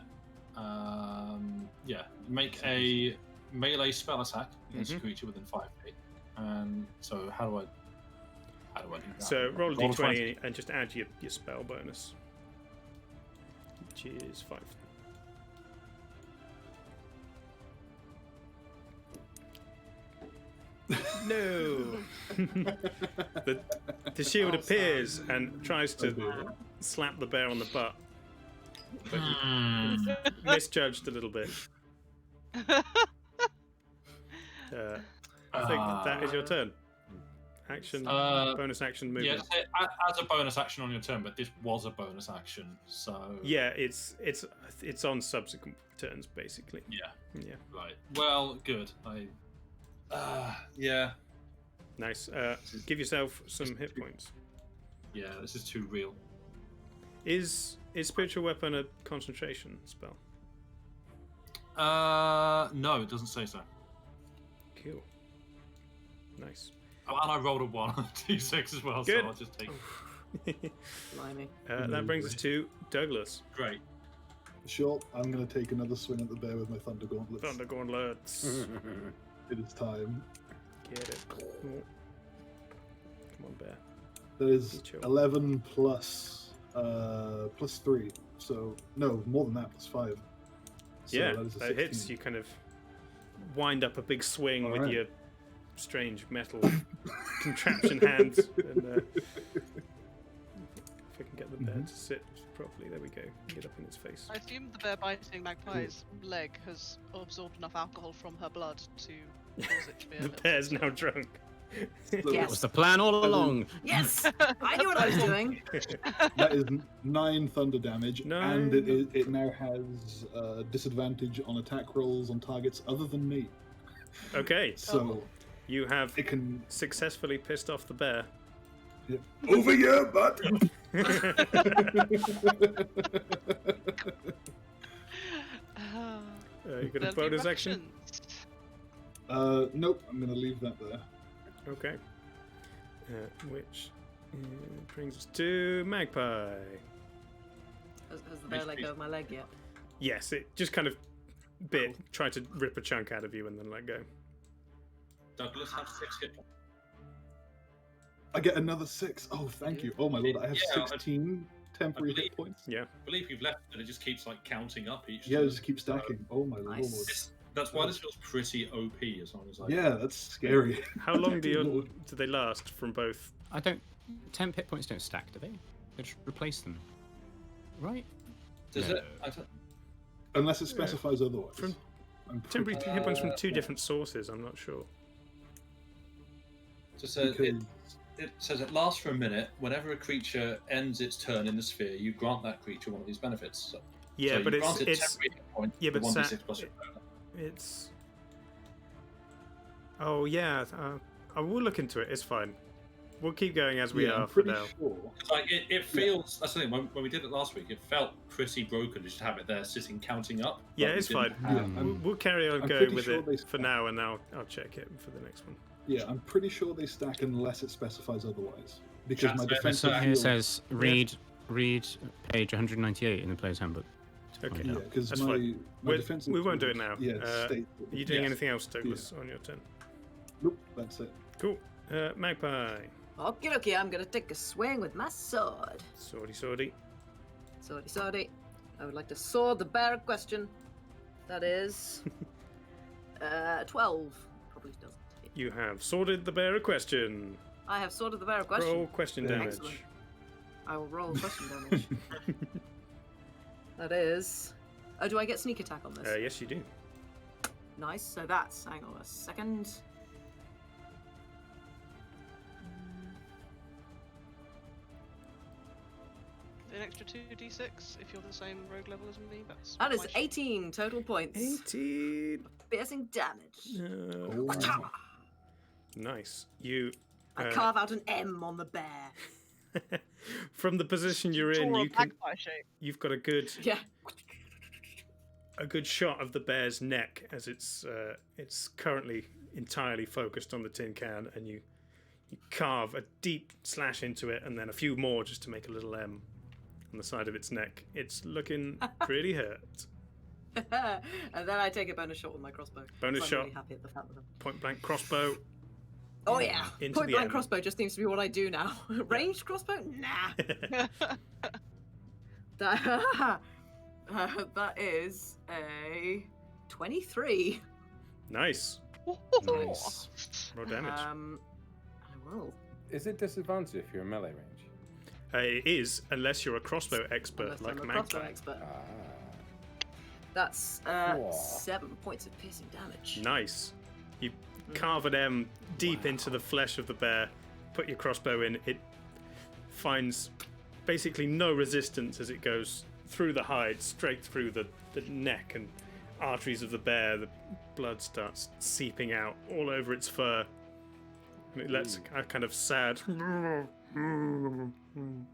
Make a melee spell attack against a creature within 5 feet. And so how do I do that? So roll a d20 and just add your spell bonus, which is 5. No. The shield appears and tries to slap the bear on the butt, but you misjudged a little bit. I think that is your turn. Action, bonus action movement. Yeah, as a bonus action on your turn, but this was a bonus action, so yeah, it's on subsequent turns basically. Yeah. Right. Well, good. Yeah. Nice. Give yourself some hit points. Yeah, this is too real. Is spiritual weapon a concentration spell? No, it doesn't say so. Cool. Nice. Oh, and I rolled a 1 on d6 as well, Good. so I'll just take it. Blimey. That brings us to Douglas. Great. Sure, I'm going to take another swing at the bear with my Thunder Gauntlets. Thunder Gauntlets. It is time. Get it. Come on, bear. That is 11 plus 3. So, no, more than that, plus 5. So Yeah, that is a that hits. 16. You kind of wind up a big swing with your strange metal contraption hands. And, if I can get the bear to sit properly, there we go. Get up in its face. I assume the bear biting magpie's leg has absorbed enough alcohol from her blood to cause it to be a The little bear's bit now drunk. That was the plan all along. Yes, I knew what I was doing. That is 9 thunder damage, and it now has disadvantage on attack rolls on targets other than me. Okay, So you have it can successfully pissed off the bear. over your butt. You got a bonus action? Nope, I'm going to leave that there. Okay. Which brings us to Magpie. Has the bear let go of my leg yet? Yes, it just kind of tried to rip a chunk out of you and then let go. Douglas has 6 hit points. I get another 6. Oh, thank you. Oh my lord, I have 16 temporary hit points. Yeah. I believe you've left and it just keeps like counting up each Yeah, turn. it just keeps stacking. Oh my lord. That's why this feels pretty OP as long as I Yeah, that's scary. How long do they last from both? I don't. 10 hit points don't stack, do they? They just replace them, right? Does No. it? I don't... Unless it specifies otherwise. From I'm temporary pretty- hit points from 2 different sources. I'm not sure. Just it says it lasts for a minute. Whenever a creature ends its turn in the sphere, you grant that creature one of these benefits. So Yeah, you but grant it it's 10 hit points, yeah, but 1d6 plus your bonus. it's. Oh yeah, I will look into it. It's fine. We'll keep going as we are for now. Sure. Like it feels. That's the thing. When we did it last week, it felt pretty broken just to have it there sitting counting up. Yeah, Like, we it's didn't fine. have- We'll carry on I'm going pretty with sure it they for now, and I'll check it for the next one. Yeah, I'm pretty sure they stack unless it specifies otherwise. Because my So defensive here shield... says read page 198 in the player's handbook. Okay, Yeah, because that's my fine. defensive We won't do it shield- now. Yeah, states Are you doing anything else, Douglas, on your turn? Nope, that's it. Cool. Magpie. Okie dokie, I'm gonna take a swing with my sword. Swordy, swordy. Swordy, swordy. I would like to sword the bear a question. That is 12. Probably doesn't hit. You have sworded the bear a question. I have sworded the bear a question. Roll question damage. Excellent. I will roll question damage. That is. Oh, do I get sneak attack on this? Yes, you do. Nice. So that's. Hang on a second. An extra 2d6 if you're the same rogue level as me. That is 18 total points. 18 piercing damage. Nice. You. I carve out an M on the bear. From the position you're in, you've got a good shot of the bear's neck as it's currently entirely focused on the tin can, and you carve a deep slash into it, and then a few more just to make a little M on the side of its neck. It's looking pretty hurt. And then I take a bonus shot with my crossbow. Bonus shot. I'm really happy at the fact that point blank crossbow. Oh yeah, Into point blank crossbow just seems to be what I do now. Ranged crossbow? Nah. That is a 23. Nice. Nice. Roll damage. I will. Is it disadvantage if you're in melee range? It is, unless you're a crossbow expert like Magpie. That's 7 points of piercing damage. Nice. You carve an M deep into the flesh of the bear, put your crossbow in, it finds basically no resistance as it goes through the hide, straight through the neck and arteries of the bear. The blood starts seeping out all over its fur. And it lets a kind of sad,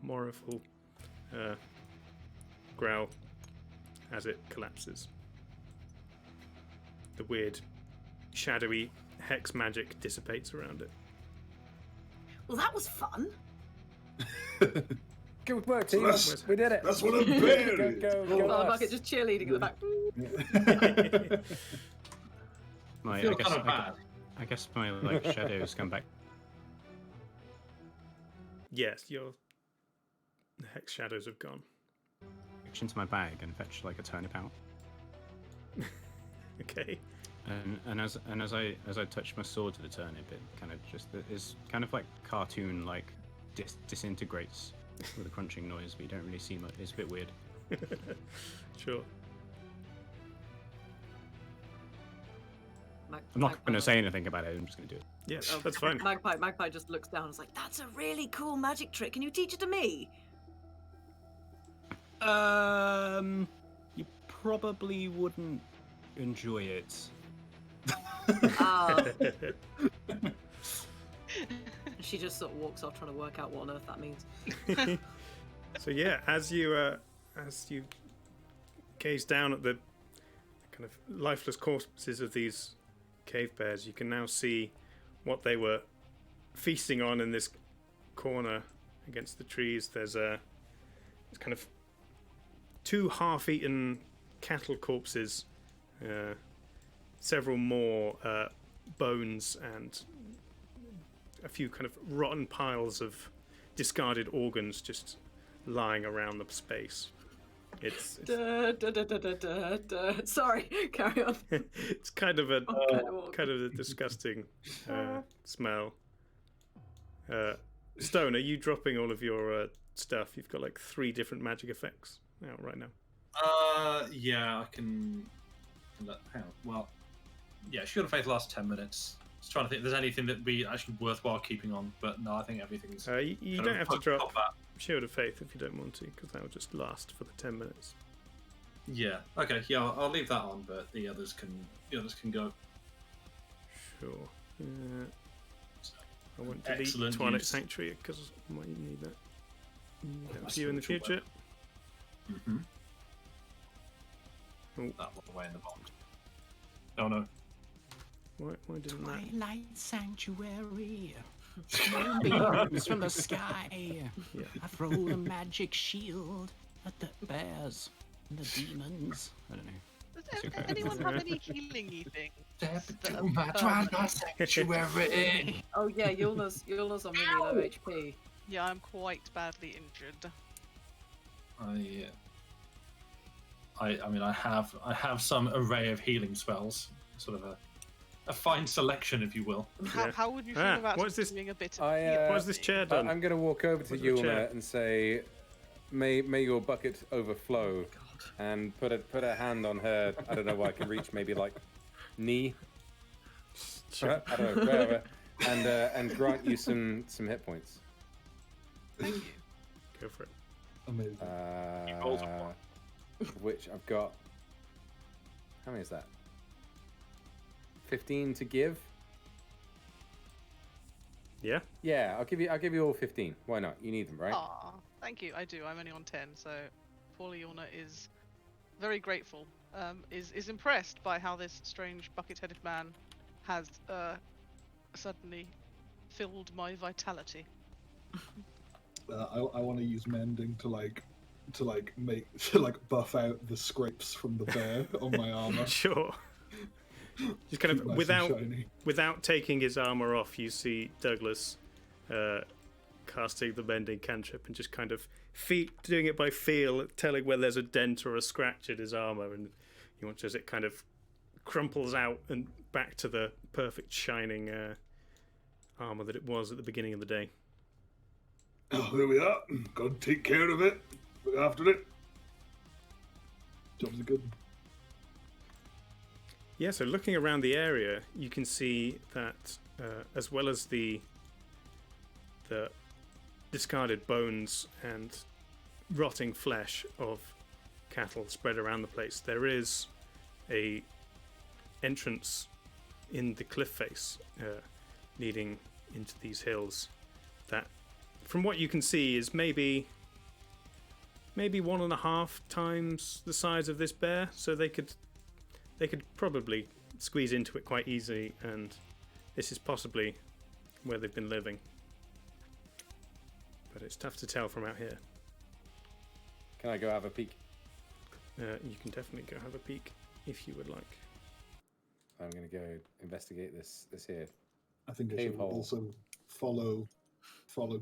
mournful growl as it collapses. The weird, shadowy hex magic dissipates around it. Well, that was fun. Good work, team. We did it. That's what a bear is. Go, Bucket just cheerleading at the back. I guess my shadows come back. Yes, your hex shadows have gone. Reach into my bag and fetch a turnip out. Okay. And as I touch my sword to the turnip, it kind of just is kind of like cartoon disintegrates with a crunching noise, but you don't really see much. It's a bit weird. Sure. I'm not going to say anything about it. I'm just going to do it. Yes, that's fine. Magpie just looks down and is like, "That's a really cool magic trick. Can you teach it to me?" You probably wouldn't enjoy it. She just sort of walks off trying to work out what on earth that means. So yeah, as you gaze down at the kind of lifeless corpses of these cave bears, you can now see what they were feasting on in this corner against the trees. There's kind of 2 half-eaten cattle corpses, several more bones, and a few kind of rotten piles of discarded organs just lying around the space. It's Sorry, carry on. It's kind of a disgusting smell. Stone, are you dropping all of your stuff? You've got 3 different magic effects out right now. Yeah, I can. Hang on. Well, yeah, Shield of Faith lasts 10 minutes. Just trying to think if there's anything that would be actually worthwhile keeping on, but no, I think everything's. You don't have to drop Shield of Faith if you don't want to, because that will just last for the 10 minutes. Yeah. Okay. Yeah, I'll leave that on, but the others can go. Sure. I won't delete Twilight Sanctuary because I might need that. For you in the future. Mm-hmm. Oh. That one away in the box. Oh no. Why didn't that? Twilight Sanctuary. Moonbeams from the sky. Yeah. I throw the magic shield at the bears and the demons. I don't know. Does anyone have any healing-y things? Step to my Twilight Sanctuary. Oh yeah, Yulna's on really low HP. Yeah, I'm quite badly injured. I mean, I have some array of healing spells, sort of a fine selection, if you will. How would you feel about doing a bit of healing? What's this chair done? I'm going to walk over to Yulna and say, may your bucket overflow, and put a hand on her. I don't know where I can reach, maybe knee. Sure. I don't know, wherever, and grant you some hit points. Thank you. Go for it. Amazing. Which I've got. How many is that? 15 to give. Yeah. Yeah, I'll give you all 15. Why not? You need them, right? Aw, thank you. I do. I'm only on 10, so poor Leona is very grateful. Is impressed by how this strange bucket-headed man has suddenly filled my vitality. I want to use mending to buff out the scrapes from the bear on my armor. Sure. Just kind of without taking his armor off, you see Douglas casting the mending cantrip and just kind of doing it by feel, telling where there's a dent or a scratch in his armor, and you watch as it kind of crumples out and back to the perfect shining armor that it was at the beginning of the day. Oh, there we are. Go take care of it. Look after it. Jobs are good. Yeah, so looking around the area, you can see that as well as the discarded bones and rotting flesh of cattle spread around the place, there is a entrance in the cliff face leading into these hills that, from what you can see, is maybe 1.5 times the size of this bear, so they could probably squeeze into it quite easily, and this is possibly where they've been living. But it's tough to tell from out here. Can I go have a peek? You can definitely go have a peek if you would like. I'm going to go investigate this here. I think I should also follow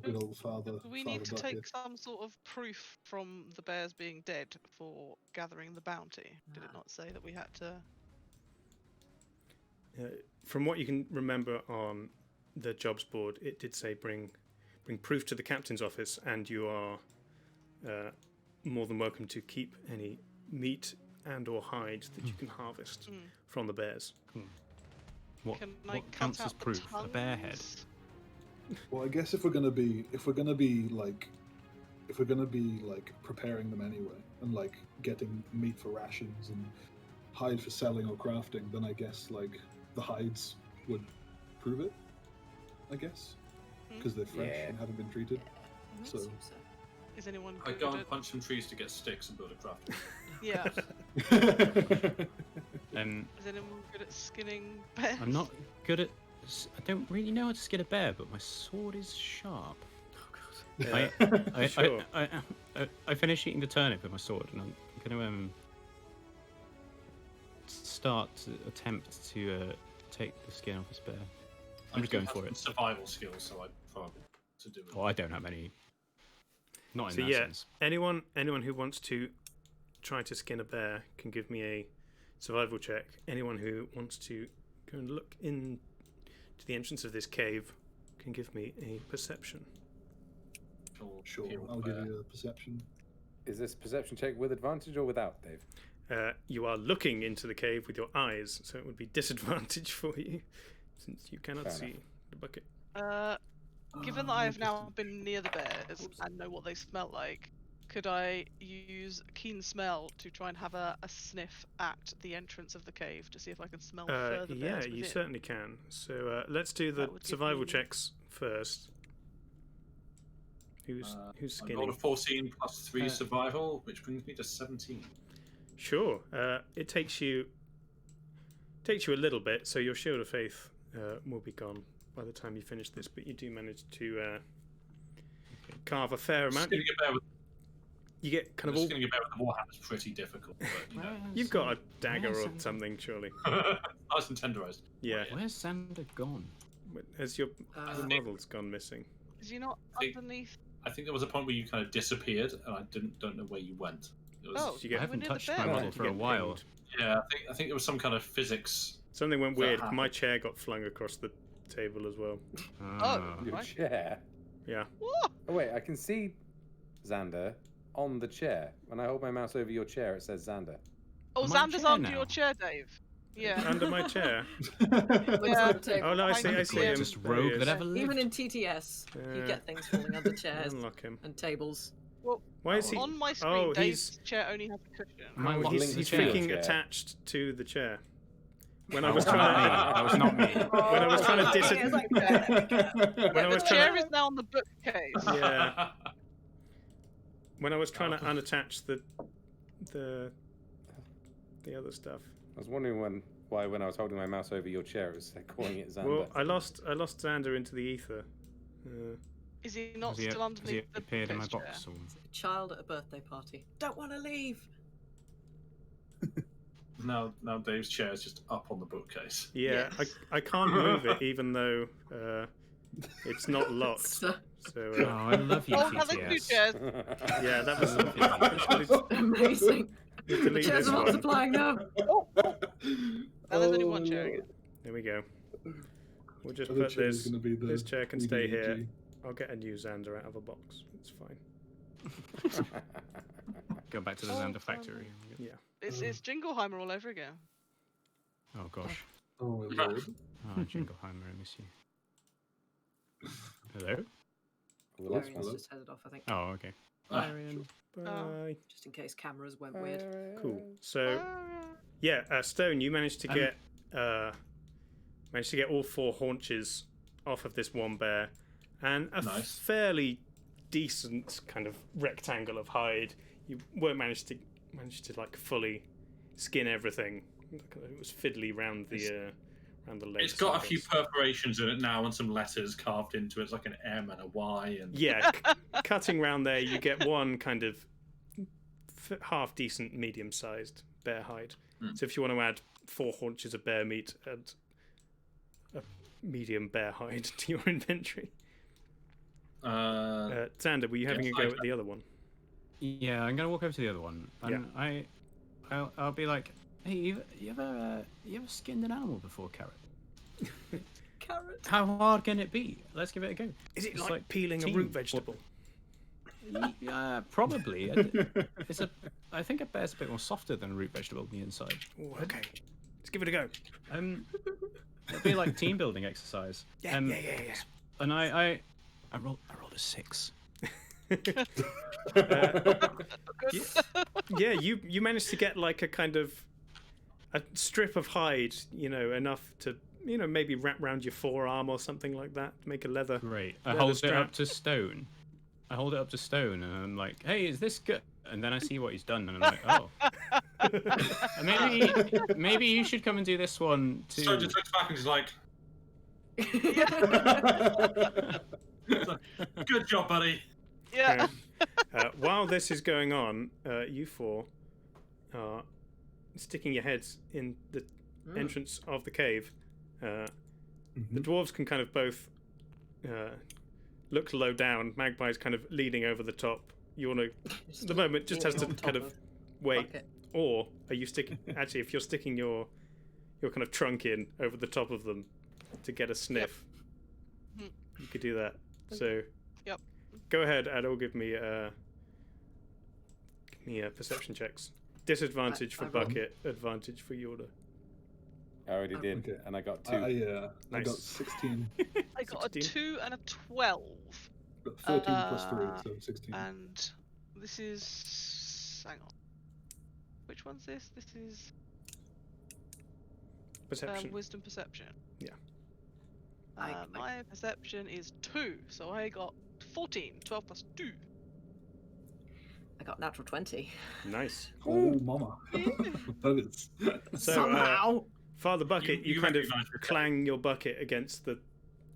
good old father. We need to take some sort of proof from the bears being dead for gathering the bounty. Did it not say that we had to? From what you can remember on the jobs board, it did say bring proof to the captain's office, and you are more than welcome to keep any meat and or hide that you can harvest from the bears. What counts as proof? A bear head? Well, I guess if we're gonna be preparing them anyway, and like getting meat for rations and hide for selling or crafting, then I guess like the hides would prove it. I guess because they're fresh and haven't been treated. So. Is anyone? I go and punch some trees to get sticks and build a crafting. Yeah. Is anyone good at skinning bears? I'm not good at. I don't really know how to skin a bear, but my sword is sharp. Oh God. I finished eating the turnip with my sword, and I'm going to attempt to take the skin off this bear. I'm just going for it. Survival skills, so I'd probably to do it. Well, I don't have any. Not in so that yeah, sense. anyone who wants to try to skin a bear can give me a survival check. Anyone who wants to go and look in to the entrance of this cave can give me a perception. Sure, I'll give you a perception. Is this perception check with advantage or without, Dave? You are looking into the cave with your eyes, so it would be disadvantage for you since you cannot see the bucket. Given that I have now been near the bears and know what they smell like, could I use keen smell to try and have a sniff at the entrance of the cave to see if I can smell further bears Yeah, within? you certainly can. So let's do the survival checks first. Who's skinning? I rolled a 14 plus 3 survival, which brings me to 17. Sure. It takes you a little bit, so your shield of faith will be gone by the time you finish this, but you do manage to carve a fair amount. You get kind of all. Skinning a bear with a warhammer is pretty difficult, but you know. You've got a dagger or something, surely. Nice and tenderized. Yeah. Where's Sander gone? Has your model's gone missing? Is he not underneath? I think there was a point where you kind of disappeared, and I don't know where you went. I haven't touched my model for a while. Yeah, I think there was some kind of physics. Something went weird. My chair got flung across the table as well. Your chair? Yeah. Oh wait, I can see Xander on the chair. When I hold my mouse over your chair, it says Xander. Oh, Xander's under your chair, Dave. Yeah. Under my chair. Oh no, I see him. Just rogue that ever lived. Even in TTS, you get things falling under chairs and tables. Well, why is he? On my screen, Dave's chair only has a cushion. He's freaking attached to the chair. When I was trying to... That was not me. When I was trying to when I was The chair is now on the bookcase. Yeah. When I was trying to unattach the other stuff. I was wondering why when I was holding my mouse over your chair, it was calling it Xander. Well, I lost Xander into the ether. Is he not still underneath the appeared in my chair? box? Or... A child at a birthday party. Don't want to leave. Now Dave's chair is just up on the bookcase. Yeah, I can't move it even though it's not locked. So, oh, I love you, TTS. Yeah, that was amazing. The chairs are one. multiplying now. There's only one chair again. There we go. We'll just put this chair can stay here. I'll get a new Xander out of a box. It's fine. Go back to the Xander factory. Yeah. It's Jingleheimer all over again. Oh gosh. Oh my lord. Oh, Jingleheimer, I miss you. Hello? Arian's just headed off, I think. Oh, okay. Arian. Bye. Just in case cameras went weird. Cool. So, yeah, Stone, you managed to get all 4 haunches off of this one bear, and a fairly decent kind of rectangle of hide. You won't manage to like fully skin everything. It was fiddly round the legs. It's got a few perforations in it now and some letters carved into it. It's like an M and a Y. And yeah, cutting round there, you get one kind of half decent, medium-sized bear hide. So if you want to add 4 haunches of bear meat and a medium bear hide to your inventory. Xander, were you having a go at the other one? Yeah, I'm gonna walk over to the other one, and I'll be like, "Hey, you ever skinned an animal before, Carrot? Carrot? How hard can it be? Let's give it a go." Is it like peeling a root vegetable? Yeah, probably. I think a bear's a bit more softer than a root vegetable on the inside. Ooh, okay, let's give it a go. It'd be like team building exercise. Yeah. And I rolled a 6. Yeah, you managed to get like a kind of a strip of hide, enough to maybe wrap around your forearm or something like that to make a leather. Great. I hold it up to Stone. And I'm like, "Hey, is this good?" And then I see what he's done, and I'm like, "Oh, maybe you should come and do this one too." Stone just looks back and he's like, "Good job, buddy." Yeah. While this is going on, you 4 are sticking your heads in the entrance of the cave. The dwarves can kind of both look low down. Magpie's kind of leaning over the top. You want to, the moment, just has to kind of wait. Or are you sticking? Actually, if you're sticking your kind of trunk in over the top of them to get a sniff, you could do that. So. Yep. Go ahead, Adol. Give me perception checks. Disadvantage for Bucket, advantage for Yorda. I already did, and I got 2. I got 16. I got 16. A 2 and a 12. 13 plus 3, so 16. And this is... hang on. Which one's this? This is... Perception. Wisdom perception. Yeah. My perception is 2, so I got 14. 12 plus 2. I got natural 20. Nice. Oh, mama. That is. Somehow. Father Bucket, you kind of clang your bucket against the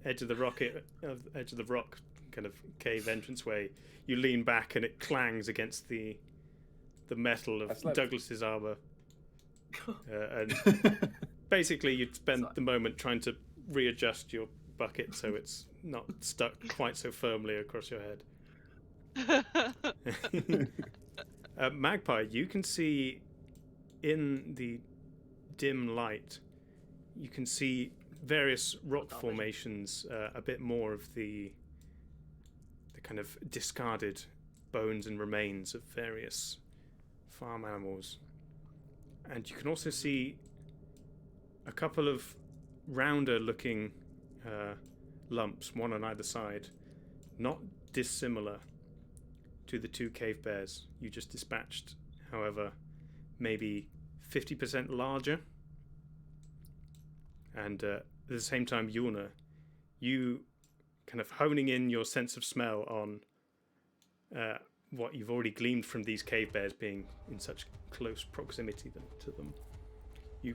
edge of the rock kind of cave entranceway. You lean back and it clangs against the metal of Douglas's armor. And basically you'd spend the moment trying to readjust your bucket so it's not stuck quite so firmly across your head. Magpie, you can see in the dim light, you can see various rock formations, a bit more of the kind of discarded bones and remains of various farm animals. And you can also see a couple of rounder looking lumps, one on either side, not dissimilar to the 2 cave bears you just dispatched, however, maybe 50% larger. And at the same time, Yulna, you kind of honing in your sense of smell on what you've already gleaned from these cave bears being in such close proximity to them. You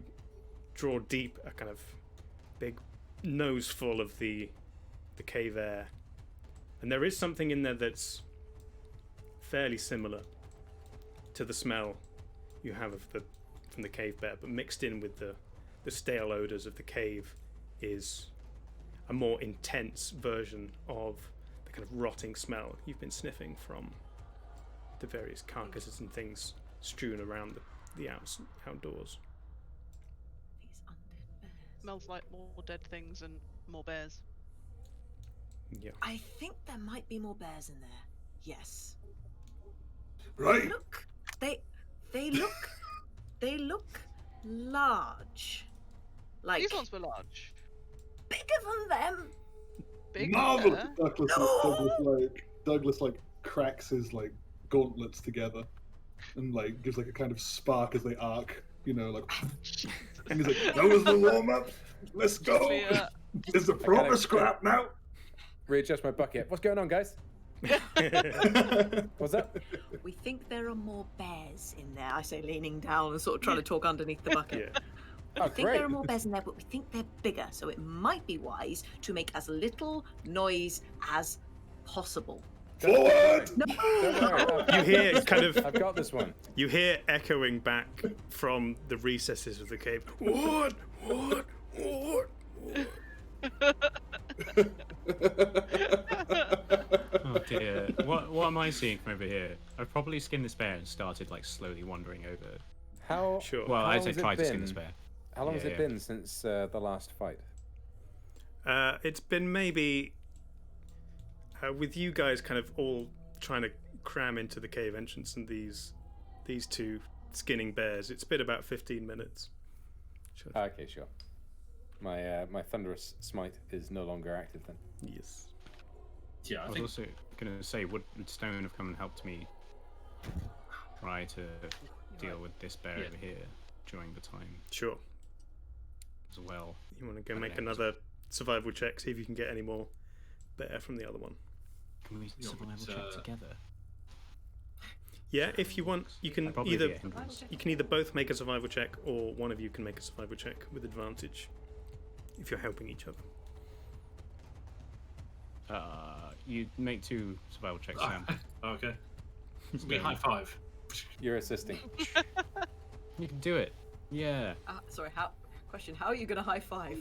draw deep, a kind of big nose full of the cave air, and there is something in there that's fairly similar to the smell you have from the cave bear, but mixed in with the stale odors of the cave is a more intense version of the kind of rotting smell you've been sniffing from the various carcasses and things strewn around the outdoors. These undead bears. Smells like more dead things and more bears. Yeah. I think there might be more bears in there. Yes. Right. Look, they look large. Like These ones were large. bigger than them. Bigger. Marvelous. No! Douglas cracks his gauntlets together and gives a kind of spark as they arc. And he's like, "That was the warm up. Let's go. It's the proper scrap now." Readjust my bucket. What's going on, guys? What's up? We think there are more bears in there. I say, leaning down and sort of trying to talk underneath the bucket. Yeah. Oh, I think great. there are more bears in there, but we think they're bigger, so it might be wise to make as little noise as possible. Forward! No! Don't worry. You hear kind of. I've got this one. You hear echoing back from the recesses of the cave. What? Oh dear. What am I seeing from over here? I've probably skinned this bear and started slowly wandering over. How? Sure. Well, how I long say has it try to skin been? this bear. How long has Yeah, it yeah. been since the last fight? It's been maybe with you guys kind of all trying to cram into the cave entrance and these two skinning bears. It's been about 15 minutes. Sure. Okay, sure. My thunderous smite is no longer active then. Yes. Yeah, I was also going to say, would Stone have come and helped me try to deal with this bear over here during the time Sure. as well? You want to go Okay. make another survival check, see if you can get any more bear from the other one. Can we survival check together? Yeah, if you want, you can I'd probably either be a hindrance. both make a survival check, or one of you can make a survival check with advantage if you're helping each other. You make 2 survival checks, Sam. Okay. We high five. You're assisting. You can do it. Yeah. Sorry, question, how are you going to high five?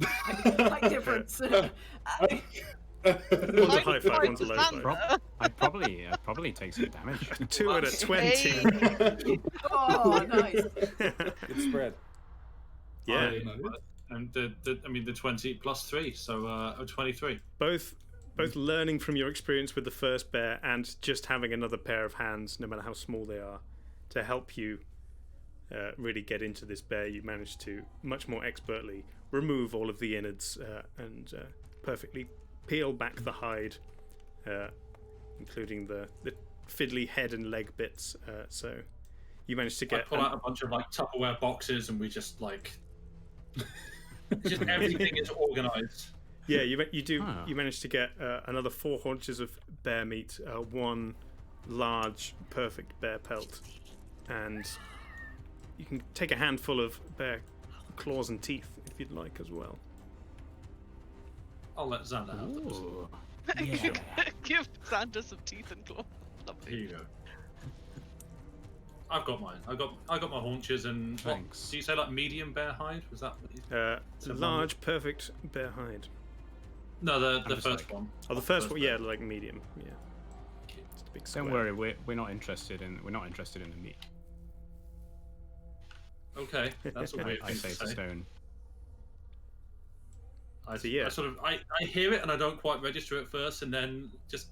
Height difference. One's a high five, one's a low five. I'd probably take some damage. 2 out of 20. Oh, nice. Good spread. Yeah. And the 20 plus 3, so 23. Both learning from your experience with the first bear and just having another pair of hands, no matter how small they are, to help you really get into this bear, you managed to much more expertly remove all of the innards and perfectly peel back the hide, including the fiddly head and leg bits. So you managed to get. I pull out a bunch of Tupperware boxes, and we just just everything is organised. Yeah, you do. You managed to get another 4 haunches of bear meat, 1 large, perfect bear pelt, and you can take a handful of bear claws and teeth if you'd like as well. I'll let Xander have those. Yeah. Give Xander some teeth and claws. Here you go. I've got mine. I got my haunches and Thanks. What, do you say medium bear hide? Was that what you Large, perfect bear hide. No, the first one. Oh, the first one, yeah, medium, yeah. Just a big square. Don't worry, we're not interested in the meat. Okay, that's a weird I thing say to to say. Stone. I sort of I hear it and I don't quite register it first, and then just.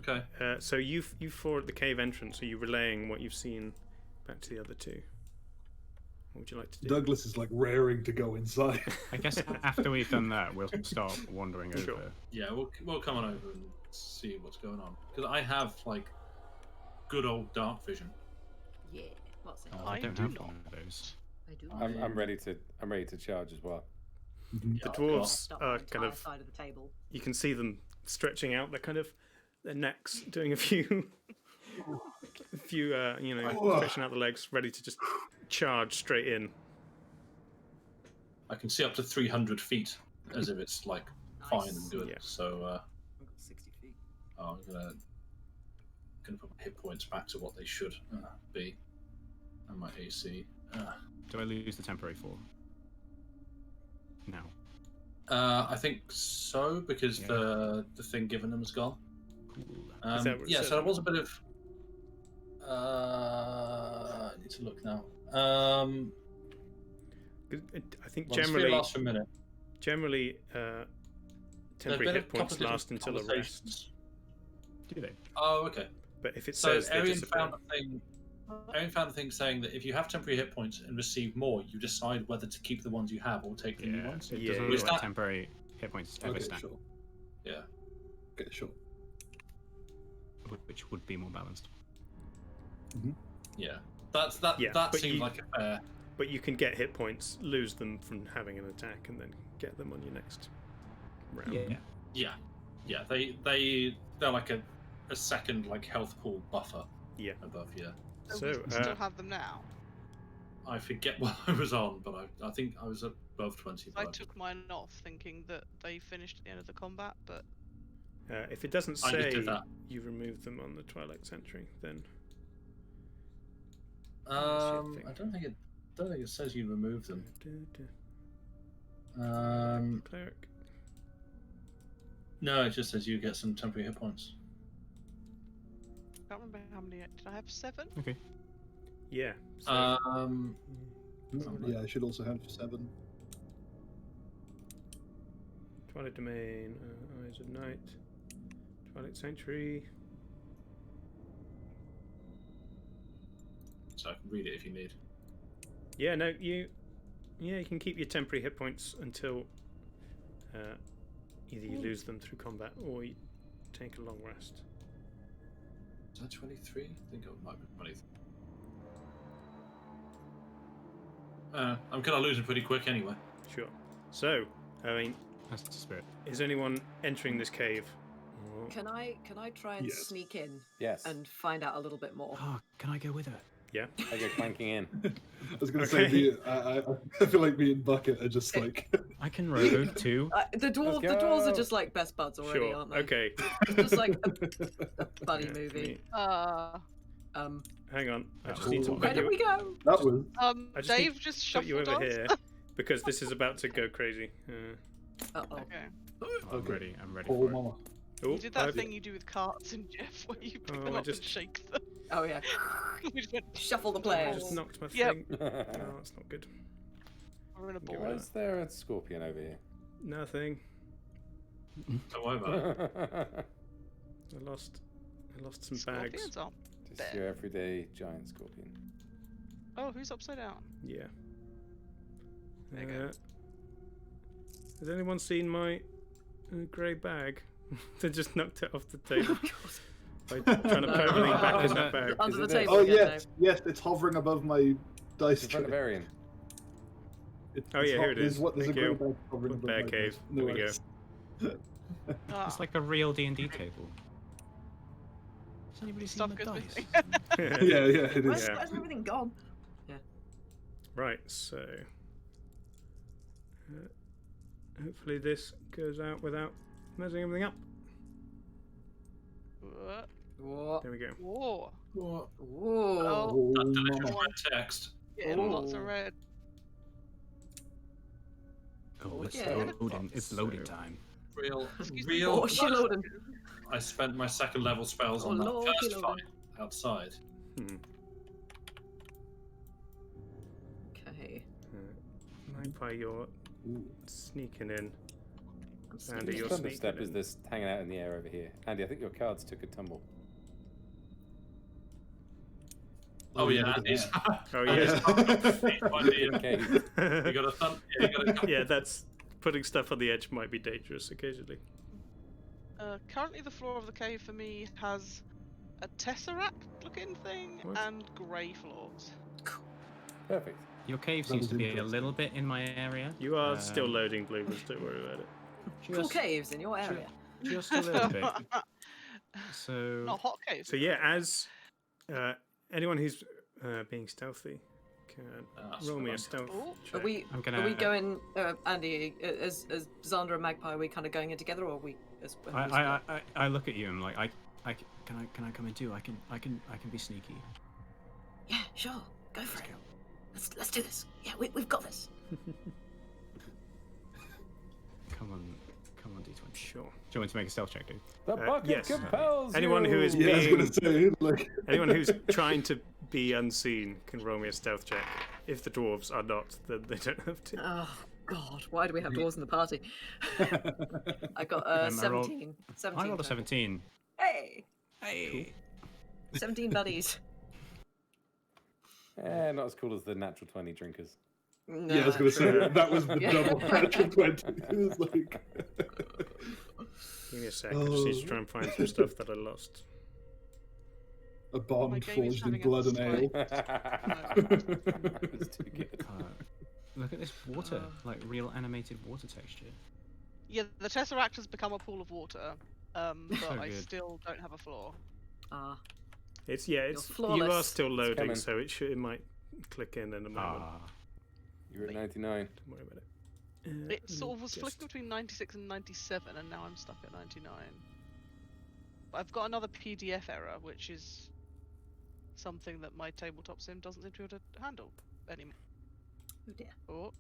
Okay. So you 4 at the cave entrance. Are you relaying what you've seen back to the other 2? What would you like to do? Douglas is raring to go inside. I guess after we've done that, we'll start wandering over. Sure. Yeah, we'll come on over and see what's going on, because I have good old dark vision. Yeah. What's it? I don't have one of those. I do. I'm ready to charge as well. The dwarves are kind of side of the table. You can see them stretching out. They're kind of their necks doing a few, stretching out the legs, ready to just charge straight in. I can see up to 300 feet, as if it's like fine and good. Yeah. So I've got 60 feet. I'm gonna put my hit points back to what they should be, and my AC. Do I lose the temporary fall? No. I think so, because the thing given them is gone. Is that what it says? So there was a bit of. I need to look now. I think Well, generally, lasts for a minute. Temporary been a hit points couple of last until a rest. conversations. Do they? Oh, okay. But if it So says they Arian disappear, found a thing. Arian found a thing saying that if you have temporary hit points and receive more, you decide whether to keep the ones you have or take the new ones. It doesn't look like temporary hit points ever stack. Sure. Yeah. Okay, sure. Which would be more balanced. Yeah. That seems like a fair. But you can get hit points, lose them from having an attack, and then get them on your next round. Yeah. They're like a second like health pool buffer. Yeah. Above. Yeah. So we still have them now. I forget what I was on, but I think I was above 20. I took mine off, thinking that they finished at the end of the combat, but if it doesn't I just say did that. you remove them on the Twilight Sentry, then I don't think it says you remove them. Cleric. No, it just says you get some temporary hit points. I can't remember how many. Did I have 7? Okay. Yeah. So Yeah, I should also have 7. Twilight Domain, Eyes of Night, Twilight Sanctuary. So I can read it if you need. Yeah, no, you can keep your temporary hit points until either you lose them through combat or you take a long rest. Is that 23? I think it might be 23. I'm gonna lose them pretty quick anyway. Sure. So, I mean, that's the spirit. Is anyone entering this cave? Can I try and sneak in? Yes. And find out a little bit more. Oh, can I go with her? Yeah. I go clanking in. I was going to say, I feel like me and Bucket are just like. I can road too. The dwarves are just like best buds already, aren't they? Okay. It's just like a buddy movie. Hang on. I just need to. Where did we go? That was. I just Dave need just to shuffled put you over us. here because this is about to go crazy. Okay. I'm ready. I'm ready Oh, for it. mama. You did that thing you do with carts and Jeff, where you pick them up and shake them. Oh yeah. We just went, Shuffle the I players. just knocked my Yep. thing. No, that's not good. We're in a ball. Why is there a scorpion over here? Nothing. Don't worry about it. I lost some bags. Scorpions aren't Just bad. your everyday giant scorpion. Oh, who's upside down? Yeah. There you go. Has anyone seen my grey bag? They just knocked it off the table. By trying to put everything back in that bag. Under the it table. Oh again, yes, yes, it's hovering above my dice In front of tray. Arian. Oh yeah, here it is. There's a Thank grey you. bag hovering above Bear my cave. dice. There we go. Ah, It's like a real D&D table. Has anybody seen stuff the goes dice? missing. Yeah, it Where's, is. where's everything gone? Right, so hopefully this goes out without messing everything up. What? Whoa. There we go. Whoa. Whoa. Oh, That Oh, delicious mama. red text. getting lots of red. Oh, it's Yeah. loading. It's loading time. Real. Oh, she loading. I spent my second level spells Oh, on that Lord, first she fight loading. outside. Okay. Magpie, you're sneaking in. Andy, Which you're thunder sneaking step in. is this hanging out in the air over here? Andy, I think your cards took a tumble. Oh yeah, look at Andy's. Oh Andy's yeah. Okay. You got a thumb. Yeah, you got a Yeah, that's putting stuff on the edge might be dangerous occasionally. Currently, the floor of the cave for me has a tesseract-looking thing What? and grey floors. Perfect. Your cave seems to be a little bit in my area. You are still loading bloomers, don't worry about it. Cool caves in your area. Just a little bit. So. Not hot caves. So yeah, as anyone who's being stealthy can roll me a stealth check. Are we going, Andy, as Xander and Magpie, are we kind of going in together, or are we? I look at you and like can I come in too? I can be sneaky. Yeah, sure. Go for it. Let's do this. Yeah, we've got this. Come on, D20. Sure. Do you want to make a stealth check, dude? The bucket compels anyone you. who is Yeah, I was being, gonna say, like... anyone who's trying to be unseen can roll me a stealth check. If the dwarves are not, then they don't have to. Oh God, why do we have dwarves in the party? I got 17. 17. I rolled a 17. Hey. Hey. Cool. 17 buddies. Not as cool as the natural 20 drinkers. No, yeah, I was going to say, that was the double natural 20. It was like... Give me a sec. I just need to try and find some stuff that I lost. A bond forged in blood and ale. It's too good. Look at this water, like real animated water texture. Yeah, the Tesseract has become a pool of water, but I good. still don't have a floor. It's you are still loading, so it might click in a moment. You're at 99. Don't worry about it. It sort of was flicking between 96 and 97, and now I'm stuck at 99. But I've got another PDF error, which is something that my tabletop sim doesn't seem to be able to handle anymore. Oh dear. Oh.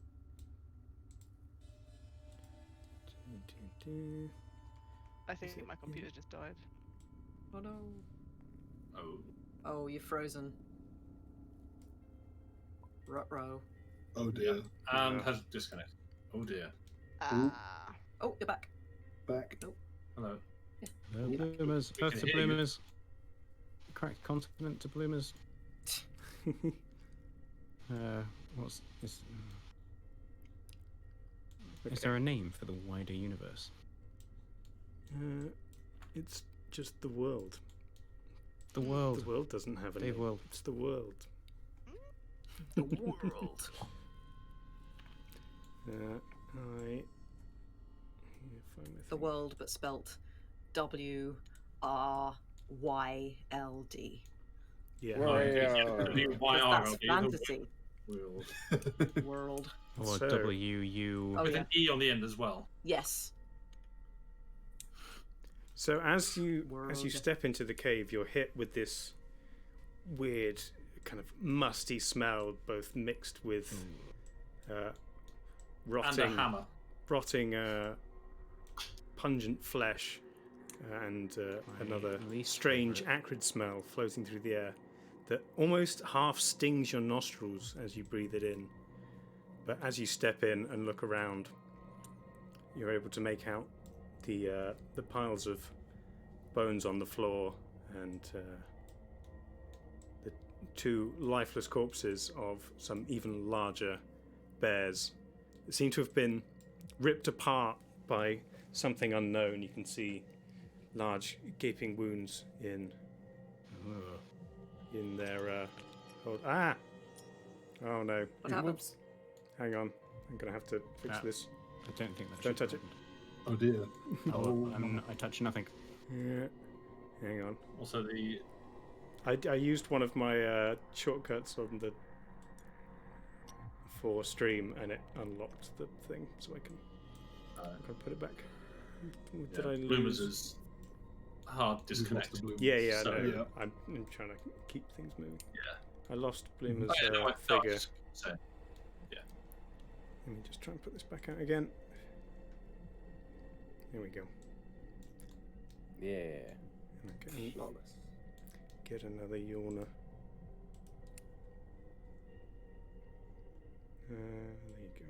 I think my computer just died. Oh no. Oh. Oh, you're frozen. Ruh-roh. Oh dear. And has disconnected. Oh dear. Oh, you're back. Back. Oh. Hello. Yeah. Bloomers. We Earth can to hear you. bloomers. Correct continent to bloomers. What's this? Is there a name for the wider universe? It's just the world. The world. The world doesn't have a Big name. world. It's the world. The world. The world, but spelt WRYLD. Yeah. That's fantasy. World. Or So- WU. Oh, With yeah. an E on the end as well. Yes. So as you World. step into the cave, you're hit with this weird kind of musty smell, both mixed with rotting, And a hammer. rotting, pungent flesh, and another strange acrid smell floating through the air that almost half stings your nostrils as you breathe it in. But as you step in and look around, you're able to make out the piles of bones on the floor and the two lifeless corpses of some even larger bears that seem to have been ripped apart by something unknown. You can see large gaping wounds in their oh no. What happened? Whoops. Hang on, I'm gonna have to fix this. I don't think that. Don't touch it. Oh dear. I touch nothing. Yeah. Hang on. Also the... I used one of my shortcuts on the for stream, and it unlocked the thing, so I can put it back. Did I lose? Bloomers is hard disconnect. Yeah, So- no. Yeah. I'm trying to keep things moving. Yeah. I lost Bloomer's Oh, yeah, no, I figure. just say, yeah. Let me just try and put this back out again. There we go. Yeah. Okay. Get another yawner. There you go.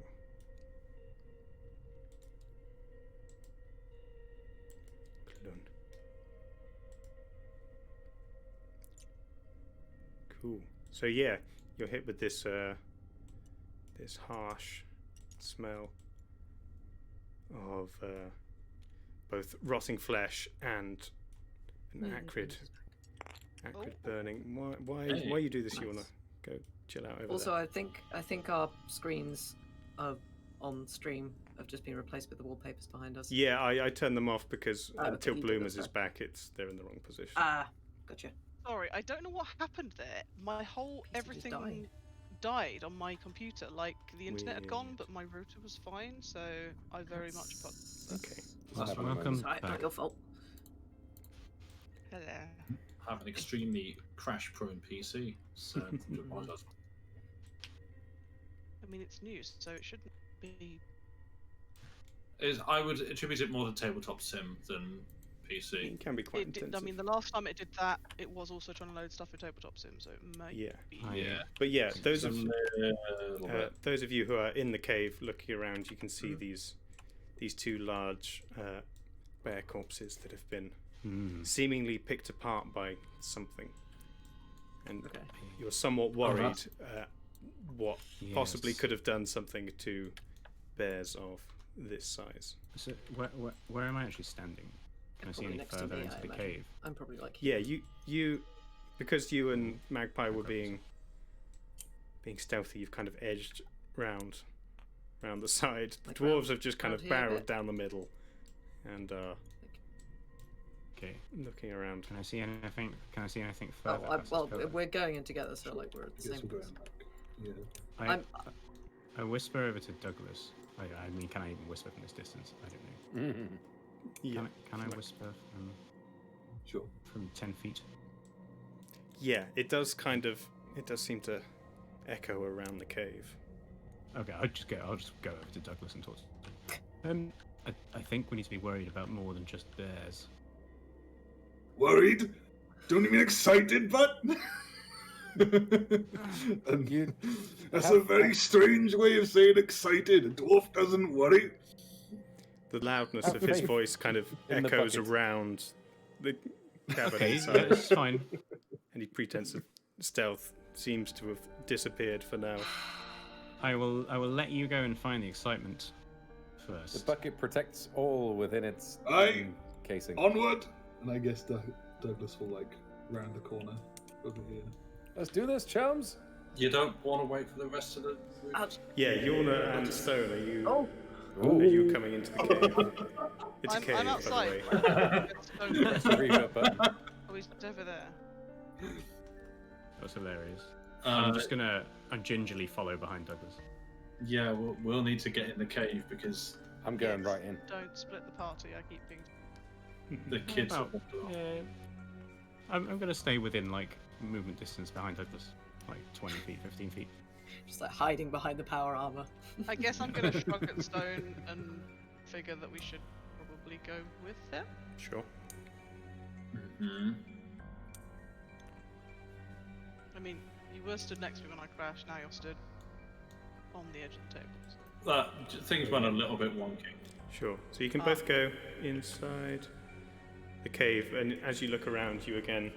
Clun. Cool. So yeah, you're hit with this this harsh smell of both rotting flesh and an acrid burning. Why you do this, Yuna? go chill out over Also, there. I think our screens on stream have just been replaced with the wallpapers behind us. Yeah, I turned them off because until you did, Bloomers that's is back, they're in the wrong position. Ah, gotcha. Sorry, I don't know what happened there. My whole everything died on my computer. Like the internet had gone, but my router was fine. So I very much okay. Welcome Sorry, back. not your fault. Hello. Have an extremely crash-prone PC, so I do apologise. I mean, it's news, so it shouldn't be. I would attribute it more to tabletop sim than PC. It can be quite intensive. I mean, the last time it did that, it was also trying to load stuff for tabletop sim, so it might be. Yeah. But yeah, those of you who are in the cave looking around, you can see these two large bear corpses that have been seemingly picked apart by something, and you're somewhat worried what possibly could have done something to bears of this size. So where am I actually standing? Can I see any further into the cave? I'm probably like. Yeah, you because you and Magpie were being stealthy, you've kind of edged round the side. The dwarves have just kind of barreled down the middle and looking around. Can I see anything? Can I see anything further? Well, we're going in together, so like we're at the same place. Yeah. I whisper over to Douglas. I mean, can I even whisper from this distance? I don't know. Yeah. Can I whisper from 10 feet? Yeah, it does seem to echo around the cave. Okay, I'll just go over to Douglas and talk to him. I think we need to be worried about more than just bears. Worried? Don't you mean excited, but? That's a very strange way of saying excited. A dwarf doesn't worry. The loudness of his voice kind of echoes around the cabin inside. That's fine. Any pretense of stealth seems to have disappeared for now. I will let you go and find the excitement first. The bucket protects all within its casing. Onward! And I guess Douglas will round the corner over here. Let's do this, chums. You don't want to wait for the rest of the. Yeah, Yorna and Stone, are you coming into the cave? It's a cave, I'm outside. by the way. Oh, he's over there. That's hilarious. I'm gingerly follow behind Douglas. Yeah, we'll need to get in the cave because I'm going right in. Don't split the party. I keep being. The kids. I'm going to stay within movement distance behind Douglas, 20 feet, 15 feet. Just hiding behind the power armor. I guess I'm gonna shrug at Stone and figure that we should probably go with him. Sure. Mm-hmm. I mean, you were stood next to me when I crashed. Now you're stood on the edge of the table. So. Things went a little bit wonky. Sure. So you can both go inside the cave, and as you look around you again,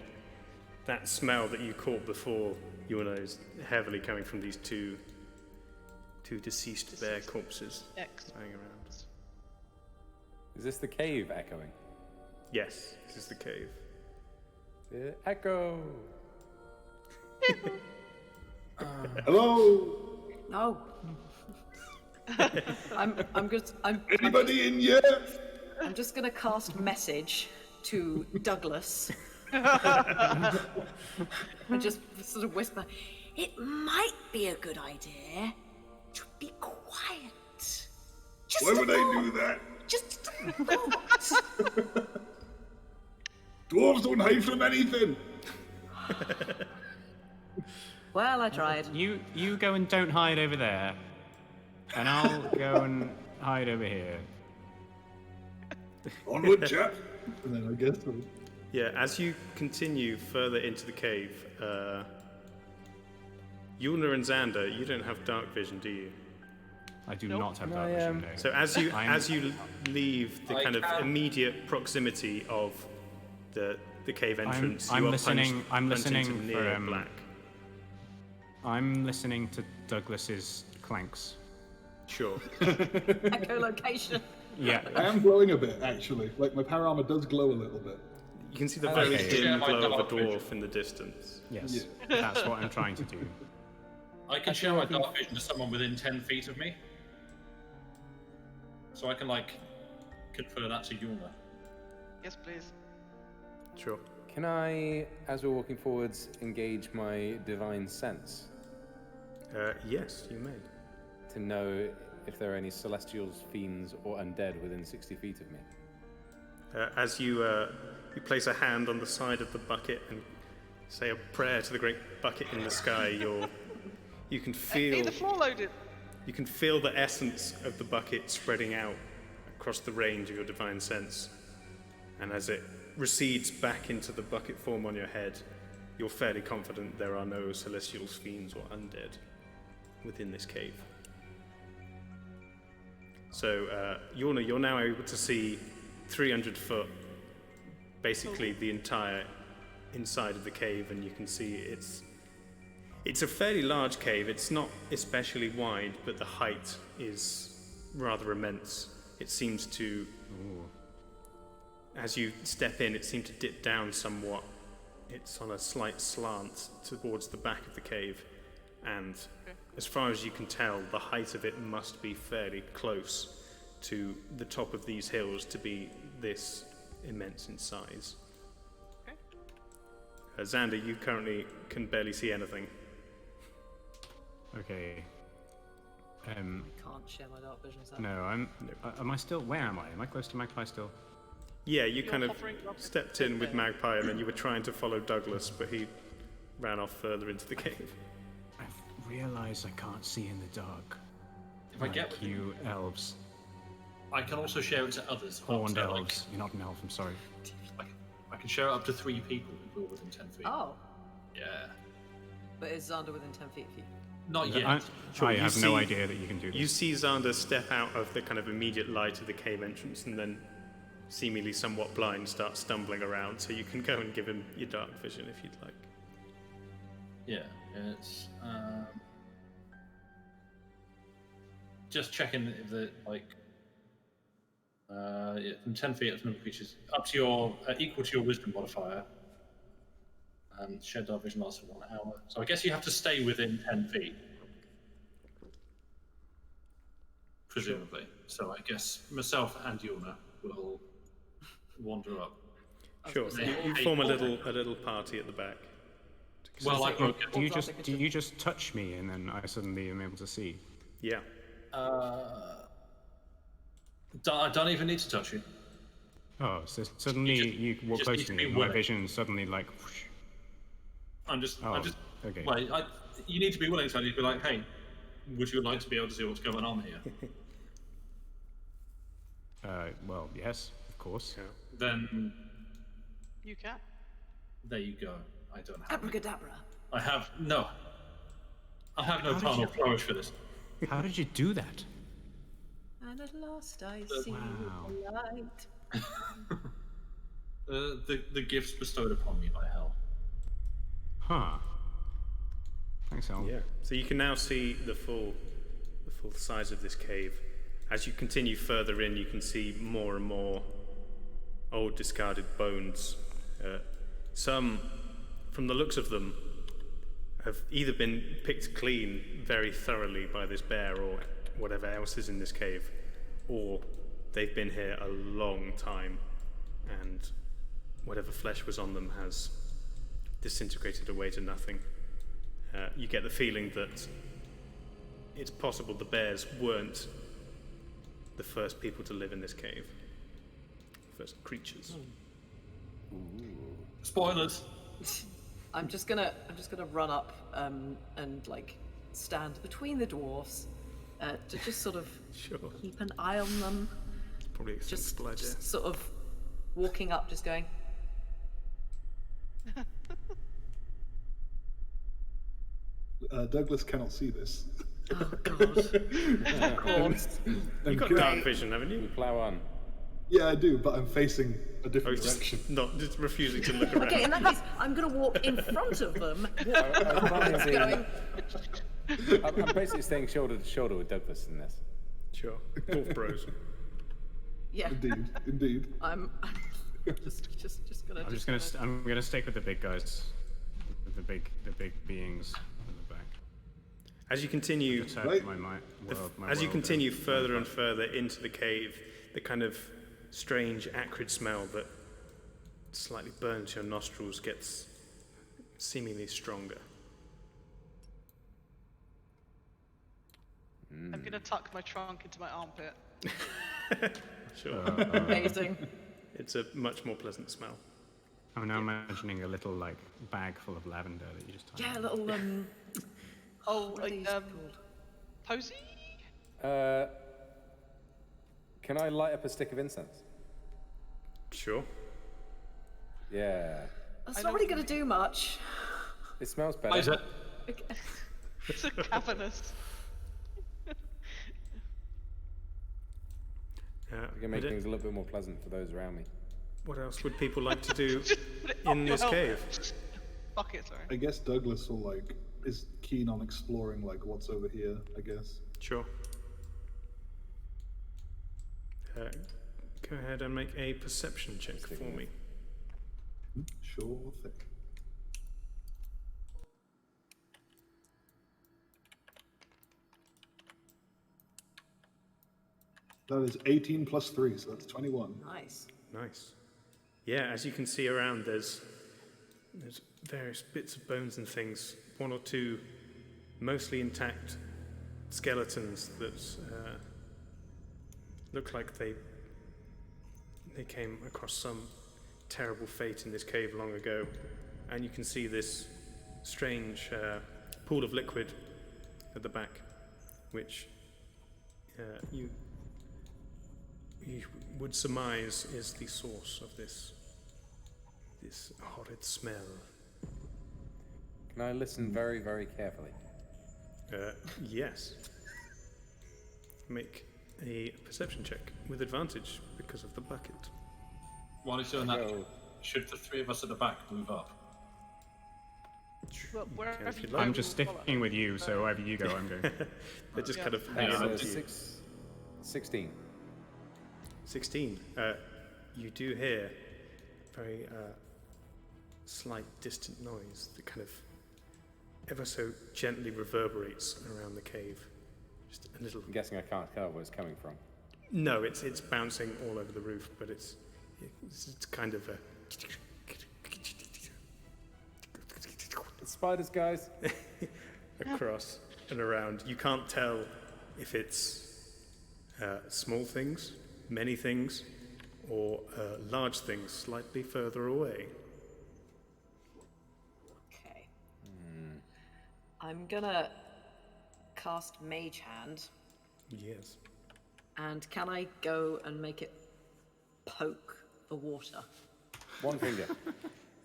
that smell that you caught before, is heavily coming from these two deceased bear corpses lying around. Is this the cave echoing? Yes, this is the cave. The echo. Hello. No. Anybody in yet? I'm just gonna cast message to Douglas. And just sort of whisper, it might be a good idea to be quiet. Just Why would I do that? Just a thought. Dwarves don't hide from anything. Well, I tried. You go and don't hide over there, and I'll go and hide over here. Onward, chap. And then I guess. Yeah, as you continue further into the cave, Yulna and Xander, you don't have dark vision, do you? I do not have dark vision. No. So as you leave the kind of immediate proximity of the cave entrance, I'm listening for black. I'm listening to Douglas's clanks. Sure. Echolocation. Yeah. I am glowing a bit, actually. My power armor does glow a little bit. You can see the very dim glow of a dwarf in the distance. Yes, that's what I'm trying to do. I can show my dark vision to someone within 10 feet of me. So I can, like, confer that to Yulna. Yes, please. Sure. Can I, as we're walking forwards, engage my divine sense? Yes, you may. To know if there are any celestials, fiends, or undead within 60 feet of me. As you place a hand on the side of the bucket and say a prayer to the great bucket in the sky, you can feel the floor loaded. You can feel the essence of the bucket spreading out across the range of your divine sense. And as it recedes back into the bucket form on your head, you're fairly confident there are no celestials, fiends, or undead within this cave. So, Yulna, you're now able to see 300 foot, basically the entire inside of the cave, and you can see it's a fairly large cave. It's not especially wide, but the height is rather immense. It seems to, as you step in, it seems to dip down somewhat. It's on a slight slant towards the back of the cave, and as far as you can tell, the height of it must be fairly close to the top of these hills to be this immense in size. Xander, you currently can barely see anything. Okay. I can't share my dark vision. No, am I still? Where am I? Am I close to Magpie still? Yeah, you kind of stepped in with Magpie, and then you were trying to follow Douglas, but he ran off further into the cave. I've realised I can't see in the dark. If I get with you elves. I can also share it to others. Horned elves. You're not an elf, I'm sorry. I can share it up to 3 people who are within 10 feet. Oh. Yeah. But is Xander within 10 feet of you? Not yet. I have no idea that you can do this. You see Xander step out of the kind of immediate light of the cave entrance and then, seemingly somewhat blind, start stumbling around, so you can go and give him your dark vision if you'd like. Yeah, it's... just checking if the, like... yeah, from 10 feet up to number of creatures, up to your... equal to your wisdom modifier. And shared dark vision lasts for 1 hour. So I guess you have to stay within 10 feet. Presumably. So I guess myself and Yulna will wander up. Sure. You form a little party at the back. Well, like, do you just touch me and then I suddenly am able to see? Yeah. I don't even need to touch you. Oh, so suddenly you walk close to me and my vision suddenly like... Whoosh. I'm just... Okay. Well, you need to be willing to. I need to be like, hey, would you like to be able to see what's going on here? Well, yes, of course. Yeah. Then... You can. There you go. I don't have... Abracadabra. I have no carnal flourish for this. How did you do that? And at last I see the light. The gifts bestowed upon me by hell. Huh. Thanks, Al. Yeah. So you can now see the full size of this cave. As you continue further in, you can see more and more old discarded bones. Some, from the looks of them, have either been picked clean very thoroughly by this bear or whatever else is in this cave, or they've been here a long time, and whatever flesh was on them has disintegrated away to nothing. You get the feeling that it's possible the bears weren't the first people to live in this cave. First creatures. Ooh. Spoilers. I'm just gonna run up and like stand between the dwarves to just sort of keep an eye on them. Probably just sort of walking up, just going. Douglas cannot see this. Oh God! Of course. You've got dark vision, haven't you? Plow on. Yeah, I do, but I'm facing a different direction. Just refusing to look around. Okay, in that case, I'm gonna walk in front of them. I'm basically staying shoulder to shoulder with Douglas in this. Sure. Dwarf bros. Yeah. Indeed. I'm gonna stick with the big guys, with the big beings in the back. As you continue, as you continue further and further into the cave, the kind of strange, acrid smell that slightly burns your nostrils gets seemingly stronger. I'm gonna tuck my trunk into my armpit. Sure. Amazing. It's a much more pleasant smell. I'm now imagining a little like bag full of lavender that you just tie. Yeah, a little posy? Can I light up a stick of incense? Sure. Yeah. That's not really going to do much. It smells better. It's a cavernous. We can make things a little bit more pleasant for those around me. What else would people like to do in this cave? Bucket, sorry. I guess Douglas is keen on exploring what's over here, I guess. Sure. Go ahead and make a perception check for me. Sure thing. That is 18 plus 3, so that's 21. Nice. Nice. Yeah, as you can see around, there's various bits of bones and things. One or two mostly intact skeletons that look like they came across some terrible fate in this cave long ago. And you can see this strange pool of liquid at the back, which you would surmise is the source of this horrid smell. Can I listen very, very carefully? Yes. Make a perception check with advantage because of the bucket. While he's doing that, should the three of us at the back move up? I'm just sticking with you, so wherever you go, I'm going. They're just kind of hanging on to you. 16. 16. You do hear very slight distant noise that kind of ever so gently reverberates around the cave. Just a little. I'm guessing I can't tell where it's coming from. No, it's bouncing all over the roof, but it's kind of a. It's spiders, guys. Across and around. You can't tell if it's small things, many things, or large things slightly further away. Okay. I'm gonna cast Mage Hand. Yes. And can I go and make it poke the water? One finger.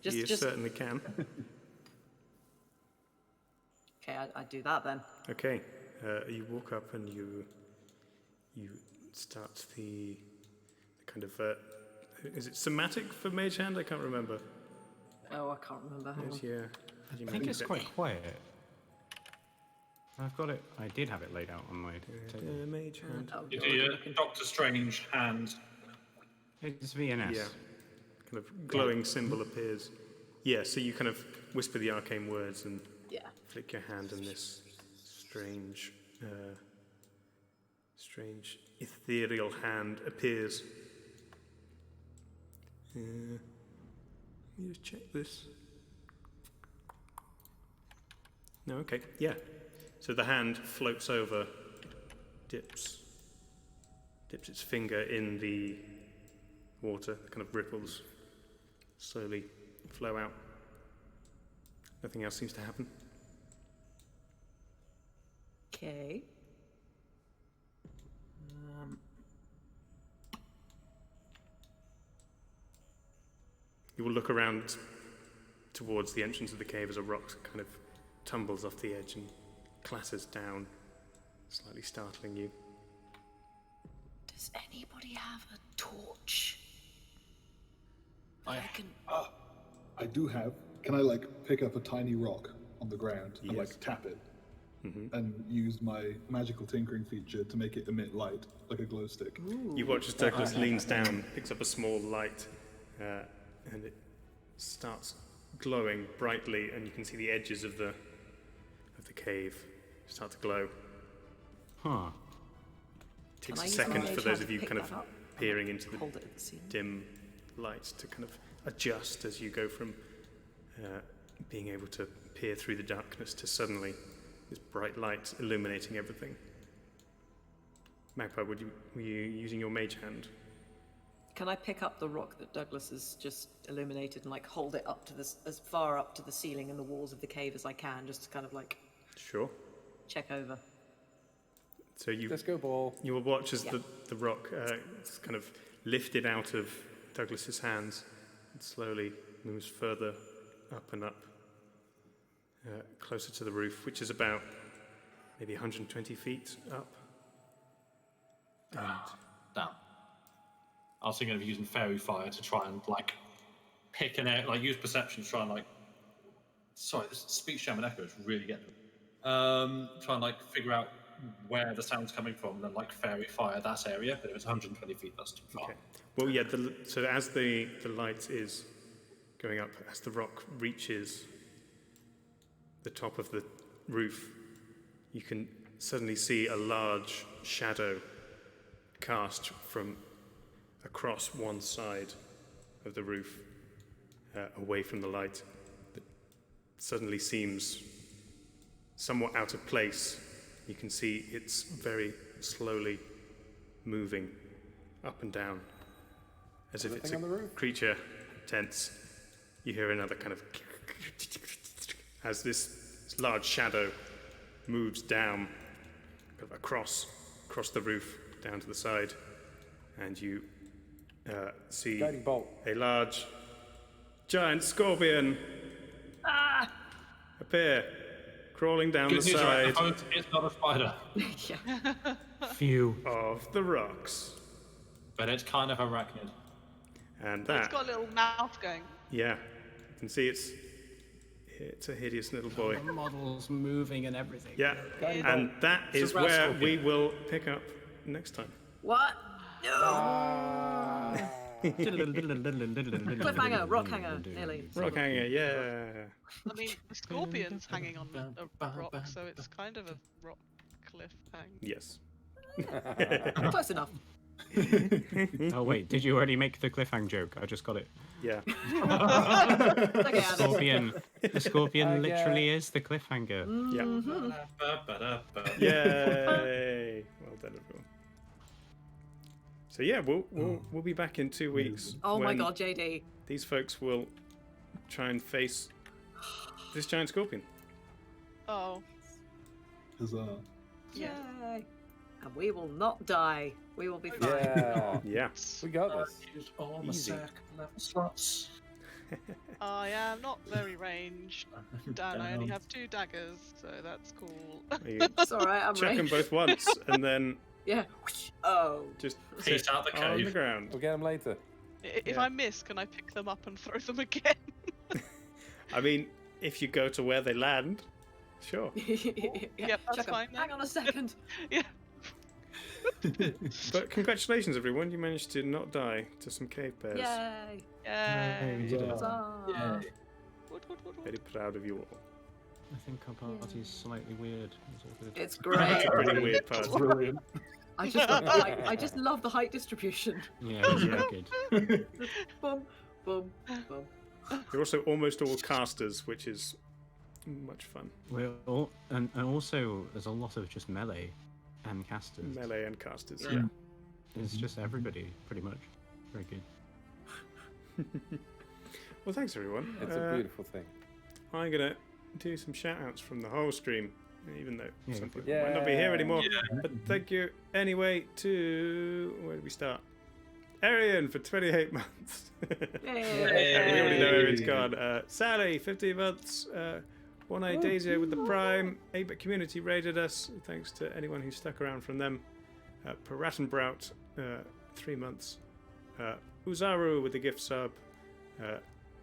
You certainly can. Okay, I do that then. Okay, you walk up and you start the kind of is it somatic for Mage Hand? I can't remember. Oh, I can't remember. I think it's quite quiet. I've got it. I did have it laid out on my table. Mage Hand. You do your Doctor Strange hand. It's VNS. Yeah. Kind of glowing symbol appears. Yeah, so you kind of whisper the arcane words and flick your hand, and this strange ethereal hand appears. Let me just check this. No, okay, yeah. So the hand floats over, dips its finger in the water, kind of ripples, slowly flow out. Nothing else seems to happen. Okay. You will look around towards the entrance of the cave as a rock kind of tumbles off the edge and clatters down, slightly startling you. Does anybody have a torch? I do have. Can I pick up a tiny rock on the ground and tap it? And use my magical tinkering feature to make it emit light, like a glow stick. You watch as Douglas leans down, picks up a small light, and it starts glowing brightly, and you can see the edges of the cave start to glow. Huh. It takes Can I a use my second for mage those hand of to you pick kind of that up? peering into the Hold it at the ceiling. dim lights to kind of adjust as you go from being able to peer through the darkness to suddenly this bright light illuminating everything. Magpie, were you using your mage hand? Can I pick up the rock that Douglas has just illuminated and like hold it up to this as far up to the ceiling and the walls of the cave as I can, just to kind of like Sure. check over? So you Disco ball. You will watch as Yeah. the rock is kind of lifted out of Douglas's hands and slowly moves further up and up, closer to the roof, which is about maybe 120 feet up. Damn. I was thinking of using fairy fire to try and like pick an air, like use perception to try and like. Sorry, this speech jam and echo is really getting. Try and like figure out where the sound's coming from, and then like fairy fire that area. But if it's 120 feet, that's too far. Okay. Well, yeah. So as the light is going up, as the rock reaches the top of the roof, you can suddenly see a large shadow cast from across one side of the roof, away from the light, that suddenly seems somewhat out of place. You can see it's very slowly moving up and down, as if it's a creature tense. You hear another kind of as this large shadow moves down kind of across the roof down to the side, and you see a large giant scorpion appear, crawling down the side It's not a spider. Phew. Of the rocks. But it's kind of arachnid. And It's got a little mouth going. yeah, you can see it's a hideous little boy. The model's moving and everything. Yeah, and that is where we will pick up next time. What? No! Cliffhanger, rock hanger, nearly. Rock hanger, yeah. I mean, the scorpion's hanging on a rock, so it's kind of a rock cliffhanger. Yes. Close enough. Oh wait, did you already make the cliffhanger joke? I just got it. Yeah. The scorpion literally is the cliffhanger. Yeah. Yay! Well done, everyone. So yeah, we'll be back in 2 weeks. Oh my God, JD! These folks will try and face this giant scorpion. Oh. Huzzah! Yay! And we will not die. We will be fine. Yeah. We got this. Use all the Easy. sack level slots. I am not very ranged. Dan, I only have 2 daggers, so that's cool. It's alright, I'm Check them ranged. both once, and then Yeah. Oh. just Peace out the cave. on the ground. We'll get them later. If I miss, can I pick them up and throw them again? I mean, if you go to where they land, sure. Yep, that's Check 'em. fine then. Hang on a second. Yeah. But congratulations, everyone! You managed to not die to some cave bears. Yay! Yay! We did it. Huzzah. Very proud of you all. I think our party's slightly weird. It's all good. It's great. It's a pretty weird part. Brilliant. I just love the height distribution. Yeah, it's very good. Boom, boom, boom. You're also almost all casters, which is much fun. We're all, and also there's a lot of just melee and casters. Melee and casters, yeah. It's just everybody, pretty much. Very good. Well, thanks, everyone. It's a beautiful thing. I'm going to do some shout-outs from the whole stream, even though Yeah, some go for people it. might not be here Yeah. anymore. But thank you anyway to... Where do we start? Arian for 28 months. We already know Arian's gone. Sally, 15 months. One Eye Daisy with the Prime. 8-Bit Community raided us. Thanks to anyone who stuck around from them. Parattenbrout, 3 months. Uzaru with the gift sub.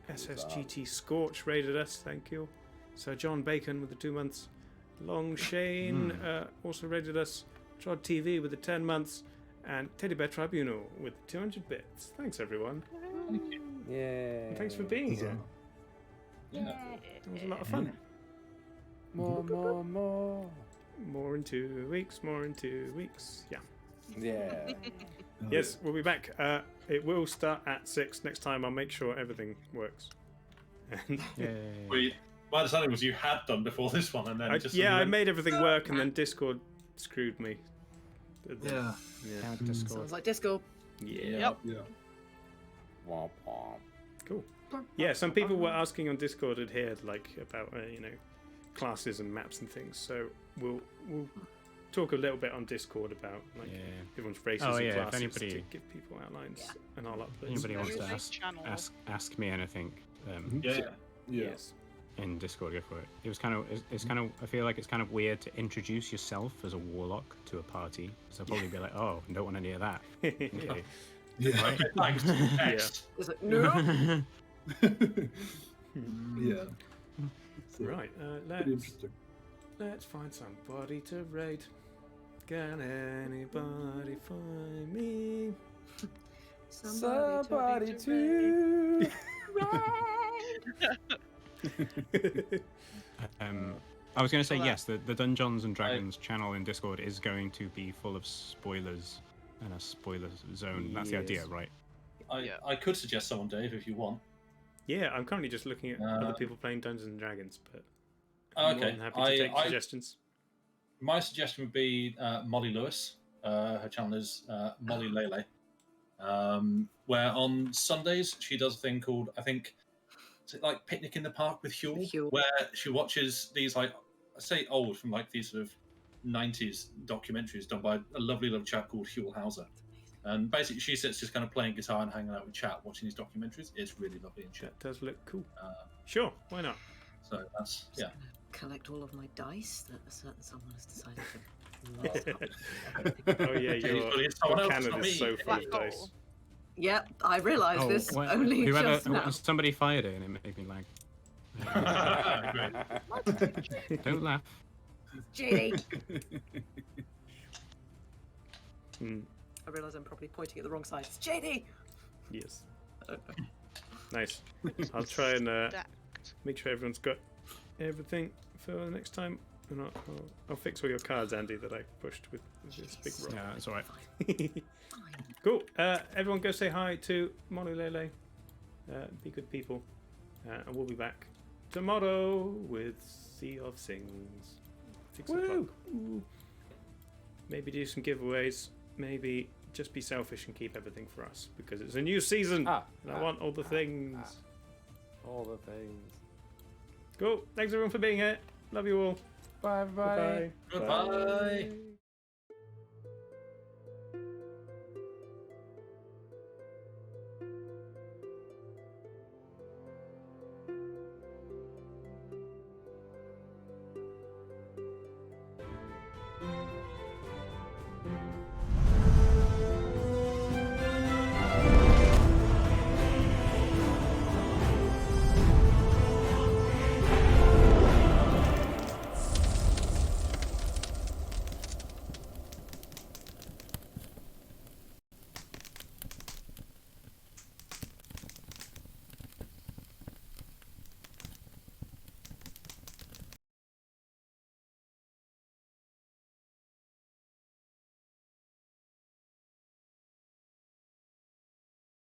SSGT Scorch raided us. Thank you. Sir John Bacon with the 2 months. Long Shane also raided us. Trod TV with the 10 months. And Teddy Bear Tribunal with 200 bits. Thanks, everyone. Thank you. Yeah. And thanks for being here. Yeah. It was a lot of fun. More. More in 2 weeks. More in 2 weeks. Yeah. Yeah. Yes, we'll be back. It will start at 6 next time. I'll make sure everything works. My understanding was you had done before this one, and then I made everything work, and then Discord screwed me. Yeah. Discord. Sounds like Discord. Yeah. Yeah. Womp womp. Cool. Yeah, some people were asking on Discord here, like about classes and maps and things. So we'll talk a little bit on Discord about everyone's races and classes to give people outlines, and I'll upload. Anybody wants to ask me anything? Yes. In Discord, go for it. It's kind of. I feel like it's kind of weird to introduce yourself as a warlock to a party. So I'll probably be like, "Oh, don't want any of that." Okay. Right? Thanks. Next. It's like, no. Yeah. So, Right. Let's find somebody to raid. Can anybody find me? Somebody to I was going to say yes. The Dungeons and Dragons channel in Discord is going to be full of spoilers and a spoiler zone. That's the idea, right? I could suggest someone, Dave, if you want. Yeah, I'm currently just looking at other people playing Dungeons and Dragons, but I'm more than happy to take suggestions. My suggestion would be Molly Lewis. Her channel is Molly Lele, where on Sundays she does a thing called, I think, is it like Picnic in the Park with Huel, where she watches these, like, I say old, from like these sort of 90s documentaries done by a lovely little chap called Huel Hauser. And basically she sits just kind of playing guitar and hanging out with chat, watching these documentaries. It's really lovely and shit. That does look cool. Sure, why not? So that's, collect all of my dice that a certain someone has decided to. Oh yeah, your cannon is so full of dice. Yep, I realised this only just now. Somebody fired it and it made me lag. Don't laugh. JD. I realise I'm probably pointing at the wrong side. It's JD. Yes. Nice. I'll try and make sure everyone's got everything for the next time, and I'll fix all your cards, Andy, that I pushed with this big rock. Yeah, that's all right. Cool. Everyone go say hi to Molly Lele. Be good people. And we'll be back tomorrow with Sea of Sings. 6 o'clock. Maybe do some giveaways. Maybe just be selfish and keep everything for us, because it's a new season and I want all the things. All the things. Cool. Thanks everyone for being here. Love you all. Bye, everybody. Goodbye.